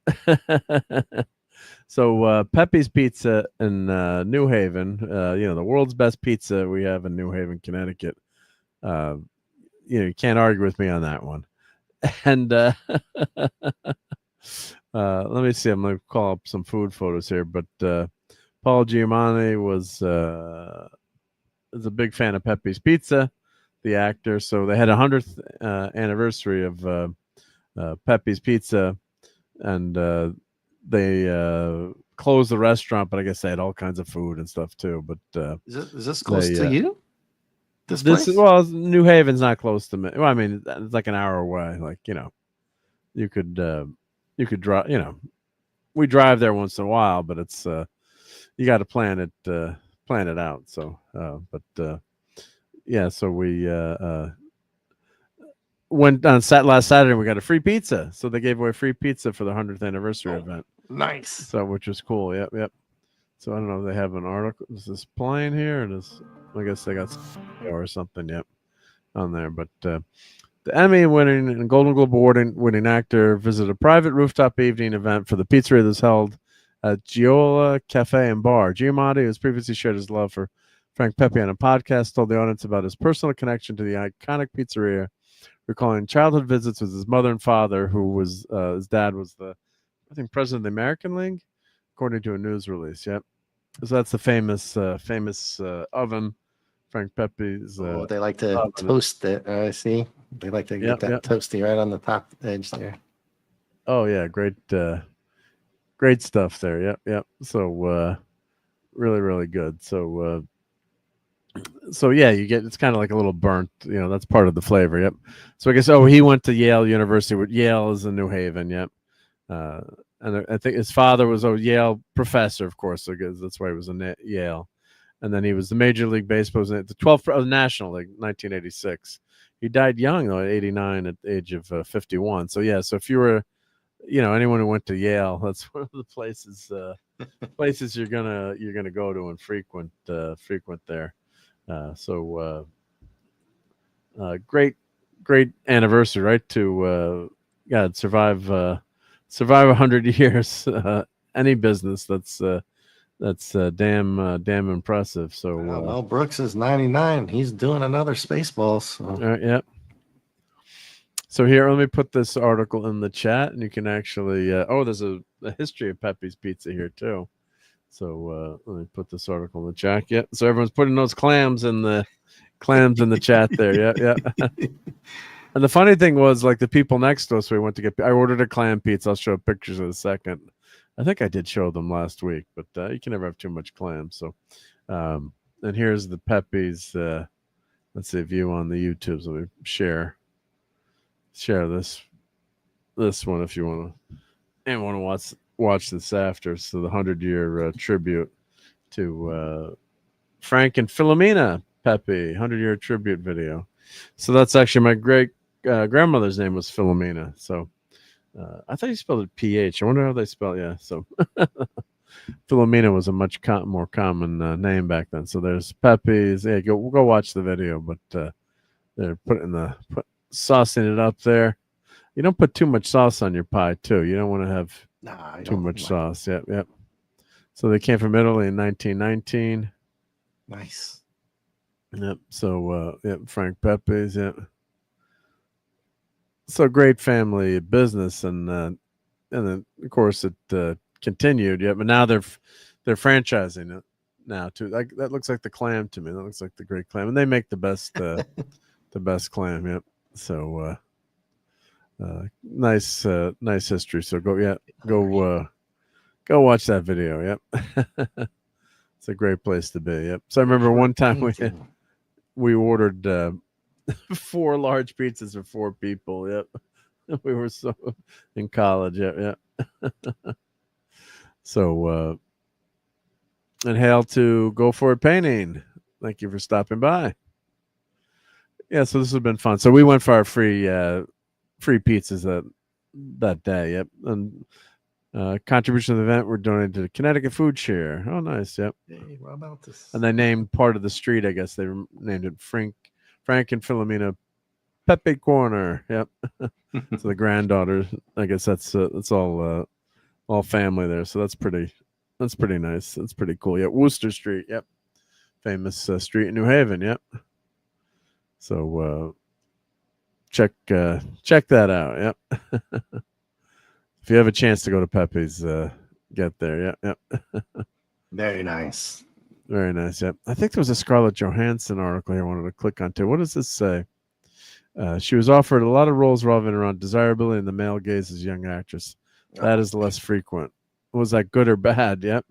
So Pepe's Pizza in New Haven, the world's best pizza we have in New Haven, Connecticut. You can't argue with me on that one. And let me see. I'm going to call up some food photos here. But Paul Giamatti was a big fan of Pepe's Pizza, the actor. So they had 100th anniversary of Pepe's Pizza, and they closed the restaurant. But I guess they had all kinds of food and stuff too. But Is this close to you? This is place? New Haven's not close to me. Well, I mean, it's like an hour away. Like, you could drive. We drive there once in a while, but it's you got to plan it out. So, yeah. So we went on last Saturday. We got a free pizza. So they gave away free pizza for the 100th anniversary event. Nice. So, which was cool. Yep. So I don't know if they have an article. Is this playing here? Or I guess they got or something. Yep, on there. But the Emmy-winning and Golden Globe Award-winning actor visited a private rooftop evening event for the pizzeria that was held at Giola Cafe and Bar. Giamatti, who has previously shared his love for Frank Pepe on a podcast, told the audience about his personal connection to the iconic pizzeria, recalling childhood visits with his mother and father, who was his dad was president of the American League, according to a news release. Yep. So that's the famous oven, Frank Pepe's. They like to oven. toast it. I see. They like to get that toasty right on the top edge there. Oh yeah, great stuff there. Yep. So really, really good. So yeah, it's kind of like a little burnt. That's part of the flavor. Yep. So I guess he went to Yale University. Yale is in New Haven. Yep. And I think his father was a Yale professor, of course, so that's why he was in Yale. And then he was the Major League Baseball, the 12th National League, 1986. He died young, though, at 89, at the age of 51. So yeah, so if you were, anyone who went to Yale, that's one of the places you're gonna go to and frequent there. Great anniversary, right? To survive 100 years. Any business that's damn impressive. So Mel Brooks is 99. He's doing another Spaceballs. So. Yep. So here, let me put this article in the chat, and you can actually. There's a history of Pepe's Pizza here too. So let me put this article in the chat. Yeah. So everyone's putting those clams in the chat there. Yeah. And the funny thing was, like, the people next to us, I ordered a clam pizza. I'll show pictures in a second. I think I did show them last week, but you can never have too much clam. So, and here's the Pepe's, let's see, view on the YouTube. So we share this one if you want to watch this after. So the 100-year tribute to Frank and Philomena Pepe, 100-year tribute video. So that's actually my great grandmother's name was Philomena. So I thought you spelled it PH. I wonder how they spell it. Yeah. So Philomena was a much more common name back then. So there's Pepe's. Yeah, go watch the video. But they're saucing it up there. You don't put too much sauce on your pie too. You don't want to have too much sauce. Yep. So they came from Italy in 1919. Nice. Yep. So Frank Pepe's. Yep. So great family business, and then of course it continued. Yep. But now they're franchising it now too. Like that looks like the clam to me. That looks like the great clam, and they make the best the best clam. Yep. So nice history. So go watch that video. Yep. It's a great place to be. Yep. So I remember one time we ordered 4 large pizzas for 4 people. Yep. We were so in college. Yep. So and hail to Go For It Painting. Thank you for stopping by. Yeah, so this has been fun. So we went for our free pizzas that day. Yep. And Contribution to the event were donated to the Connecticut Food Share. Oh, nice. Yep. Hey, RobAltis. And they named part of the street. I guess they named it Frank and Philomena Pepe Corner. Yep. So the granddaughter. I guess that's all family there. So that's pretty nice. That's pretty cool. Yeah, Worcester Street. Yep. Famous street in New Haven. Yep. So check that out. Yep. If you have a chance to go to Pepe's, get there. Yep. Very nice. Very nice. Yep. I think there was a Scarlett Johansson article here I wanted to click on too. What does this say? She was offered a lot of roles revolving around desirability and the male gaze as a young actress. That is less frequent. Was that good or bad? Yep.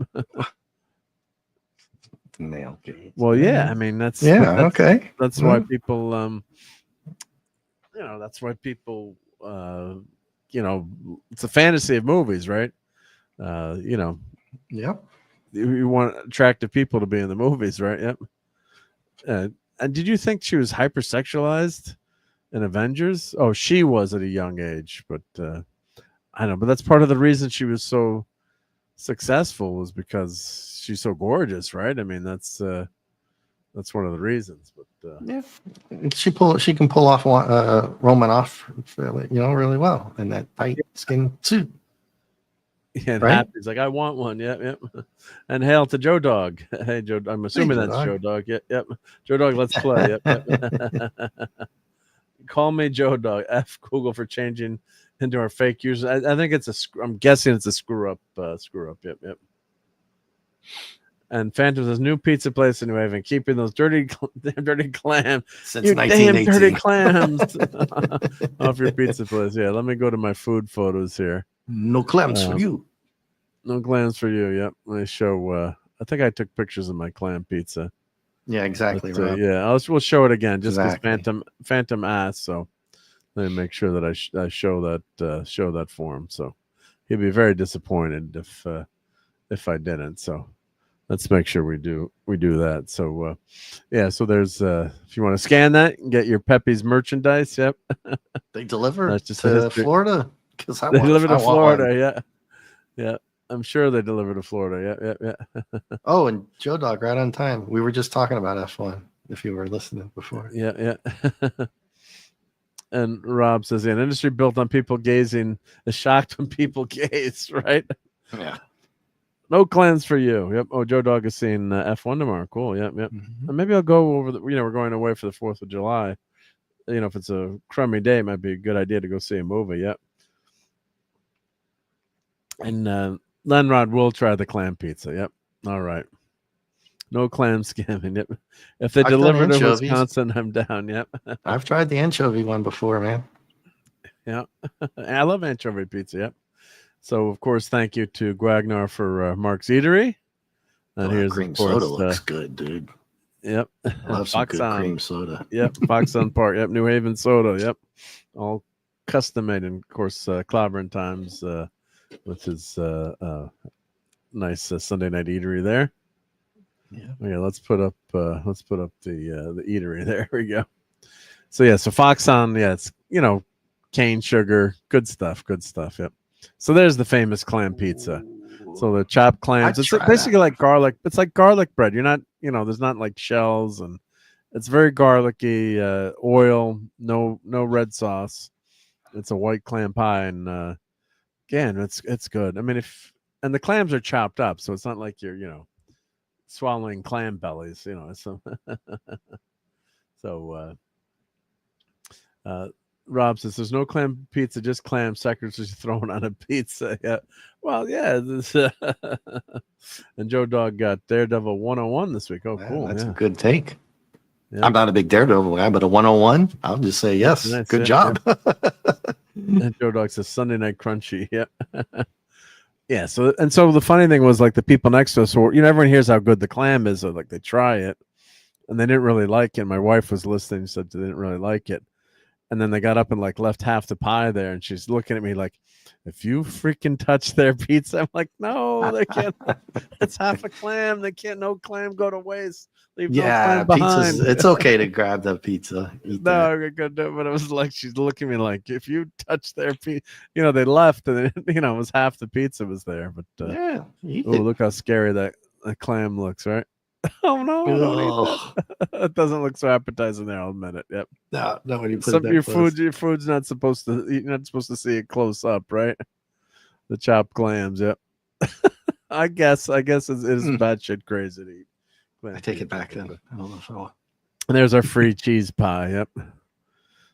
Male gaze. Well, yeah. I mean, that's okay. That's why people, that's why people, it's a fantasy of movies, right? Yep. You want attractive people to be in the movies, right? Yep. And did you think she was hypersexualized in Avengers? Oh, she was at a young age, but I don't know. But that's part of the reason she was so successful was because she's so gorgeous, right? I mean, that's one of the reasons. But yeah, she can pull off Roman off really well in that tight skin suit. Yeah, and right? Happy's like, I want one. Yep. And hail to Joe Dog. Hey, Joe. I'm assuming that's Joe Dog. Yep. Joe Dog, let's play. Yep. Call me Joe Dog. F Google for changing into our fake users. I think I'm guessing it's a screw up. Yep. And Phantom says new pizza place in New Haven, keeping those dirty clams since you 1918. Damn dirty clams off your pizza place. Yeah, let me go to my food photos here. No clams for you. No clams for you. Yep. Let me show. I think I took pictures of my clam pizza. Yeah, exactly. But, yeah, we'll show it again just because Exactly. Phantom asked. So let me make sure that I show that for him. So he'd be very disappointed if I didn't. So let's make sure we do that. So yeah. So there's if you want to scan that and get your Pepe's merchandise. Yep. They deliver That's just to Florida because They deliver to Florida. Yeah. I'm sure they deliver to Florida. Yeah. Oh, and Joe Dog right on time. We were just talking about F1 if you were listening before. Yeah. And Rob says, an industry built on people gazing is shocked when people gaze, right? Yeah. No clams for you. Yep. Oh, Joe Dog is seeing F1 tomorrow. Cool. Yep. Mm-hmm. And maybe I'll go over we're going away for the 4th of July. If it's a crummy day, it might be a good idea to go see a movie. Yep. And Lenrod will try the clam pizza. Yep. All right. No clam scamming. Yep. If they deliver to Wisconsin, I'm down. Yep. I've tried the anchovy one before, man. Yeah. I love anchovy pizza. Yep. So, of course, thank you to Guagnar for Marc's Eatery. And here's cream of course, soda looks good, dude. Yep. I love some good cream soda. Yep. Fox on Park. Yep. New Haven soda. Yep. All custom made. And, of course, Clobbering Times with his nice Sunday Night Eatery there. Yeah. Okay, let's put up the eatery. There we go. So yeah, so Fox on, yeah, it's cane sugar, good stuff. Yep. So there's the famous clam pizza. So the chopped clams. It's basically like garlic. It's like garlic bread. You're not, there's not like shells, and it's very garlicky. Oil, no red sauce. It's a white clam pie, and again, it's good. I mean, and the clams are chopped up, so it's not like you're swallowing clam bellies, So, Rob says there's no clam pizza, just clam secretaries thrown on a pizza. Yeah, well, yeah. And Joe Dog got Daredevil 101 this week. Oh, cool. That's a good take. Yeah. I'm not a big Daredevil guy, but a 101, I'll just say yes. Nice, good job. Yeah. And Joe Dog says Sunday Night Crunchy. Yeah. Yeah. So the funny thing was, like, the people next to us were, everyone hears how good the clam is, so like they try it and they didn't really like it. My wife was listening, said they didn't really like it. And then they got up and like left half the pie there, and she's looking at me like, if you freaking touch their pizza, I'm like, no, they can't. It's half a clam. They can't. No clam go to waste. Leave no Yeah, clam behind. pizza's. It's okay to grab the pizza. Eat that. No, I could do it, but it was like she's looking at me like, if you touch their pizza, they left, and it, it was half the pizza was there. But Yeah, eat oh, it. look how scary that clam looks, right? Oh no, don't eat that. It doesn't look so appetizing there. I'll admit it. Yep. No, when you put Some, it your that close. food's not supposed to. You're not supposed to see it close up, right? The chopped clams. Yep. I guess it is batshit crazy to eat. I take it back then. I don't know if I want. And there's our free cheese pie. Yep.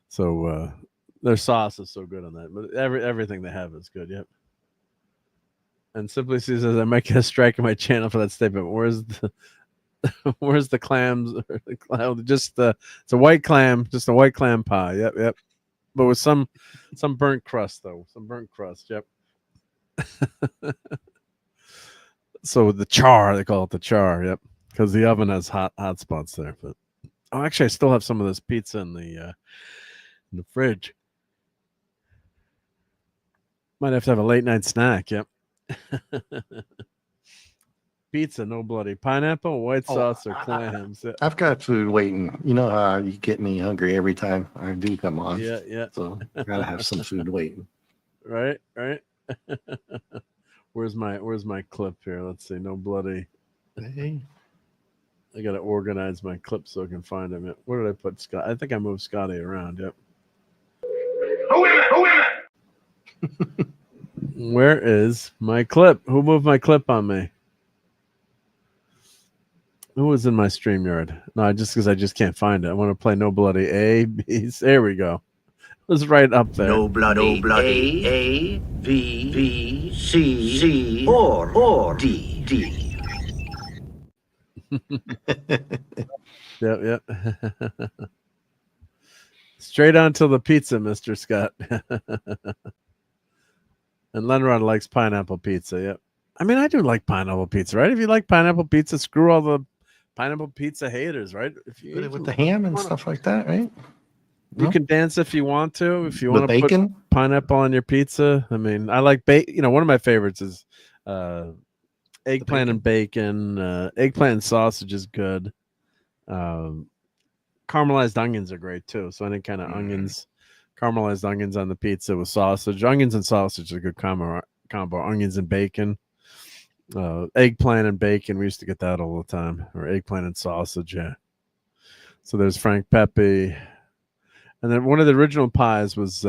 So their sauce is so good on that, but everything they have is good. Yep. And Simply C says, I might get a strike on my channel for that statement. Where's the clams? Just it's a white clam, just a white clam pie. Yep, yep. But with some burnt crust though, some burnt crust. Yep. So the char, they call it the char. Yep, because the oven has hot spots there. But actually, I still have some of this pizza in the fridge. Might have to have a late night snack. Yep. Pizza, no bloody pineapple, white sauce, or clams. Yeah. I've got food waiting. You know how you get me hungry every time I do come on. Yeah, yeah. So I gotta have some food waiting. Right. Where's my clip here? Let's see. No bloody. Hey. I gotta organize my clip so I can find him. Where did I put Scott? I think I moved Scotty around. Yep. Where is my clip? Who moved my clip on me? Who was in my StreamYard? No, because I just can't find it. I want to play No Bloody A, B. There we go. It was right up there. No bloody A, B, C, or D. Yep. Straight on to the pizza, Mr. Scott. And Lenrod likes pineapple pizza. Yep. I mean, I do like pineapple pizza, right? If you like pineapple pizza, screw all the pineapple pizza haters, right? If you With the ham and stuff like that, right? You can dance if you want to. If you want to bacon, put pineapple on your pizza. I mean, I like bacon. One of my favorites is eggplant and bacon. Eggplant and sausage is good. Caramelized onions are great too. So any kind of onions, caramelized onions on the pizza with sausage. Onions and sausage is a good combo. Onions and bacon. Eggplant and bacon. We used to get that all the time. Or eggplant and sausage. Yeah. So there's Frank Pepe. And then one of the original pies was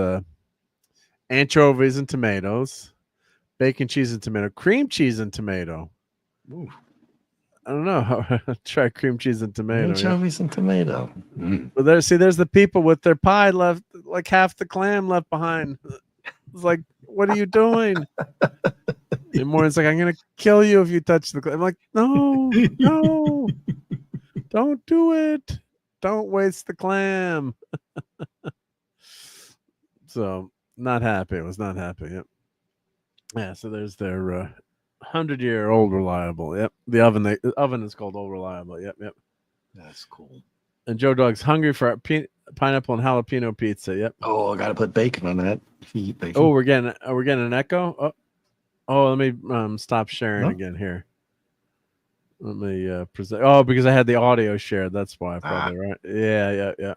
anchovies and tomatoes, bacon, cheese, and tomato, cream cheese and tomato. Ooh. I don't know. Try cream cheese and tomato. Anchovies and tomato. But there's the people with their pie left, like half the clam left behind. It's like, what are you doing? And Maureen's like, I'm gonna kill you if you touch the clam. I'm like, no, don't do it. Don't waste the clam. So not happy. I was not happy. Yep. Yeah. So there's their 100-year-old reliable. Yep. The oven is called Old Reliable. Yep. That's cool. And Joe Dog's hungry for pineapple and jalapeno pizza. Yep. Oh, I gotta put bacon on that. Eat bacon. Oh, we're getting an echo. Oh, let me stop sharing again here. Let me present. Oh, because I had the audio shared. That's why, probably, right? Yeah.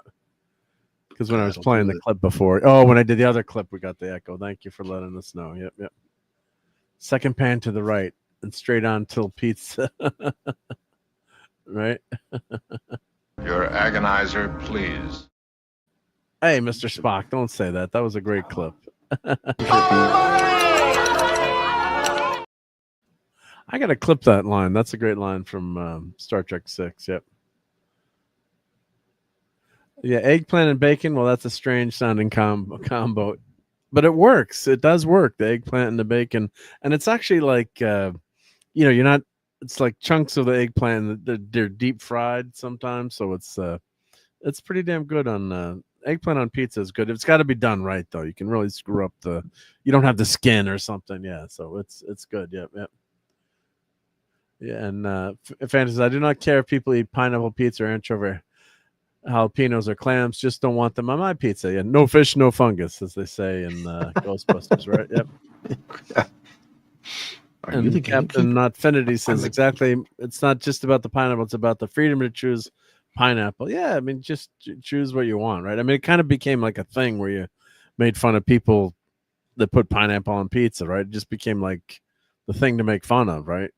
Because when I was playing the clip before. Oh, when I did the other clip, we got the echo. Thank you for letting us know. Yep. Second pan to the right and straight on till pizza. Right? Your agonizer, please. Hey, Mr. Spock, don't say that. That was a great clip. I got to clip that line. That's a great line from Star Trek 6. Yep. Yeah, eggplant and bacon. Well, that's a strange sounding combo. But it works. It does work, the eggplant and the bacon. And it's actually like, you're not, it's like chunks of the eggplant. They're deep fried sometimes. So it's pretty damn good on eggplant on pizza is good. It's got to be done right, though. You can really screw up you don't have the skin or something. Yeah, so it's good. Yep. Yeah, and Fantasy, I do not care if people eat pineapple pizza or anchovy. jalapenos or clams. Just don't want them on my pizza. Yeah, no fish, no fungus, as they say in Ghostbusters, right? Yep. Are you And the Captain gatekeeper? Notfinity says exactly. It's not just about the pineapple; it's about the freedom to choose pineapple. Yeah, I mean, just choose what you want, right? I mean, it kind of became like a thing where you made fun of people that put pineapple on pizza, right? It just became like the thing to make fun of, right?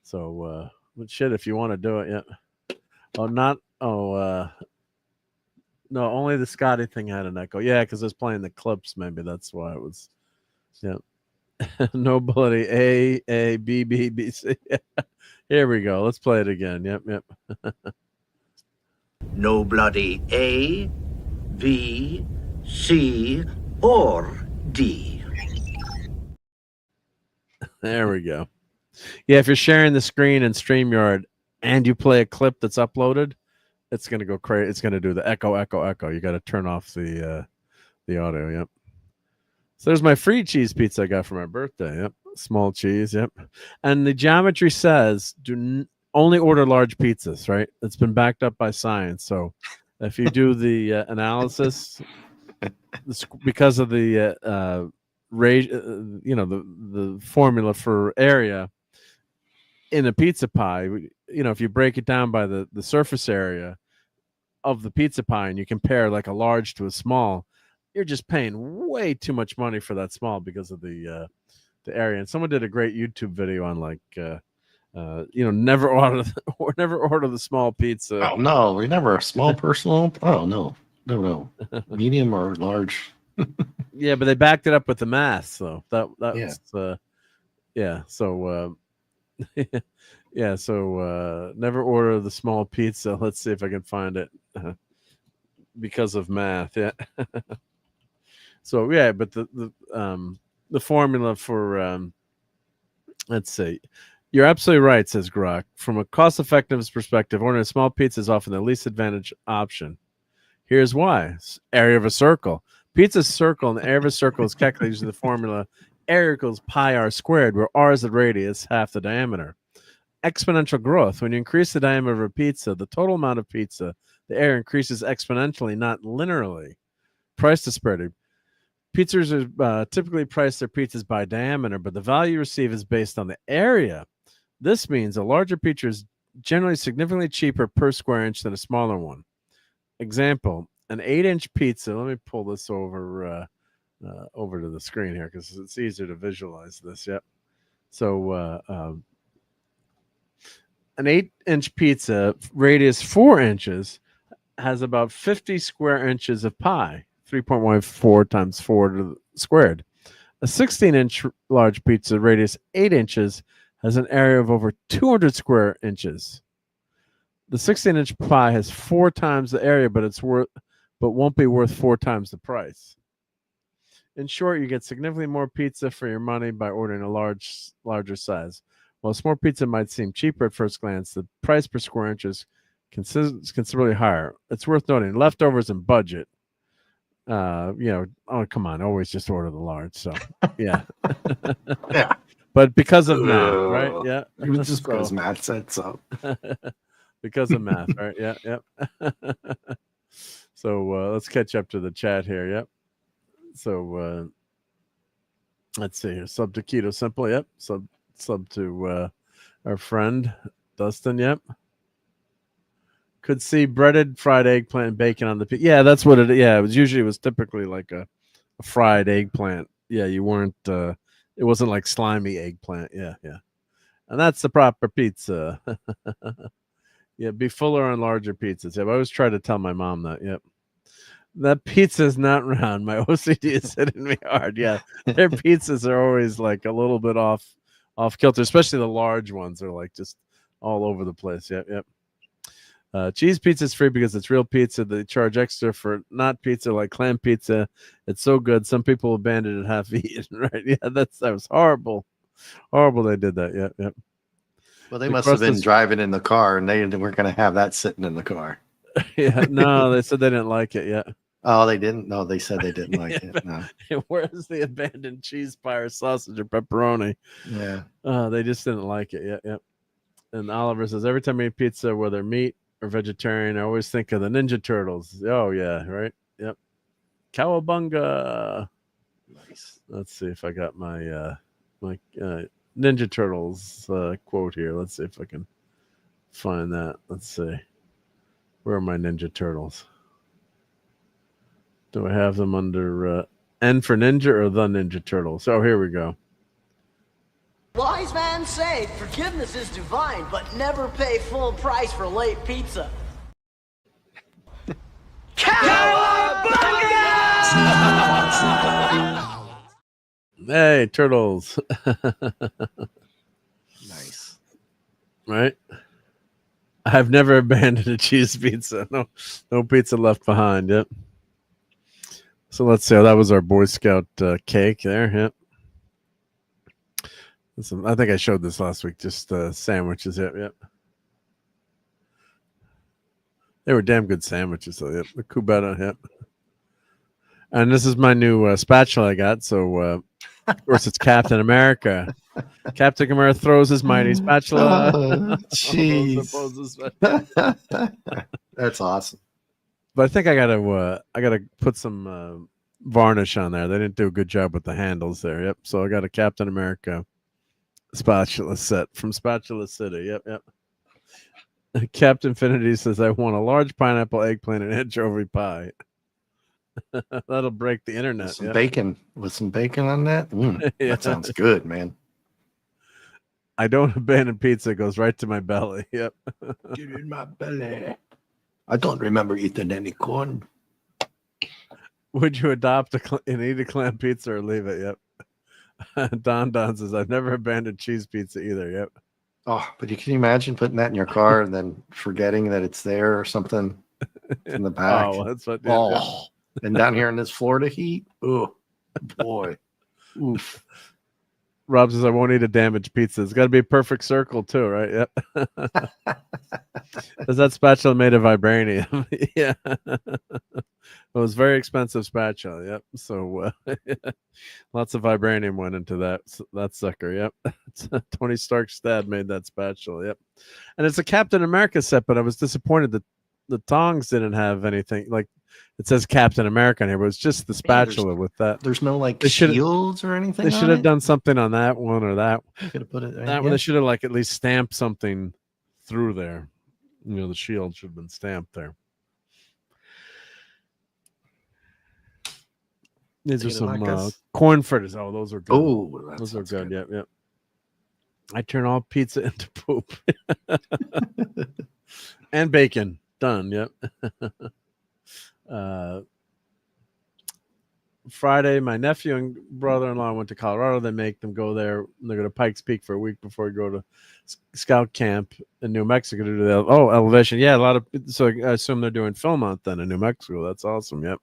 So, but shit, if you want to do it, yeah. Oh, not no, only the Scotty thing had an echo. Yeah, because it was playing the clips. Maybe that's why it was. Yeah. No bloody A B B B C. Here we go. Let's play it again. Yep. No bloody A, B, C, or D. There we go. Yeah, if you're sharing the screen in StreamYard and you play a clip that's uploaded, it's gonna go crazy. It's gonna do the echo. You got to turn off the audio. Yep. So there's my free cheese pizza I got for my birthday. Yep. Small cheese. Yep. And the geometry says only order large pizzas, right? It's been backed up by science. So if you do the analysis, because of the the formula for area in a pizza pie, if you break it down by the surface area of the pizza pie and you compare like a large to a small, you're just paying way too much money for that small because of the area. And someone did a great YouTube video on like never order the small pizza. Oh no, we never a small personal. Oh no, medium or large. Yeah, but they backed it up with the math, so that Yeah. was yeah. So yeah, so never order the small pizza. Let's see if I can find it because of math. Yeah. So yeah, but the formula for let's see. You're absolutely right, says Grok. From a cost effectiveness perspective, ordering a small pizza is often the least advantage option. Here's why. Area of a circle. Pizza's circle and the area of a circle is calculated using the formula area equals pi r squared, where r is the radius, half the diameter. Exponential growth. When you increase the diameter of a pizza, the total amount of pizza, the area increases exponentially, not linearly. Price disparity. Pizzas are typically price their pizzas by diameter, but the value you receive is based on the area. This means a larger pizza is generally significantly cheaper per square inch than a smaller one. Example, an 8-inch pizza. Let me pull this over to the screen here because it's easier to visualize this. Yep. So an 8-inch pizza, radius 4 inches, has about 50 square inches of pie. 3.14 times 4 squared. A 16-inch large pizza, radius 8 inches, has an area of over 200 square inches. The 16-inch pie has 4 times the area, but won't be worth 4 times the price. In short, you get significantly more pizza for your money by ordering a larger size. While a small pizza might seem cheaper at first glance, the price per square inch is considerably higher. It's worth noting, leftovers and budget. Oh come on, always just order the large. So yeah. Yeah. But because of math, right? Yeah. It was just because Matt said so. Because of math, right? Yeah, yep. So let's catch up to the chat here. Yep. So let's see here. Sub to Keto Simple. Yep. Sub to our friend Dustin. Yep. Could see breaded fried eggplant and bacon on the pizza. Yeah, that's what it. Yeah, it was typically like a fried eggplant. Yeah, you weren't. It wasn't like slimy eggplant. Yeah. And that's the proper pizza. Yeah, be fuller on larger pizzas. I've always tried to tell my mom that. Yep. That pizza is not round. My OCD is hitting me hard. Yeah, their pizzas are always like a little bit off kilter, especially the large ones are like just all over the place. Yep. Cheese pizza is free because it's real pizza. They charge extra for not pizza like clam pizza. It's so good. Some people abandon it half eaten. Right? Yeah, that was horrible. Horrible. They did that. Yep. Well, they must have been driving in the car, and they weren't going to have that sitting in the car. Yeah. No, they said they didn't like it. Yeah. Oh, they didn't? No, they said they didn't like it. No. Where's the abandoned cheese pie or sausage or pepperoni? Yeah. They just didn't like it. Yep. And Oliver says every time I eat pizza, whether meat or vegetarian, I always think of the Ninja Turtles. Oh yeah, right. Yep. Cowabunga. Nice. Let's see if I got my Ninja Turtles quote here. Let's see if I can find that. Let's see. Where are my Ninja Turtles? Do I have them under N for Ninja or the Ninja Turtles? Oh, here we go. Wise man say forgiveness is divine, but never pay full price for late pizza. Hey, Turtles. Nice. Right? I've never abandoned a cheese pizza. No pizza left behind. Yep. So let's see. That was our Boy Scout cake there. Yep. I think I showed this last week. Just sandwiches. Yep. They were damn good sandwiches. So yep. The Cubetta. Yep. And this is my new spatula I got. So of course it's Captain America. Captain America throws his mighty spatula. Jeez. That's awesome. But I think I gotta put some varnish on there. They didn't do a good job with the handles there. Yep. So I got a Captain America spatula set from Spatula City. Yep. Captain Infinity says I want a large pineapple, eggplant, and anchovy pie. That'll break the internet. With some bacon on that. Yeah. That sounds good, man. I don't abandon pizza. It goes right to my belly. Yep. Get in my belly. I don't remember eating any corn. Would you adopt and eat a clam pizza or leave it? Yep. Don says I've never abandoned cheese pizza either. Yep. Oh, but can you imagine putting that in your car and then forgetting that it's there or something in the back? Oh, that's what. Yeah. And down here in this Florida heat, oh boy. Oof. Rob says I won't eat a damaged pizza. It's got to be a perfect circle too, right? Yep. Is that spatula made of vibranium? Yeah. It was very expensive spatula. Yep. So lots of vibranium went into that sucker. Yep. Tony Stark's dad made that spatula. Yep. And it's a Captain America set, but I was disappointed that the tongs didn't have anything like. It says Captain America on here, but it's just the spatula with that. There's no like shields or anything. They should have done something on that one or that. Could have put it that one. They should have like at least stamped something through there. You know, the shield should have been stamped there. These are some corn fritters. Oh, those are good. Oh, those are good. Yep. I turn all pizza into poop. And bacon. Done. Yep. Friday, my nephew and brother-in-law went to Colorado. They make them go there. They go to Pikes Peak for a week before we go to scout camp in New Mexico to do the elevation. Yeah, a lot of so I assume they're doing Philmont then in New Mexico. That's awesome. Yep.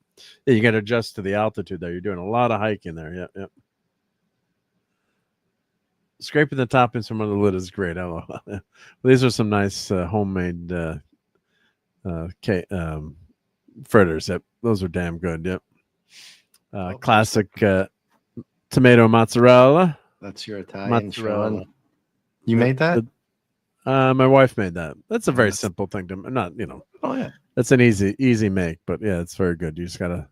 Yeah, you got to adjust to the altitude there. You're doing a lot of hiking there. Yep. Scraping the toppings from under the lid is great. These are some nice homemade fritters. Yep, those are damn good. Yep. Classic tomato mozzarella. That's your Italian. Mozzarella. You made that? My wife made that. That's a very simple thing to not. Oh yeah. That's an easy make, but yeah, it's very good. You just gotta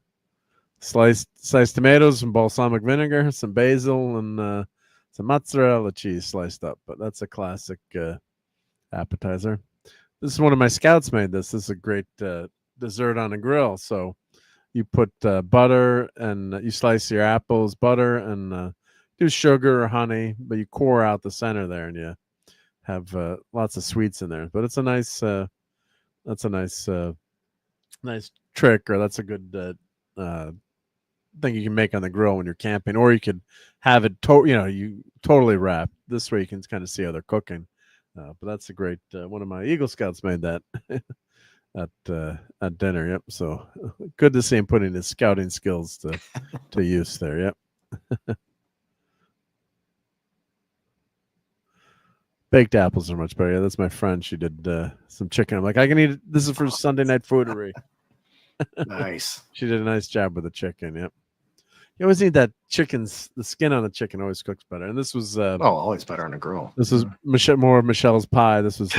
slice tomatoes, some balsamic vinegar, some basil, and some mozzarella cheese sliced up. But that's a classic appetizer. This is one of my scouts made this. This is a great dessert on a grill. So you put butter and you slice your apples, butter, and do sugar or honey, but you core out the center there, and you have lots of sweets in there. But it's a nice nice trick, or that's a good thing you can make on the grill when you're camping, or you could have it you totally wrap. This way you can kind of see how they're cooking. But that's a great one of my Eagle Scouts made that at dinner. Yep. So good to see him putting his scouting skills to use there. Yep. Baked apples are much better. Yeah, that's my friend. She did some chicken. I'm like, I can eat it. This is for Sunday night foodery. Nice. She did a nice job with the chicken. Yep. You always need that the skin on the chicken always cooks better. And this was always better on a grill. This was more of Michelle's pie. This was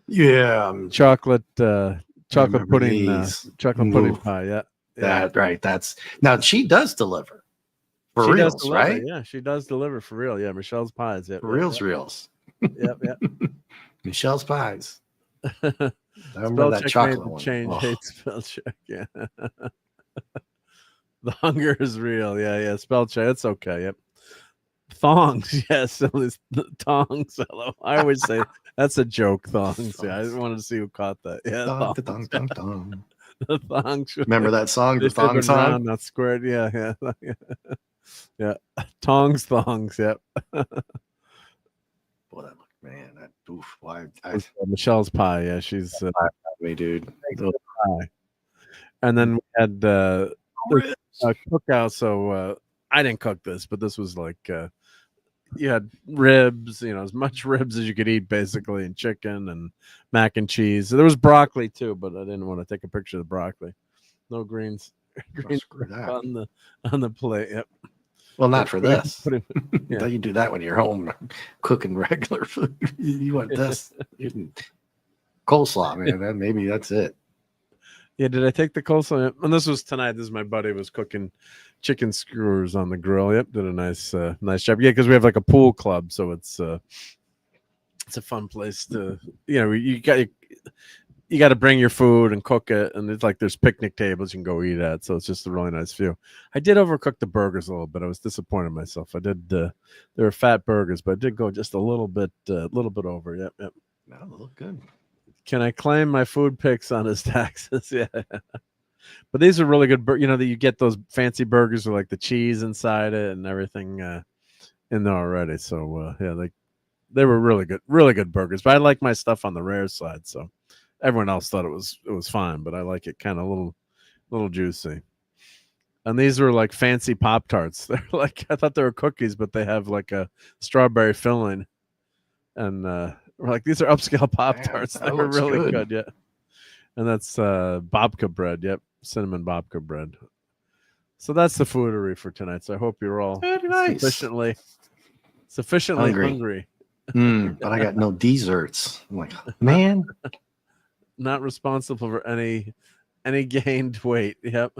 Yeah, chocolate remember pudding these. chocolate pudding Oof. pie. Yeah, That right. That's now she does deliver for she does reals, deliver. right? Yeah, she does deliver for real. Yeah, Michelle's pies. Yep, For reals, reals. yep, yep. Michelle's pies. yep. I remember Spell that check chocolate made the one. change. Oh, Hate spell check. Yeah, the hunger is real. Yeah, yeah. Spell check. It's okay. Yep. Thongs, yes, at least the tongs. I always say that's a joke. Thongs. Yeah, I wanted to see who caught that. Yeah, dong, thongs. dong, dong, dong. The thongs. Remember that song, They the should have thong been song? round, not squared. Yeah, yeah, yeah. Tongs, thongs. Yep. Boy, that look, man, that oof. Why? Michelle's pie. Yeah, she's Me, dude. pie. And then we had a cookout. So I didn't cook this, but this was like you had ribs, as much ribs as you could eat, basically, and chicken and mac and cheese. There was broccoli too, but I didn't want to take a picture of the broccoli. No greens on the plate. Yep. Well, not for this. Yeah. You do that when you're home cooking regular food. You want this coleslaw, man. Then maybe that's it. Yeah, did I take the coleslaw? And this was tonight. This is my buddy was cooking chicken skewers on the grill. Yep, did a nice job. Yeah, because we have like a pool club, so it's a fun place to you got to bring your food and cook it, and it's like there's picnic tables you can go eat at, so it's just a really nice view. I did overcook the burgers a little bit. I was disappointed in myself. I did they were fat burgers, but I did go just a little bit over. Yep. No, they look good. Can I claim my food picks on his taxes? Yeah. But these are really good. That you get those fancy burgers with like the cheese inside it and everything in there already. So yeah, they were really good burgers. But I like my stuff on the rare side. So everyone else thought it was fine, but I like it kind of a little juicy. And these were like fancy Pop-Tarts. They're like, I thought they were cookies, but they have like a strawberry filling. And we're like, these are upscale Pop-Tarts. They were really good. Yeah. And that's babka bread. Yep. Cinnamon babka bread. So that's the foodery for tonight. So I hope you're all sufficiently hungry. But I got no desserts. I'm like, man. Not responsible for any gained weight. Yep.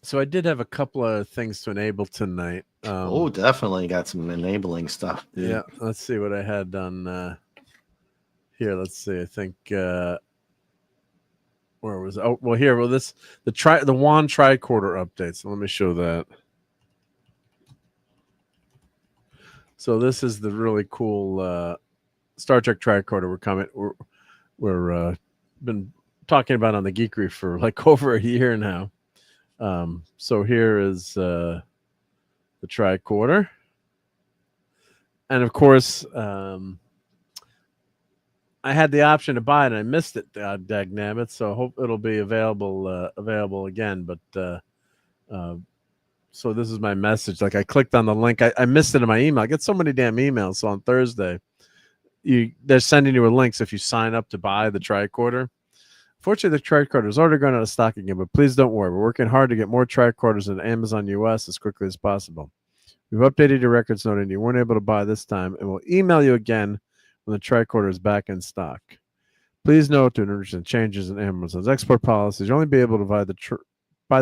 So I did have a couple of things to enable tonight. Definitely got some enabling stuff. Dude. Yeah. Let's see what I had done here. Let's see. I think where was it? Oh, well, here. Well, the WAN tricorder update. So let me show that. So this is the really cool Star Trek tricorder we're been talking about on the Geekery for like over a year now. So here is the tricorder, and of course I had the option to buy it and I missed it, dagnabbit. So I hope it'll be available again. But so this is my message. Like I clicked on the link. I missed it in my email. I get so many damn emails. So on Thursday, they're sending you a link. So if you sign up to buy the tricorder, fortunately the tricorder is already going out of stock again. But please don't worry. We're working hard to get more tricorders in Amazon US as quickly as possible. We've updated your records noting you weren't able to buy this time, and we'll email you again when the tricorder is back in stock. Please note to urgent changes in Amazon's export policies. You'll only be able to buy the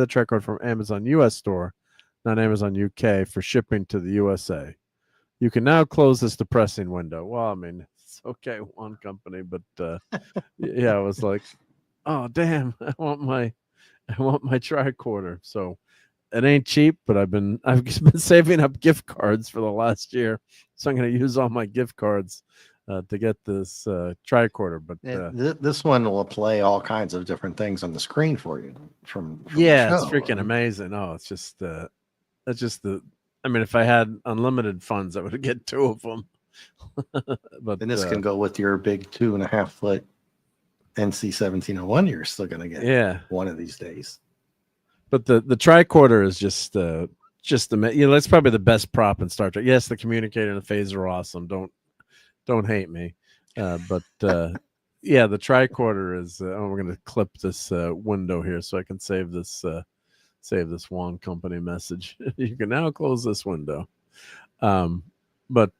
tricorder from Amazon US store, not Amazon UK, for shipping to the USA. You can now close this depressing window. Well, I mean, it's okay, one company, but yeah, I was like, oh damn, I want my tricorder. So it ain't cheap, but I've been saving up gift cards for the last year, so I'm going to use all my gift cards to get this tricorder. But this one will play all kinds of different things on the screen for you. From yeah, it's freaking amazing. Oh, it's just that's just I mean, if I had unlimited funds, I would get 2 of them. But and this can go with your big 2.5 foot NC 1701. You're still going to get one of these days. But the tricorder is just that's probably the best prop in Star Trek. Yes, the communicator and the phaser are awesome. Don't hate me. But yeah, the tricorder is. We're going to clip this window here so I can save this WAN company message. You can now close this window. But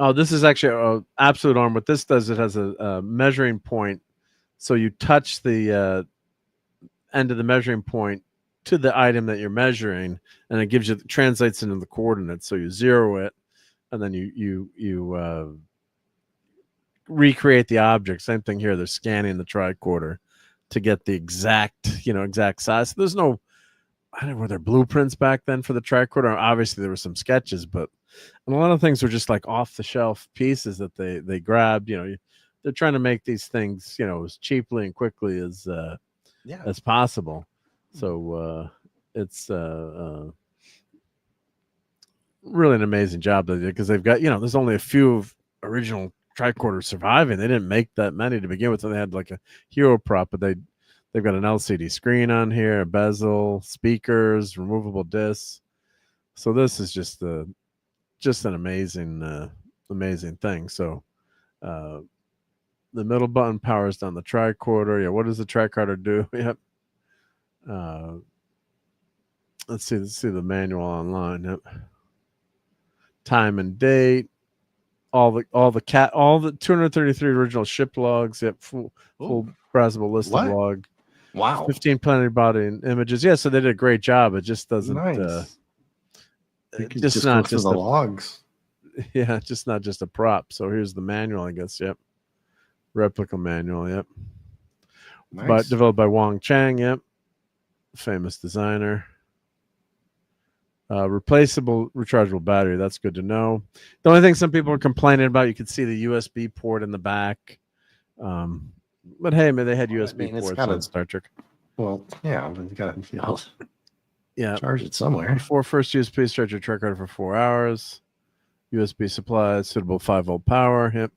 Oh, this is actually a absolute arm. What this does, it has a measuring point. So you touch the end of the measuring point to the item that you're measuring, and it gives you translates into the coordinates. So you zero it, and then you recreate the object. Same thing here. They're scanning the tricorder to get the exact size. There's no, I don't know, were there blueprints back then for the tricorder? Obviously, there were some sketches, but a lot of things were just like off the shelf pieces that they grabbed. They're trying to make these things as cheaply and quickly as possible. So it's really an amazing job they did, because they've got there's only a few original tricorders surviving. They didn't make that many to begin with, so they had like a hero prop, but they've got an LCD screen on here, a bezel, speakers, removable discs. So this is just an amazing thing. So the middle button powers down the tricorder. Yeah, what does the tricorder do? Yep. Let's see the manual online. Yep. Time and date. All the 233 original ship logs. Yep, full browsable list of log. Wow. 15 planetary body images. Yeah, so they did a great job. It just doesn't. Nice. Just not just the logs. Yeah, just not just a prop. So here's the manual, I guess. Yep, replica manual. Yep, Nice. but developed by Wang Chang. Yep, famous designer. Replaceable rechargeable battery. That's good to know. The only thing some people are complaining about, you could see the USB port in the back. But hey, man, they had USB ports on Star Trek. Well, yeah, but you got to charge it somewhere. Before first USB, start your tricorder for 4 hours. USB supply, suitable 5-volt power. Yep.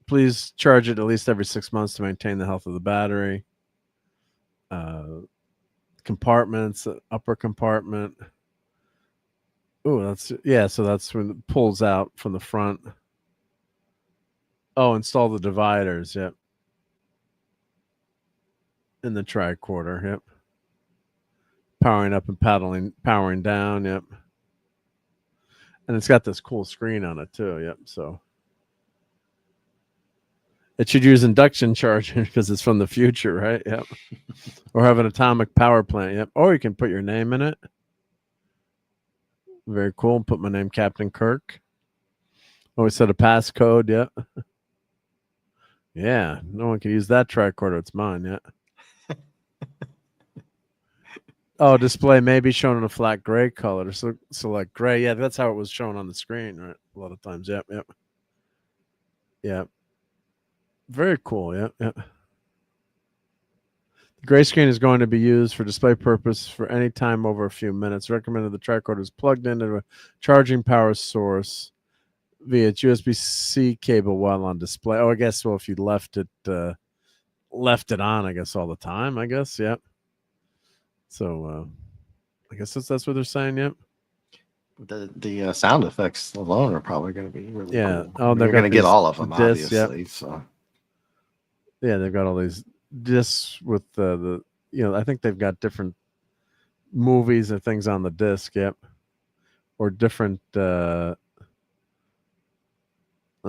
Please charge it at least every 6 months to maintain the health of the battery. Compartments, upper compartment. Oh, so that's when it pulls out from the front. Oh, install the dividers. Yep. In the tricorder. Yep. Powering up and powering down. Yep. And it's got this cool screen on it too. Yep. So it should use induction charging because it's from the future, right? Yep. Or have an atomic power plant. Yep. Or you can put your name in it. Very cool. Put my name, Captain Kirk. Always set a passcode. Yep. Yeah. No one can use that tricorder. It's mine. Yeah. Oh, display may be shown in a flat gray color. So select gray. Yeah, that's how it was shown on the screen, right? A lot of times. Yep. Yep. Yep. Very cool. Yep. Yep. The gray screen is going to be used for display purpose for any time over a few minutes. Recommended the tricorder is plugged into a charging power source via its USB-C cable while on display. Oh, I guess if you left it on, I guess all the time. I guess, yep. So, I guess that's what they're saying. Yep. The sound effects alone are probably going to be really cool. Oh, they're going to get all of them, discs, obviously. Yep. So, yeah, they've got all these discs with the I think they've got different movies and things on the disc. Yep. Or different. Let's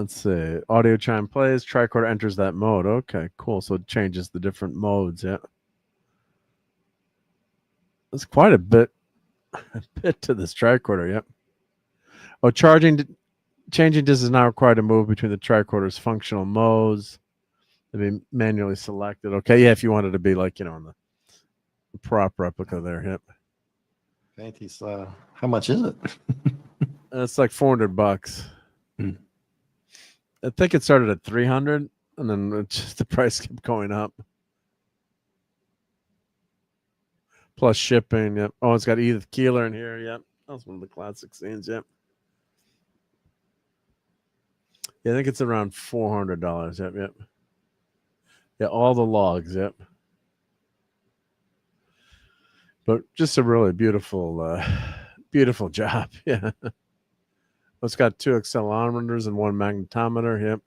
see. Audio chime plays. Tricorder enters that mode. Okay, cool. So it changes the different modes. Yeah. That's quite a bit to this tricorder. Yep. Oh, changing disc is now required to move between the tricorder's functional modes. To be manually selected. Okay, yeah, if you wanted to be like on the prop replica there. Yep. Fancy's, how much is it? It's like $400. I think it started at 300, and then the price kept going up. Plus shipping. Yep. Oh, it's got Edith Keeler in here. Yep. That was one of the classic scenes. Yep. Yeah, I think it's around $400. Yep. Yep. Yeah, all the logs. Yep. But just a really beautiful job. Yeah. It's got 2 accelerometers and 1 magnetometer. Yep.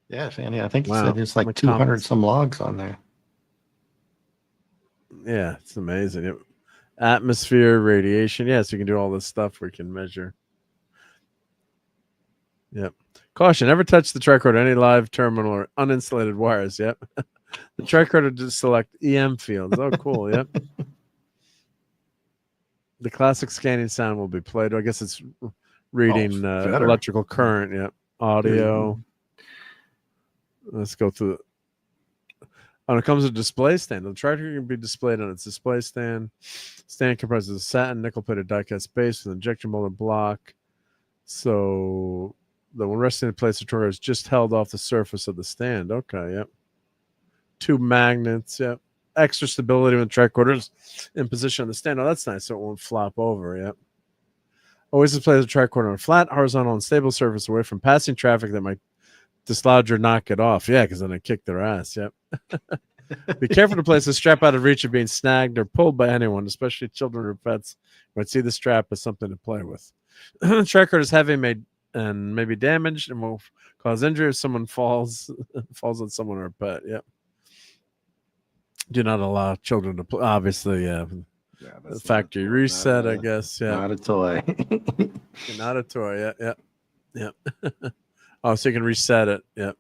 Yeah, Fanny. I think you said it's like 200 some logs on there. Yeah, it's amazing. Yep. Atmosphere, radiation. Yeah, so you can do all this stuff where you can measure. Yep. Caution: never touch the tricorder, any live terminal, or uninsulated wires. Yep. The tricorder to select EM fields. Oh, cool. Yep. The classic scanning sound will be played. I guess it's reading electrical current. Yep. Audio. Let's go through. When it comes to display stand, the tricorder can be displayed on its display stand. Stand comprises a satin nickel-plated die-cast base with an injection molded block. So the one resting in place, the tricorder is just held off the surface of the stand. Okay, yep. 2 magnets, yep. Extra stability when the tricorder's in position on the stand. Oh, that's nice, so it won't flop over, yep. Always display the tricorder on a flat, horizontal, and stable surface away from passing traffic that might dislodge or knock it off. Yeah, because then I kick their ass, yep. Be careful to place the strap out of reach of being snagged or pulled by anyone, especially children or pets, who might see the strap as something to play with. The tricorder is heavy, and may be damaged, and will cause injury if someone falls on someone or a pet. Yep. Do not allow children to play. Obviously, yeah. The factory reset, I guess. Yeah. Not a toy. Not a toy. Yeah. Oh, so you can reset it. Yep.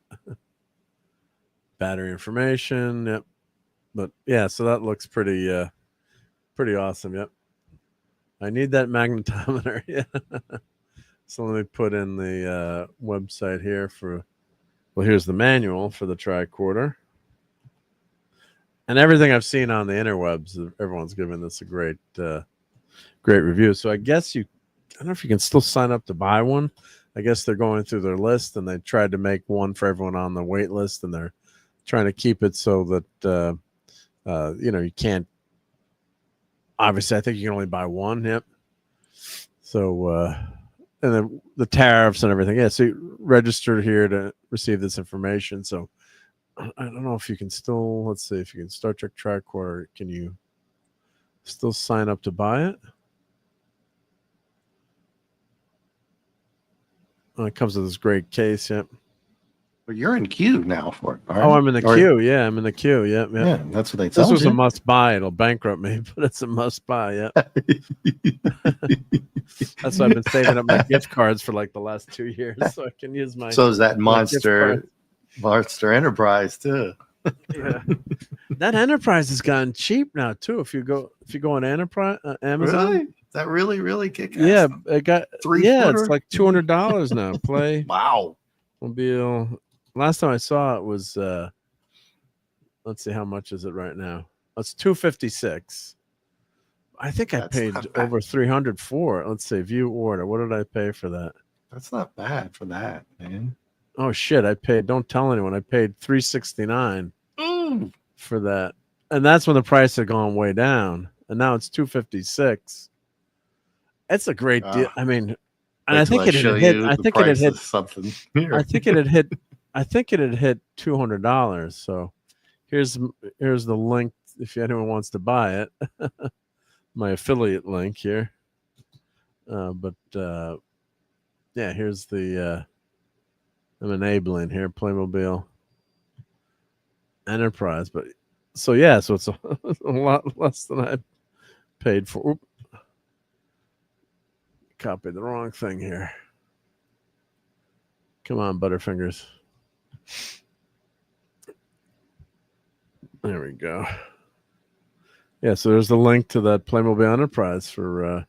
Battery information. Yep. But yeah, so that looks pretty awesome. Yep. I need that magnetometer. Yeah. So let me put in the website here here's the manual for the tricorder. And everything I've seen on the interwebs, everyone's given this a great review. So I guess I don't know if you can still sign up to buy one. I guess they're going through their list, and they tried to make one for everyone on the wait list, and they're trying to keep it so that you can't. Obviously, I think you can only buy one. Yep. So and then the tariffs and everything. Yeah. So you registered here to receive this information. So I don't know if you can still. Let's see if you can Star Trek tricorder. Can you still sign up to buy it? Oh, it comes with this great case. Yep. Well, you're in queue now for it. Oh, I'm in the queue. Yeah, I'm in the queue. Yep. Yeah, that's what they tell This was you. a must buy. It'll bankrupt me, but it's a must buy. Yeah. That's why I've been saving up my gift cards for like the last 2 years, so I can use my. So is that Monster Enterprise too? Yeah. That Enterprise has gotten cheap now too. If you go on Enterprise Amazon. Really? Is that really kick ass? Yeah, it got $3. It's like $200 now. Play. Wow. Mobile. Last time I saw it was let's see, how much is it right now? It's $256. I think I paid over $300 for it. Let's see, view order. What did I pay for that? That's not bad for that, man. Oh shit, I paid, don't tell anyone, I paid $369 for that. And that's when the price had gone way down. And now it's $256. It's a great deal. I mean, and I think it had hit. I think it had hit something. I think it had hit. I think it had hit $200. So here's the link if anyone wants to buy it. My affiliate link here. Yeah, here's the. I'm enabling here Playmobil Enterprise, but so yeah, so it's a lot less than I paid for. Oop. Copied the wrong thing here. Come on, Butterfingers. There we go. Yeah, so there's the link to that Playmobil Enterprise for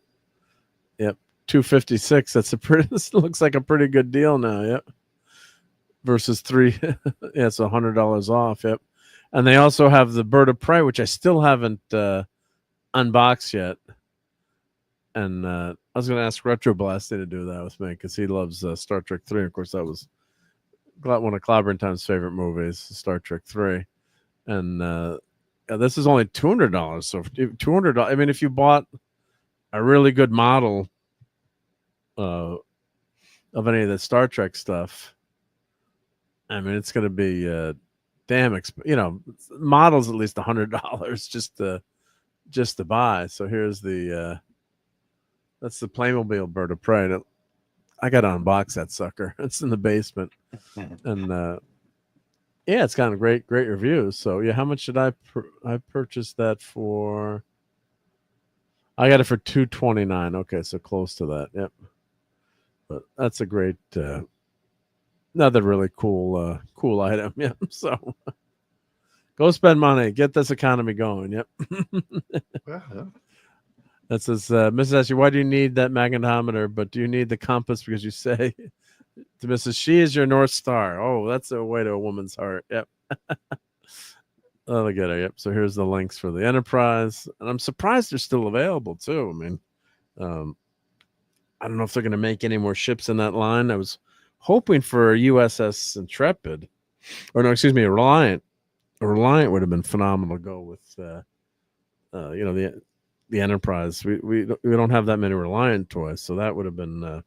$256. That's a pretty. This looks like a pretty good deal now. Yep. Versus $3. Yeah, it's $100 off. Yep. And they also have the Bird of Prey, which I still haven't unboxed yet. And I was going to ask Retro Blasty to do that with me because he loves Star Trek 3. Of course, that was one of Clobberin Time's favorite movies, Star Trek 3. And this is only $200. So $200. I mean, if you bought a really good model of any of the Star Trek stuff, I mean, it's going to be damn expensive. Models at least $100 just to buy. So here's the. That's the Playmobil Bird of Prey. I got to unbox that sucker. It's in the basement. And yeah, it's gotten great reviews. So yeah, how much did I purchased that for? I got it for $229. Okay, so close to that. Yep. But that's a great another really cool item. Yeah. So go spend money, get this economy going. Yep. That says, Mrs. Ashley, why do you need that magnetometer? But do you need the compass because you say to Mrs. She is your North Star? Oh, that's a way to a woman's heart. Yep. Oh, look at her. Yep. So here's the links for the Enterprise, and I'm surprised they're still available too. I mean, I don't know if they're going to make any more ships in that line. I was hoping for a USS Intrepid, or no, excuse me, a Reliant. A Reliant would have been phenomenal to go with, the Enterprise. We don't have that many Reliant toys, so that would have been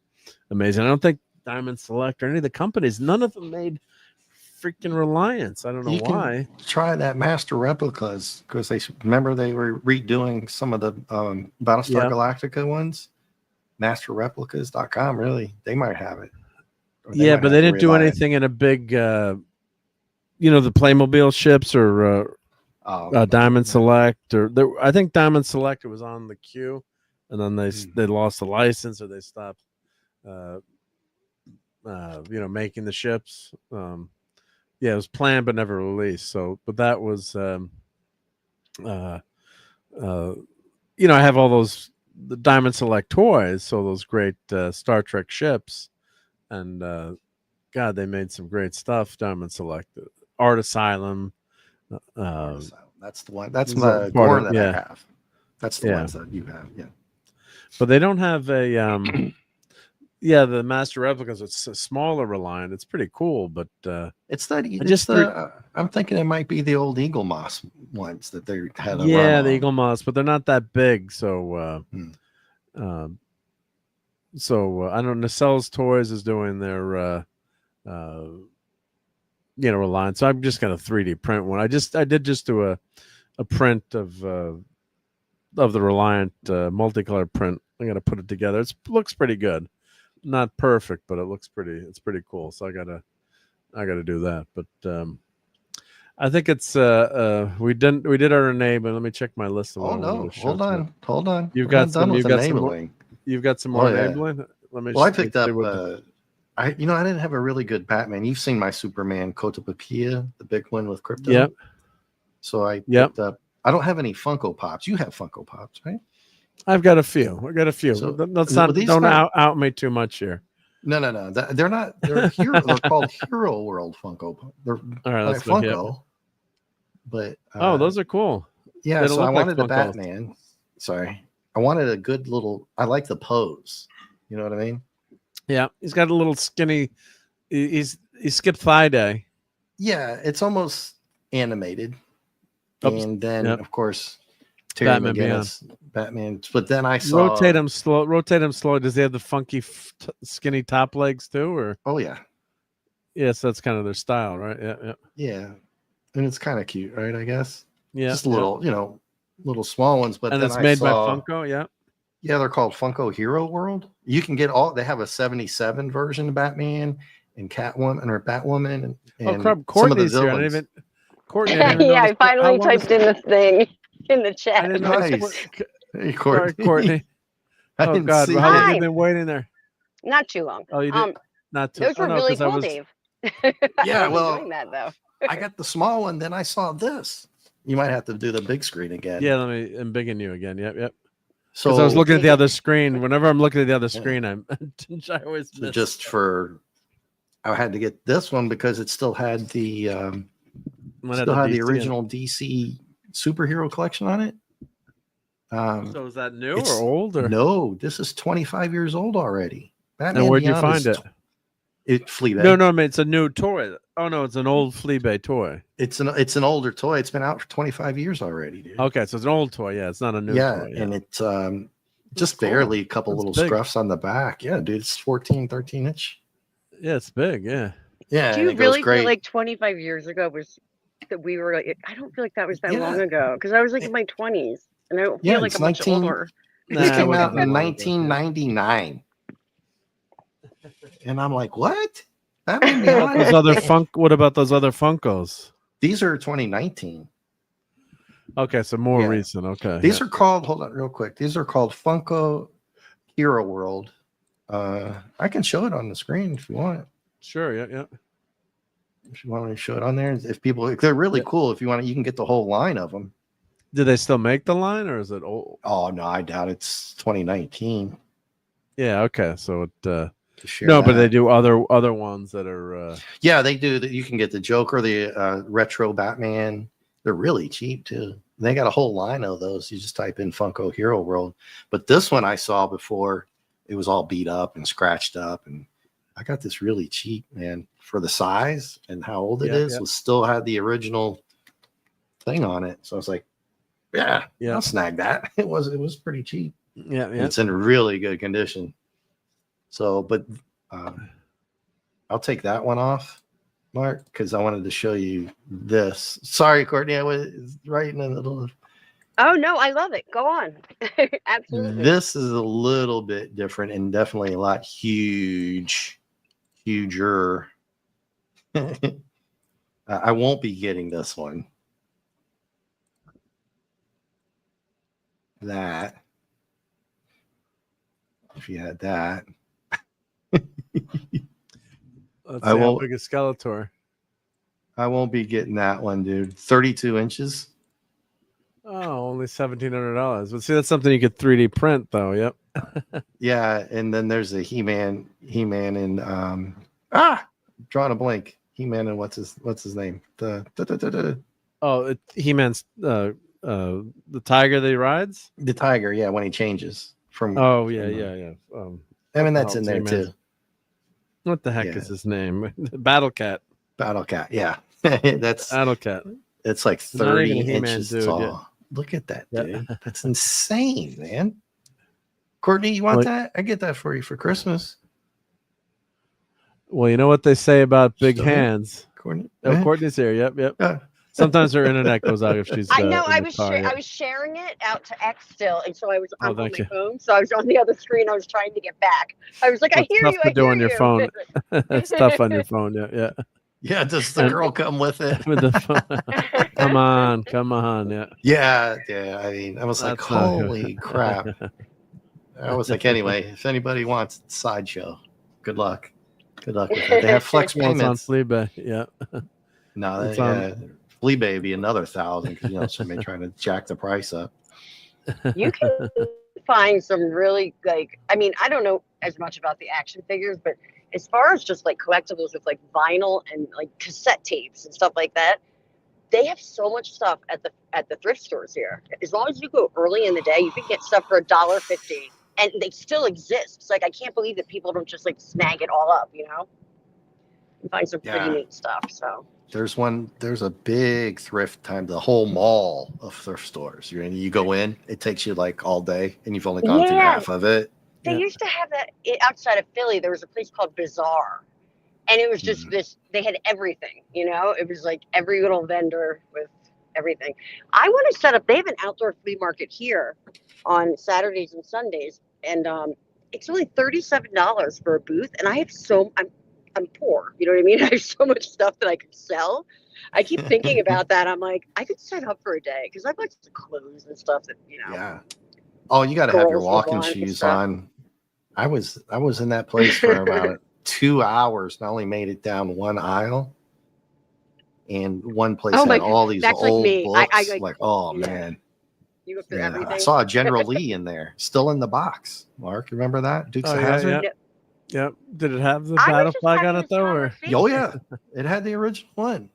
amazing. I don't think Diamond Select or any of the companies, none of them made freaking Reliance. I don't know why. Try that Master Replicas because remember they were redoing some of the Battlestar Galactica ones. MasterReplicas.com, really, they might have it. Yeah, but they didn't do anything in a big, the Playmobil ships or. Diamond Select, I think Diamond Select was on the queue, and then they lost the license or they stopped, making the ships. It was planned but never released. So, but that was, I have all the Diamond Select toys, so those great Star Trek ships, and God, they made some great stuff. Diamond Select, Art Asylum. That's the one. That's the Gorn that I have. That's the ones that you have. Yeah, but they don't have a. The Master Replicas. It's a smaller Reliant. It's pretty cool, but it's that. I'm thinking it might be the old Eagle Moss ones that they had. The Eagle Moss, but they're not that big. So, I don't know. Nacelles Toys is doing their. Reliant. So I'm just gonna 3D print one. I did just do a print of the Reliant multicolored print. I'm gonna put it together. It looks pretty good. Not perfect, but it's pretty cool. So I gotta do that. But I think it's we did our enabling. Let me check my list of hold on. You've got some enabling. You've got some more enabling. Let me. Well, I picked up. I didn't have a really good Batman. You've seen my Superman Kotopapia, the big one with Krypton. Yep. So I picked up. I don't have any Funko Pops. You have Funko Pops, right? I've got a few. So, don't out me too much here. No. They're not. They're hero. They're called Hero World Funko Pop. They're all right. Let's Funko. But those are cool. Yeah. So I wanted the Batman. Sorry, I wanted a good little. I like the pose. You know what I mean? Yeah, he's got a little skinny. He skipped thigh day. Yeah, it's almost animated. Oops. And then, of course, Terry McGinnis, Batman. But then I saw rotate him slow. Does he have the funky, skinny top legs too? Or yeah. Yes, that's kind of their style, right? Yeah, and it's kind of cute, right? I guess. Yeah, just a little, little small ones. But and then it's made by Funko. Yeah. Yeah, they're called Funko Hero World. You can get they have a 77 version of Batman and Catwoman or Batwoman and crap, Courtney's here. Courtney, I finally typed in the thing in the chat. Hey, Courtney. Courtney. Oh God, how long have you been waiting there? Not too long. Oh, you did? Not too. Those were really cool, Dave. Yeah, well, doing that though. I got the small one, then I saw this. You might have to do the big screen again. Yeah, I'm bigging you again. Yep. So I was looking at the other screen. Whenever I'm looking at the other screen, I always miss. I had to get this one because it still had the original DC superhero collection on it. So is that new or old? Or? No, this is 25 years old already. Batman and where'd you find it? Fleabag. No, I mean, it's a new toy. Oh no, it's an old Fleabag toy. It's an older toy. It's been out for 25 years already, dude. Okay, so it's an old toy. Yeah, it's not a new toy. And it's just barely a couple little scruffs on the back. Yeah, dude, it's 13 inch. Yeah, it's big. Yeah. Yeah. Do you really feel like 25 years ago was that we were like? I don't feel like that was that long ago because I was like in my 20s and I don't feel like I'm much older. This came out in 1999. And I'm like, what? That made me what about those other Funkos? These are 2019. Okay, so more recent. Okay. These are called, hold on real quick. These are called Funko Hero World. I can show it on the screen if you want. Sure. Yeah. Yeah. If you want me to show it on there, if they're really cool, if you want, you can get the whole line of them. Do they still make the line, or is it old? Oh no, I doubt it's 2019. Yeah. Okay. So it. No, but they do other ones that are. Yeah, they do. That you can get the Joker, the retro Batman. They're really cheap too. They got a whole line of those. You just type in Funko Hero World. But this one I saw before, it was all beat up and scratched up, and I got this really cheap, man, for the size and how old it is. Was still had the original thing on it. So I was like, yeah, I'll snag that. It was pretty cheap. Yeah. It's in really good condition. So, but I'll take that one off, Mark, because I wanted to show you this. Sorry, Courtney, I was right in the middle of. Oh no, I love it. Go on. Absolutely. This is a little bit different and definitely a lot huger. I won't be getting this one. That. If you had that. Let's see how big a Skeletor. I won't be getting that one, dude. 32 inches. Oh, only $1,700. But see, that's something you could 3D print, though. Yep. Yeah, and then there's a He-Man, and drawing a blank. He-Man and what's his name? He-Man's the tiger that he rides. The tiger, yeah, when he changes from. Oh yeah. I mean that's in there too. What the heck is his name? Battle Cat. Yeah. That's Battle Cat. It's like 30 inches tall. Yeah. Look at that, dude. That's insane, man. Courtney, you want that? I get that for you for Christmas. Well, you know what they say about big hands. Courtney? Courtney's here. Yep. Sometimes her internet goes out if she's. I know. I was sharing it out to X still, and so I was on my phone. So I was on the other screen. I was trying to get back. I was like, I hear you. I hear on your phone. It's tough on your phone. Yeah. Yeah. Does the girl come with it? With the phone. Come on. Yeah. Yeah. I mean, I was like, holy crap. I was like, anyway, if anybody wants Sideshow, good luck. Good luck with it. They have flex payments on Fleabay. Yeah. No, Fleabay would be another 1,000 because somebody trying to jack the price up. You can find some really I don't know as much about the action figures, but as far as just like collectibles with like vinyl and like cassette tapes and stuff like that, they have so much stuff at the thrift stores here. As long as you go early in the day, you can get stuff for $1.50, and they still exist. It's like I can't believe that people don't just like snag it all up, and find some pretty neat stuff. So there's a big thrift time, the whole mall of thrift stores. You go in, it takes you like all day, and you've only gone through half of it. They used to have that outside of Philly. There was a place called Bazaar, and it was just this. They had everything, It was like every little vendor with everything. I want to set up. They have an outdoor flea market here on Saturdays and Sundays, and it's only $37 for a booth. And I have I'm poor. You know what I mean? I have so much stuff that I could sell. I keep thinking about that. I'm like, I could set up for a day because I've got some clothes and stuff that Yeah. Oh, you got to have your walking shoes on. I was in that place for about 2 hours. And I only made it down one aisle, and one place had all these old books. Man. You go through everything. I saw a General Lee in there, still in the box. Mark, remember that? Dukes of Hazzard. Yep. Did it have the battle flag on it though? Or oh yeah, it had the original one.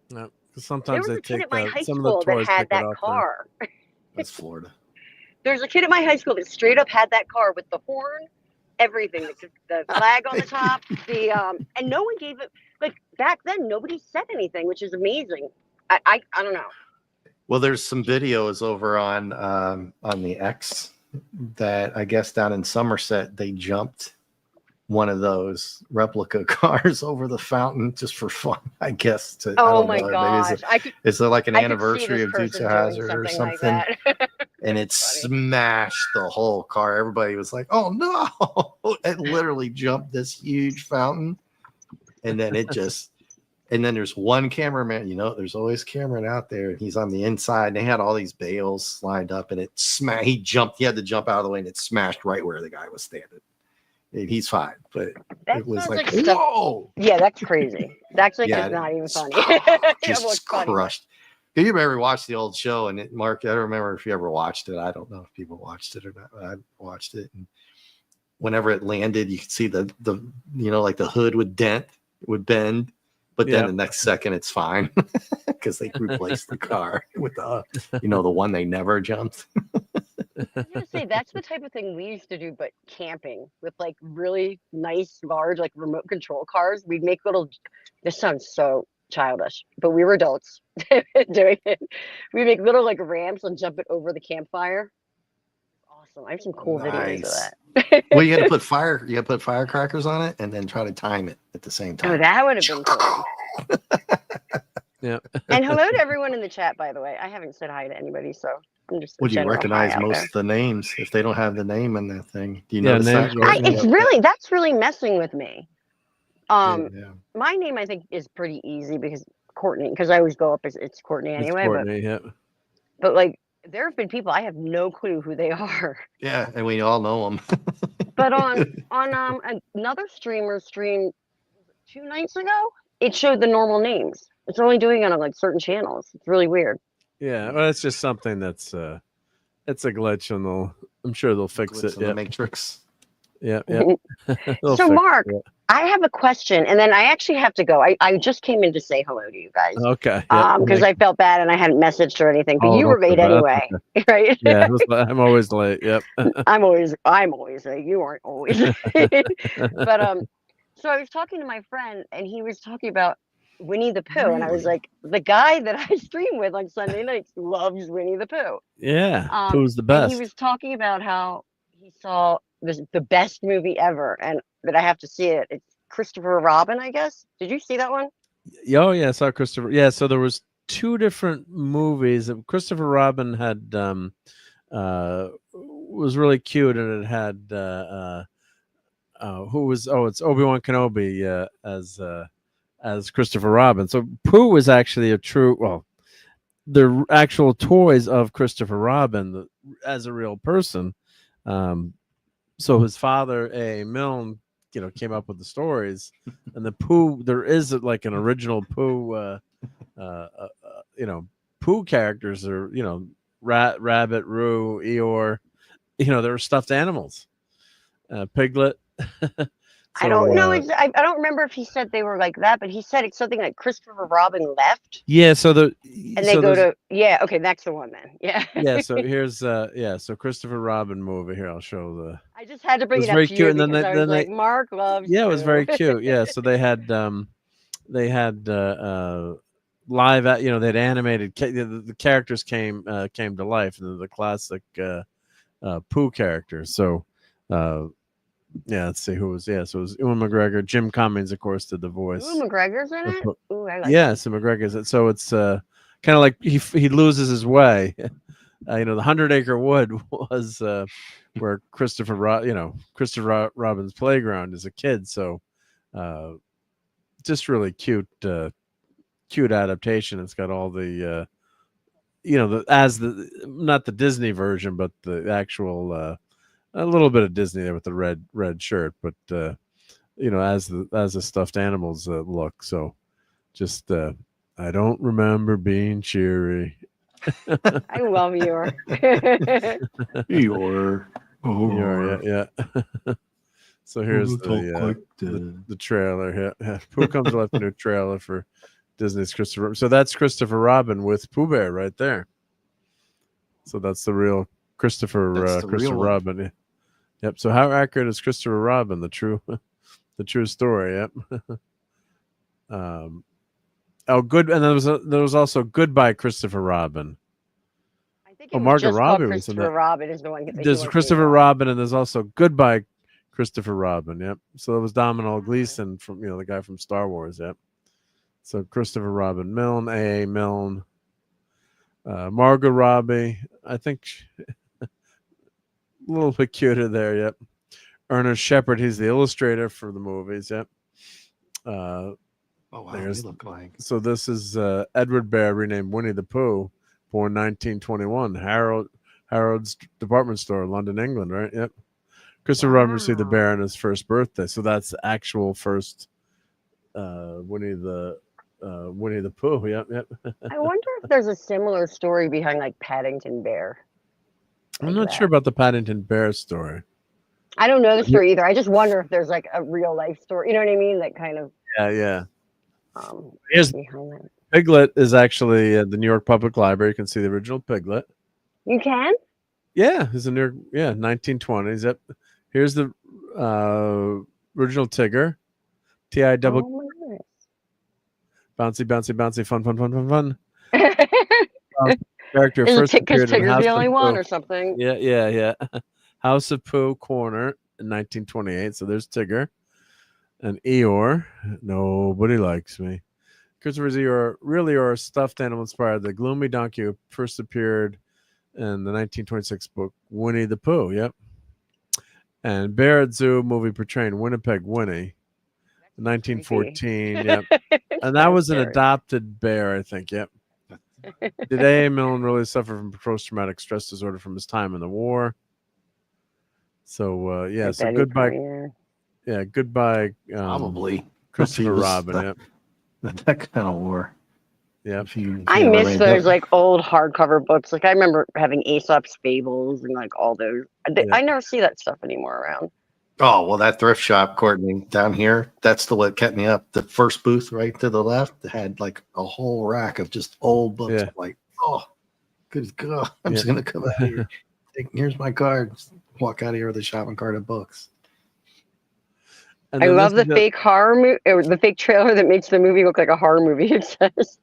No, because sometimes there was they a kid take at my high some of the school toys that had that car. That's Florida. There's a kid at my high school that straight up had that car with the horn, everything, the flag on the top, and no one gave it. Like back then, nobody said anything, which is amazing. I don't know. Well, there's some videos over on the X that I guess down in Somerset they jumped one of those replica cars over the fountain just for fun, I guess. Oh my gosh! Is there like an anniversary of Dukes of Hazzard or something? Like and it smashed the whole car. Everybody was like, "Oh no!" It literally jumped this huge fountain, and then and then there's one cameraman. There's always cameraman out there, and he's on the inside. And they had all these bales lined up, and it smashed. He had to jump out of the way, and it smashed right where the guy was standing. He's fine, but That it was sounds like, like stuff. whoa, Yeah, that's crazy. That's like yeah, just not even funny. just What's funny? crushed. Did you ever watch the old show? And Mark, I don't remember if you ever watched it. I don't know if people watched it or not. But I watched it, and whenever it landed, you could see the like the hood would bend, but then the next second it's fine because they replaced the car with the the one they never jumped. I was gonna say that's the type of thing we used to do, but camping with like really nice, large, like remote control cars. We'd make little. This sounds so childish, but we were adults doing it. We make little like ramps and jump it over the campfire. Awesome! I have some cool videos of that. Well, you got to put firecrackers on it and then try to time it at the same time. Oh, that would have been cool. Yeah. And hello to everyone in the chat, by the way. I haven't said hi to anybody, so I'm just. Would you general recognize hi out most there. of the names if they don't have the name in that thing? Do you Yeah, notice that? names That's really messing with me. Yeah. My name I think is pretty easy because Courtney, because I always go up as it's Courtney It's anyway. Courtney, But like there have been people I have no clue who they are. Yeah, and we all know them. But on another streamer stream 2 nights ago, it showed the normal names. It's only doing it on like certain channels. It's really weird. Yeah, well, it's just something that's it's a glitch, and I'm sure they'll fix it. The Matrix. Yeah. So Mark, I have a question, and then I actually have to go. I just came in to say hello to you guys. Okay. Because I felt bad and I hadn't messaged or anything, but you were late anyway, right? Yeah, I'm always late. Yep. I'm always late. You aren't always. But so I was talking to my friend, and he was talking about Winnie the Pooh, and I was like, the guy that I stream with on Sunday nights loves Winnie the Pooh. Yeah, Pooh's the best. And he was talking about how he saw the best movie ever, and that I have to see it. It's Christopher Robin, I guess. Did you see that one? Oh yeah, I saw Christopher. Yeah, so there was 2 different movies. Christopher Robin had was really cute, and it had it's Obi-Wan Kenobi as Christopher Robin. So Pooh was actually the actual toys of Christopher Robin as a real person. So his father, A. Milne, came up with the stories, and the Pooh. There is like an original Pooh, Pooh characters are Rabbit, Roo, Eeyore. They're stuffed animals. Piglet. I don't know. I don't remember if he said they were like that, but he said it's something like Christopher Robin left. Yeah. So okay, that's the one then. Yeah. Yeah. So here's so Christopher Robin movie here. I'll show I just had to bring it up very to cute, you and then because I was like, they, Mark loves. Yeah, it was Pooh. very cute. Yeah. So they had live at they'd animated the characters came to life, and the classic Pooh characters. So let's see who was so it was Ewan McGregor. Jim Cummings, of course, did the voice. Ewan McGregor's in it. Ooh, I like so McGregor's it. So it's kind of like he loses his way. The 100-acre wood was where Christopher Robin's playground as a kid. So just really cute adaptation. It's got all the not the Disney version, but the actual a little bit of Disney there with the red shirt, but as the stuffed animals look. So just I don't remember being cheery. I love Eeyore. Eeyore. Yeah. So here's the trailer here. Pooh Comes Alive, the new trailer for Disney's Christopher. So that's Christopher Robin with Pooh Bear right there. So that's the real Christopher Robin. Yeah. Yep. So how accurate is Christopher Robin? The true story. Yep. Good. And there was also Goodbye Christopher Robin. I think it was Margot just Robbie called was in Christopher that. Robin is the one. There's Christopher Robin, and there's also Goodbye Christopher Robin. Yep. So it was Domhnall Gleeson from the guy from Star Wars. Yep. So Christopher Robin, Milne, A. Milne, Margot Robbie. I think a little bit cuter there. Yep. Ernest Shepard. He's the illustrator for the movies. Yep. Oh wow, they look like. So this is Edward Bear, renamed Winnie the Pooh, born 1921. Harrods department store, London, England. Right. Yep. Christopher Robin received the bear on his first birthday, so that's the actual first Winnie the Pooh. Yep. I wonder if there's a similar story behind like Paddington Bear. I'm not sure about the Paddington Bear story. I don't know the story either. I just wonder if there's like a real life story. You know what I mean? That kind of Yeah. Here's behind that. Piglet is actually at the New York Public Library. You can see the original Piglet. You can? Yeah, it's a New York, 1920s. Yep. Here's the original Tigger. T-I-double. Oh my goodness. Bouncy, bouncy, bouncy, fun. Character Is first it because appeared in Tigger's House the of only one Pooh. or something? Yeah. House of Pooh Corner in 1928. So there's Tigger. And Eeyore. Nobody likes me. Christopher's Eeyore, really, or a stuffed animal inspired the gloomy donkey who first appeared in the 1926 book Winnie the Pooh. Yep. And Bear at Zoo movie portraying Winnipeg Winnie. 1914. Yep. And that was an adopted bear, I think. Yep. Did A. Milne really suffer from post-traumatic stress disorder from his time in the war? So so goodbye. Yeah, goodbye. Probably Christopher Robin. Yep. That kind of war. Yeah. I miss those like old hardcover books. Like I remember having Aesop's Fables and like all those. I never see that stuff anymore around. Oh, well, that thrift shop, Courtney, down here, that's the what kept me up. The first booth right to the left had like a whole rack of just old books. Yeah. I'm like, oh, good God. I'm just going to come out here. Here's my card. Just walk out of here with a shopping cart of books. And I love the fake horror movie, or the fake trailer that makes the movie look like a horror movie. It says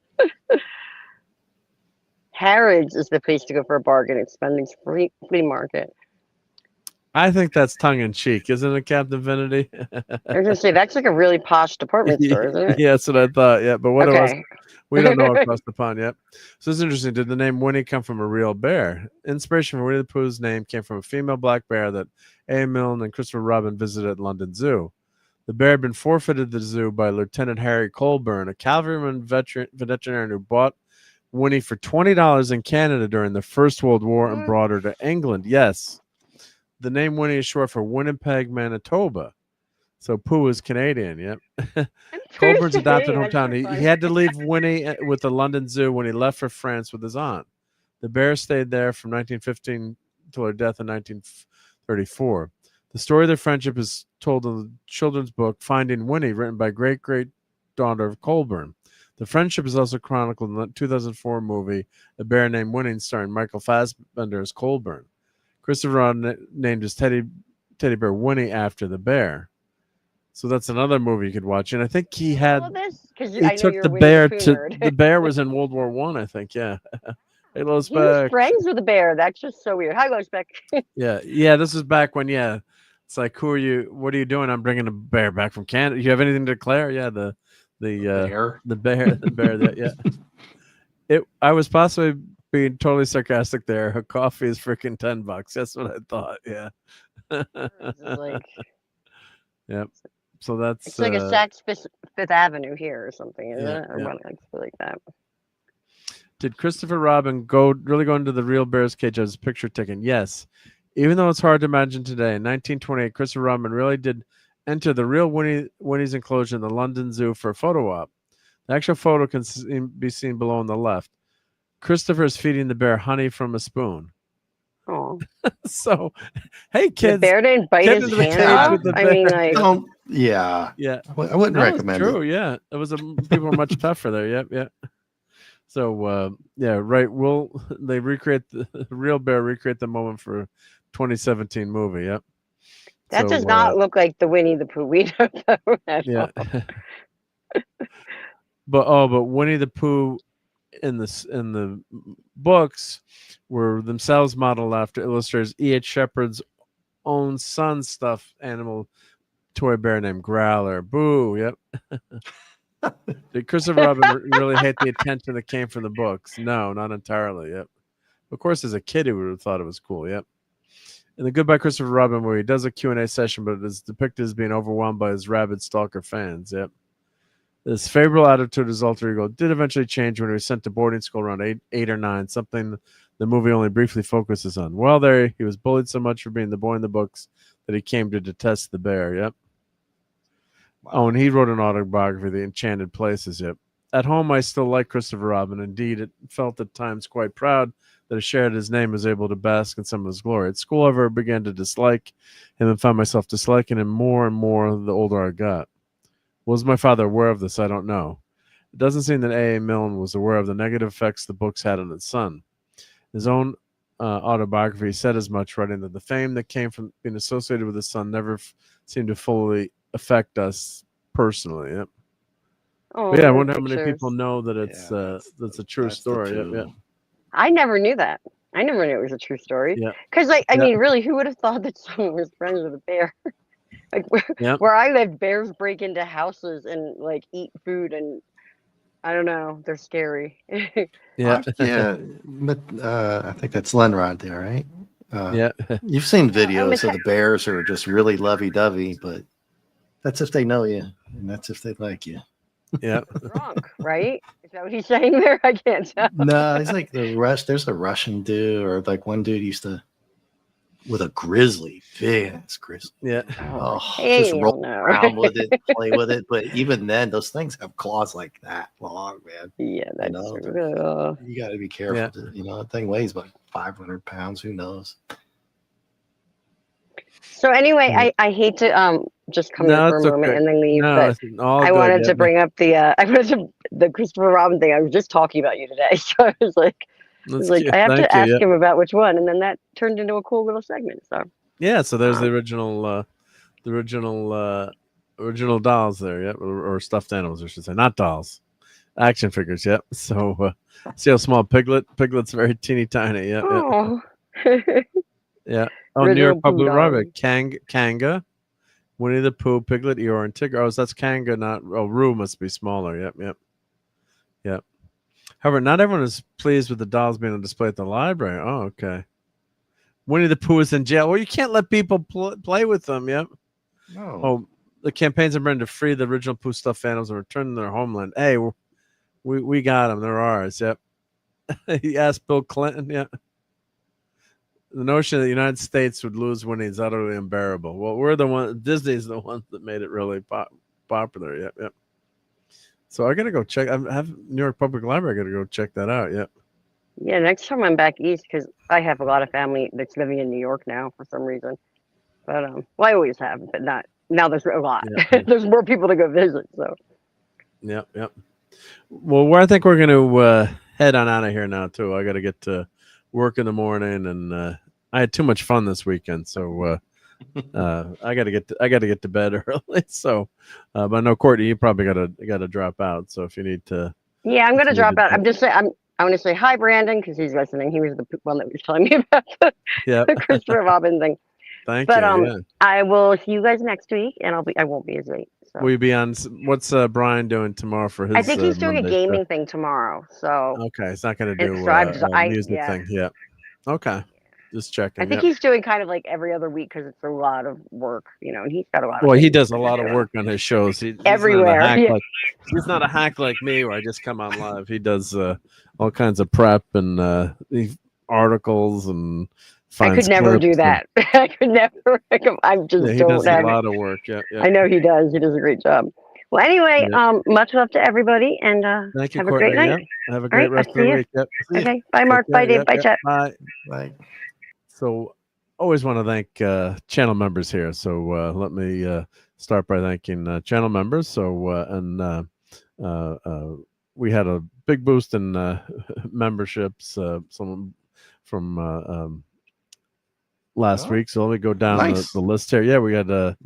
Harrods is the place to go for a bargain at Spending's flea market. I think that's tongue in cheek, isn't it, Captain Vinity? I was gonna say that's like a really posh department store, isn't it? Yeah, that's what I thought. Yeah, but what else? Okay. We don't know across the pond yet. So it's interesting. Did the name Winnie come from a real bear? Inspiration for Winnie the Pooh's name came from a female black bear that A. Milne and Christopher Robin visited at London Zoo. The bear had been forfeited to the zoo by Lieutenant Harry Colburn, a cavalryman veterinarian who bought Winnie for $20 in Canada during the First World War and brought her to England. Yes. The name Winnie is short for Winnipeg, Manitoba. So Pooh is Canadian. Yep. Colburn's adopted hometown. He had to leave Winnie with the London Zoo when he left for France with his aunt. The bear stayed there from 1915 until her death in 1934. The story of their friendship is told in the children's book Finding Winnie, written by great-great-daughter of Colburn. The friendship is also chronicled in the 2004 movie A Bear Named Winnie, starring Michael Fassbender as Colburn. Christopher Robin named his teddy bear Winnie after the bear. So that's another movie you could watch. And I think he had he took the bear to the bear was in World War I, I think. Yeah. Hey, Lois He was Beck. friends with a bear. That's just so weird. Hi, Lois Beck. Yeah. This is back when it's like, who are you? What are you doing? I'm bringing a bear back from Canada. You have anything to declare? Yeah, the bear. Yeah. I was possibly being totally sarcastic there. Her coffee is freaking $10. That's what I thought. Yeah. Yep. So that's it's like a Saks Fifth Avenue here or something, isn't it? Or something like that. Did Christopher Robin really go into the real bear's cage as a picture taken? Yes. Even though it's hard to imagine today, in 1928, Christopher Robin really did enter the real Winnie's enclosure in the London Zoo for a photo op. The actual photo can be seen below on the left. Christopher is feeding the bear honey from a spoon. Oh. So, hey, kids. The bear didn't bite his hand off? I mean, like... Yeah. I wouldn't recommend it. True, yeah. It was people were much tougher there. Yep. So, right. They recreate the real bear, recreate the moment for 2017 movie. Yep. That does not look like the Winnie the Pooh we know at all. But Winnie the Pooh in the books were themselves modeled after illustrators E.H. Shepard's own son's stuffed animal toy bear named Growler. Boo. Yep. Did Christopher Robin really hate the attention that came from the books? No, not entirely. Yep. Of course, as a kid, he would have thought it was cool. Yep. In the Goodbye Christopher Robin, where he does a Q&A session, but it is depicted as being overwhelmed by his rabid stalker fans. Yep. His favorable attitude as alter ego did eventually change when he was sent to boarding school around eight or nine, something the movie only briefly focuses on. While there, he was bullied so much for being the boy in the books that he came to detest the bear. Yep. Oh, and he wrote an autobiography, The Enchanted Places. Yep. At home, I still like Christopher Robin. Indeed, it felt at times quite proud that I shared his name, was able to bask in some of his glory. At school, however, I began to dislike him and found myself disliking him more and more the older I got. Was my father aware of this? I don't know. It doesn't seem that A.A. Milne was aware of the negative effects the books had on his son. His own autobiography said as much, writing that the fame that came from being associated with his son never seemed to fully affect us personally. Yep. Oh, But yeah, I wonder how pictures. many people know that it's that's a true story. Yep, yep. I never knew that. I never knew it was a true story. Yeah. Because, like, I mean, really, who would have thought that someone was friends with a bear? Like, where I live, bears break into houses and, like, eat food, and I don't know, they're scary. Yeah. Yeah. But I think that's Lenrod there, right? Yeah. You've seen videos of the bears who are just really lovey-dovey, but that's if they know you, and that's if they like you. Yeah. Drunk, right? Is that what he's saying there? I can't tell. No, it's like there's a Russian dude, or like one dude used to with a grizzly, big ass grizzly. Yeah. Oh, Hell just roll no. around with it, play with it. But even then, those things have claws like that long, man. Yeah, that's you got to be careful. That thing weighs about 500 pounds. Who knows? So anyway, I hate to just come in for a moment and then leave, but I wanted to bring up the Christopher Robin thing. I was just talking about you today, so I was like, I have to ask him about which one, and then that turned into a cool little segment. So yeah, so there's the original dolls there, yeah, or stuffed animals, I should say, not dolls, action figures, yep. So see how small Piglet's very teeny tiny, yeah. Oh. Yeah. Oh, New York Public Library. Kanga, Winnie the Pooh, Piglet, Eeyore, and Tigger. Oh, so that's Kanga, not Roo must be smaller. Yep. However, not everyone is pleased with the dolls being on display at the library. Oh, okay. Winnie the Pooh is in jail. Well, you can't let people play with them. Yep. No. Oh, the campaigns are meant to free the original Pooh stuffed animals and return to their homeland. Hey, we got them. They're ours. Yep. He asked Bill Clinton. Yeah. The notion that the United States would lose Winnie is utterly unbearable. Well, we're the one. Disney's the ones that made it really popular. Yep. So I gotta go check. I have New York Public Library. I gotta go check that out. Yep. Yeah, next time I'm back east, because I have a lot of family that's living in New York now for some reason. But well, I always have, but not now. There's a lot. Yeah. There's more people to go visit. So. Yep. Well, I think we're gonna head on out of here now too. I gotta get to work in the morning, and I had too much fun this weekend, so I gotta get to bed early. So, but I know Courtney, you probably gotta drop out. So if you need to, yeah, I'm gonna drop out. I'm just saying. I want to say hi, Brandon, because he's listening. He was the one that was telling me about the Christopher Robin thing. Thank you. Yeah. I will see you guys next week, and I won't be as late. So. Will you be on? What's Brian doing tomorrow for his? I think he's doing Monday a gaming thing tomorrow. So okay, it's not going to do a music thing. Yeah. Okay, just checking. I think he's doing kind of like every other week because it's a lot of work, and he's got a lot. Well, he does a lot of work on his shows. He's everywhere. He's not a hack like me, where I just come on live. He does all kinds of prep and articles and. I could never do that. I could never. I just he don't does have a lot of work. Yeah. I know he does. He does a great job. Well, anyway, much love to everybody, and thank you, have Courtney. a great night. Have a great rest of the week. Yep. Okay. Bye, Mark. Bye, Dave. Bye, Chet. Bye. So, always want to thank channel members here. So let me start by thanking channel members. So we had a big boost in memberships. Some from last week. So let me go down the list here. Yeah, we got a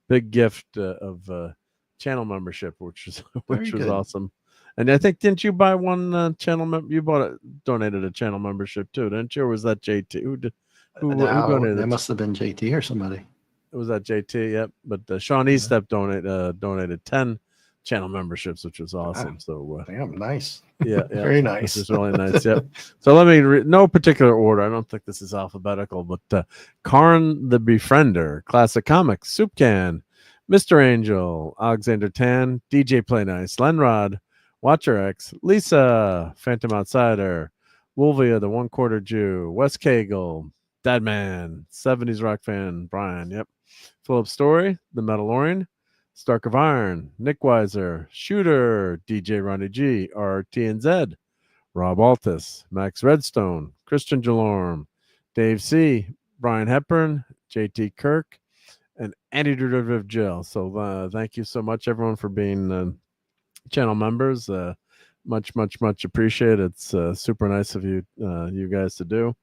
big gift of channel membership, which was awesome. And I think, didn't you buy one channel member? You donated a channel membership too, didn't you? Or was that JT? Who donated? That must have been JT or somebody. It was that JT, yep. But Sean Estep donated 10 channel memberships, which was awesome. Wow. So damn, nice. Yeah. Very nice. This is really nice. Yep. So let me no particular order. I don't think this is alphabetical, but Karn the Befriender, Classic Comics, Soup Can, Mr. Angel, Alexander Tan, DJ Play Nice, Lenrod, Watcher X, Lisa, Phantom Outsider, Wolvia the One Quarter Jew, Wes Cagle, Dad Man, 70s rock fan, Brian. Yep. Philip Story, The Mandalorian, Stark of Iron, Nick Weiser, Shooter, DJ Ronnie G, RTNZ, RobAltis, Max Redstone, Christian Jalorm, Dave C, Brian Hepburn, JT Kirk, and Andy Derivative Jill. So thank you so much, everyone, for being channel members. Much appreciated. It's super nice of you guys to do,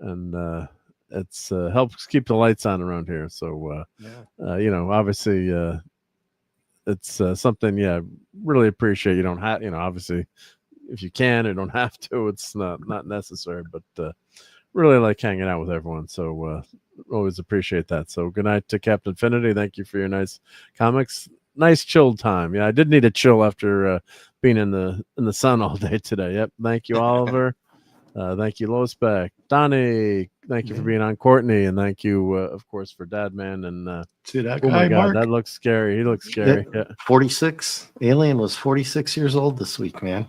and it's helps keep the lights on around here. So obviously it's something really appreciate. You don't have, obviously if you can, you don't have to. It's not necessary, but really like hanging out with everyone. So always appreciate that. So good night to Captain Infinity. Thank you for your nice comics. Nice chilled time. Yeah, I did need a chill after being in the sun all day today. Yep. Thank you, Oliver. Thank you, Lois Beck. Donnie, thank you for being on. Courtney, and thank you, of course, for Dadman. And see that oh guy, my God, Mark? that looks scary. He looks scary. Yeah. 46. Alien was 46 years old this week, man.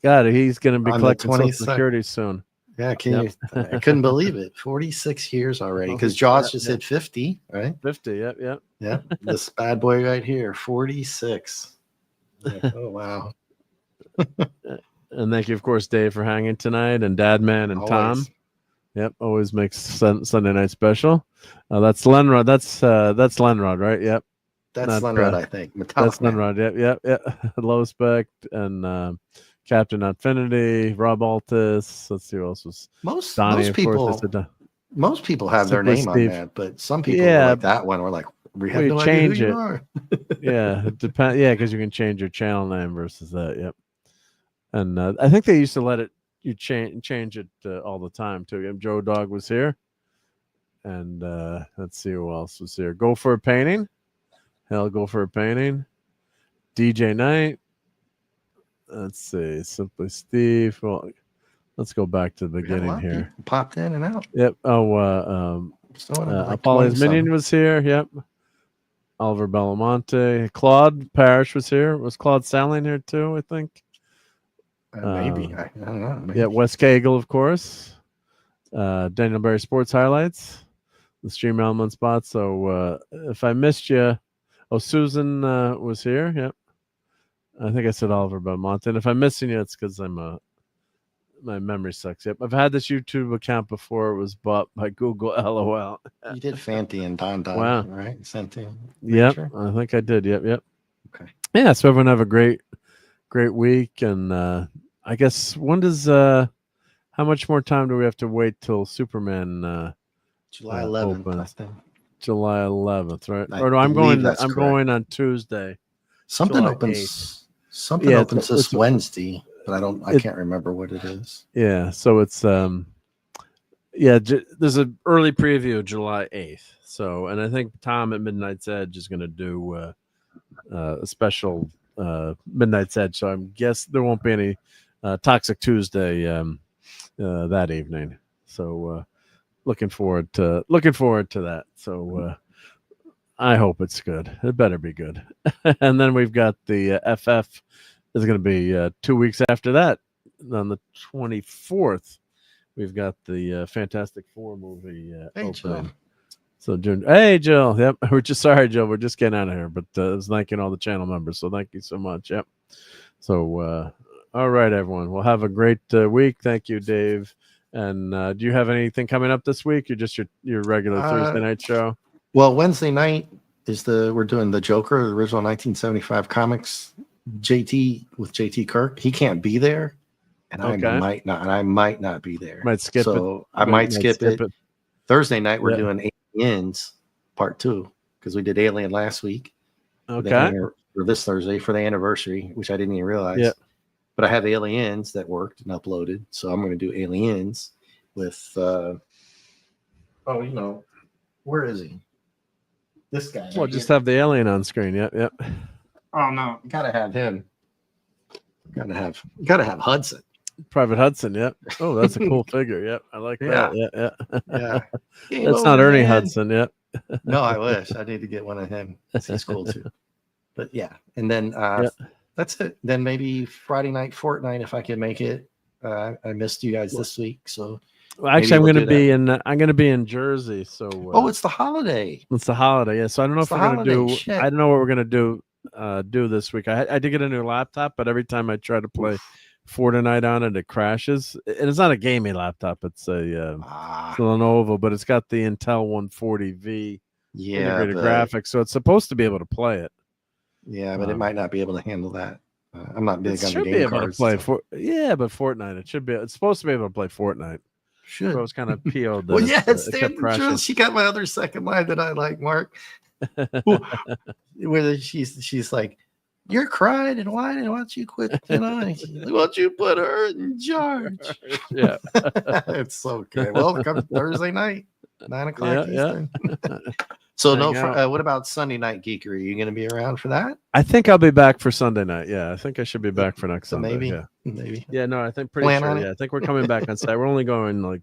God, he's going to be On the collecting Social 22nd. Security soon. Yeah, I couldn't believe it. 46 years already, because Jaws just hit 50, right? 50, yep. Yeah, this bad boy right here, 46. Yeah, oh, wow. And thank you, of course, Dave, for hanging tonight, and Dadman and Always. Tom. Yep, always makes Sunday night special. That's Lenrod. That's Lenrod, right? Yep. That's Lenrod, I think. That's Lenrod. Yep. Low Spec and Captain Infinity, RobAltis. Let's see who else was. Donnie, most people have their name on that, but some people like that one. We're like, we have no change idea who it. you are. Yeah, it depends. Yeah, because you can change your channel name versus that. Yep. And I think they used to let you change it all the time too. Joe Dog was here, and let's see who else was here. Go for a painting. Hell, go for a painting. DJ Knight. Let's see. Simply Steve. Well, let's go back to the beginning here. Popped in and out. Yep. Apollo's Minion was here. Yep. Oliver Belamonte. Claude Parrish was here. Was Claude Salling here too? I think. Maybe. I don't know. Maybe. Yeah. Wes Cagle, of course. Daniel Berry Sports Highlights. The Stream Element spot. So if I missed you, Susan was here. Yep. I think I said Oliver Belmont. And if I'm missing you, it's because my memory sucks. Yep. I've had this YouTube account before. It was bought by Google. LOL. You did Fanti and Don, wow. Right? Santi. Yep. I think I did. Yep. Okay. Yeah. So everyone have a great week. And I guess when does how much more time do we have to wait till Superman July 11th, opens? I think. July 11th, right? I or no, I'm going correct. going on Tuesday. Something July opens 8th. Something opens this Wednesday, but I can't remember what it is. Yeah, so it's there's an early preview of July 8th. So, and I think Tom at Midnight's Edge is going to do a special Midnight's Edge. So I guess there won't be any Toxic Tuesday that evening. So looking forward to that. So I hope it's good. It better be good. And then we've got the FF is going to be 2 weeks after that. On the 24th, we've got the Fantastic Four movie opening. Jill. So June. Hey, Jill. Yep. We're just sorry, Jill. We're just getting out of here, but I was thanking all the channel members. So thank you so much. Yep. So all right, everyone. We'll have a great week. Thank you, Dave. And do you have anything coming up this week, or just your regular Thursday night show? Well, Wednesday night is we're doing the Joker, the original 1975 comics. JT Kirk. He can't be there, and I might not be there. Might skip it. So I might skip it. Thursday night we're doing Aliens Part 2 because we did Alien last week. Okay. For this Thursday for the anniversary, which I didn't even realize. Yeah. But I have Aliens that worked and uploaded, so I'm going to do Aliens with. Where is he? This guy. Well, just have the alien on screen. Yep. Oh no, gotta have him. Gotta have Hudson. Private Hudson. Yep. Oh, that's a cool figure. Yep, I like that. Yeah. That's not Ernie Hudson. Yep. No, I wish I need to get one of him. He's cool too. But yeah, and then that's it. Then maybe Friday night, Fortnite if I can make it. I missed you guys this week, so Well, actually, I'm going to be in Jersey. So oh, it's the holiday. It's the holiday. Yeah. So I don't know It's if the we're going to holiday. do. Shit. I don't know what we're going to do this week. I did get a new laptop, but every time I try to play Fortnite on it, it crashes. And it's not a gaming laptop. It's a it's a Lenovo, but it's got the Intel 140V integrated graphics, so it's supposed to be able to play it. Yeah, but it might not be able to handle that. I'm not big on the game be able cards. to play but Fortnite. It should be. It's supposed to be able to play Fortnite. Should. So I was kind of PO'd. Well, yeah, it kept crashing. she got my other second line that I like, Mark. Where she's like, "You're crying and whining. Why don't you quit tonight? Why don't you put her in charge?" Yeah, it's so good. Well, come Thursday night, 9 o'clock Eastern. Yeah. So what about Sunday Night Geekery? Are you going to be around for that? I think I'll be back for Sunday night. Yeah, I think I should be back for next Sunday. Maybe. Yeah, no, I think pretty sure. Yeah, I think we're coming back on Saturday. We're only going like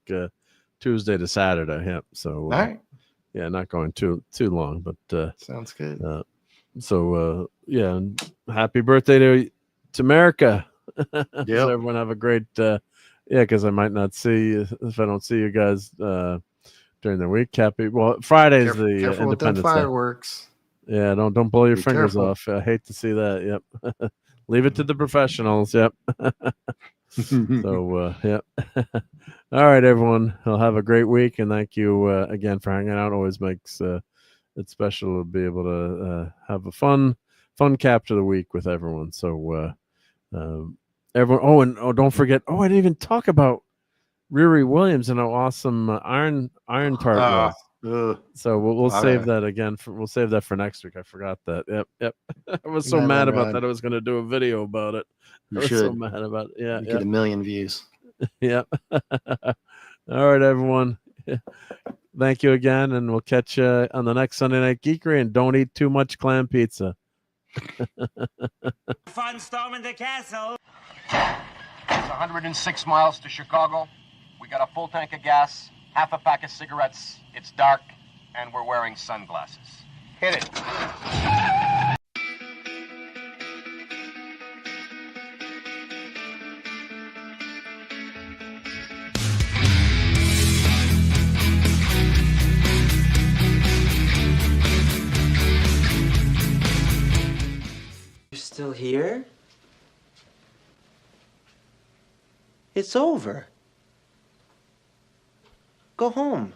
Tuesday to Saturday. Yeah, so all right. Yeah, not going too long, but sounds good. Yeah, and happy birthday to America. Yeah, everyone have a great because I might not see if I don't see you guys during the week. Friday's the careful with Independence them fireworks. Day. Yeah, don't blow your fingers careful. off. I hate to see that. Yep. Leave it to the professionals. Yep. So yep. All right, everyone. I'll have a great week, and thank you again for hanging out. Always makes it special to be able to have a fun cap to the week with everyone. So everyone. Don't forget. I didn't even talk about Riri Williams and how awesome Iron Tart was. So we'll save that again. We'll save that for next week. I forgot that. Yep. I was so mad about that. I was going to do a video about it. I was so mad about it. Yeah. You get 1 million views. Yep. All right, everyone. Thank you again, and we'll catch you on the next Sunday Night Geekery. And don't eat too much clam pizza. Fun storming the castle. It's 106 miles to Chicago. We got a full tank of gas, half a pack of cigarettes. It's dark, and we're wearing sunglasses. Hit it. You're still here? It's over. Go home.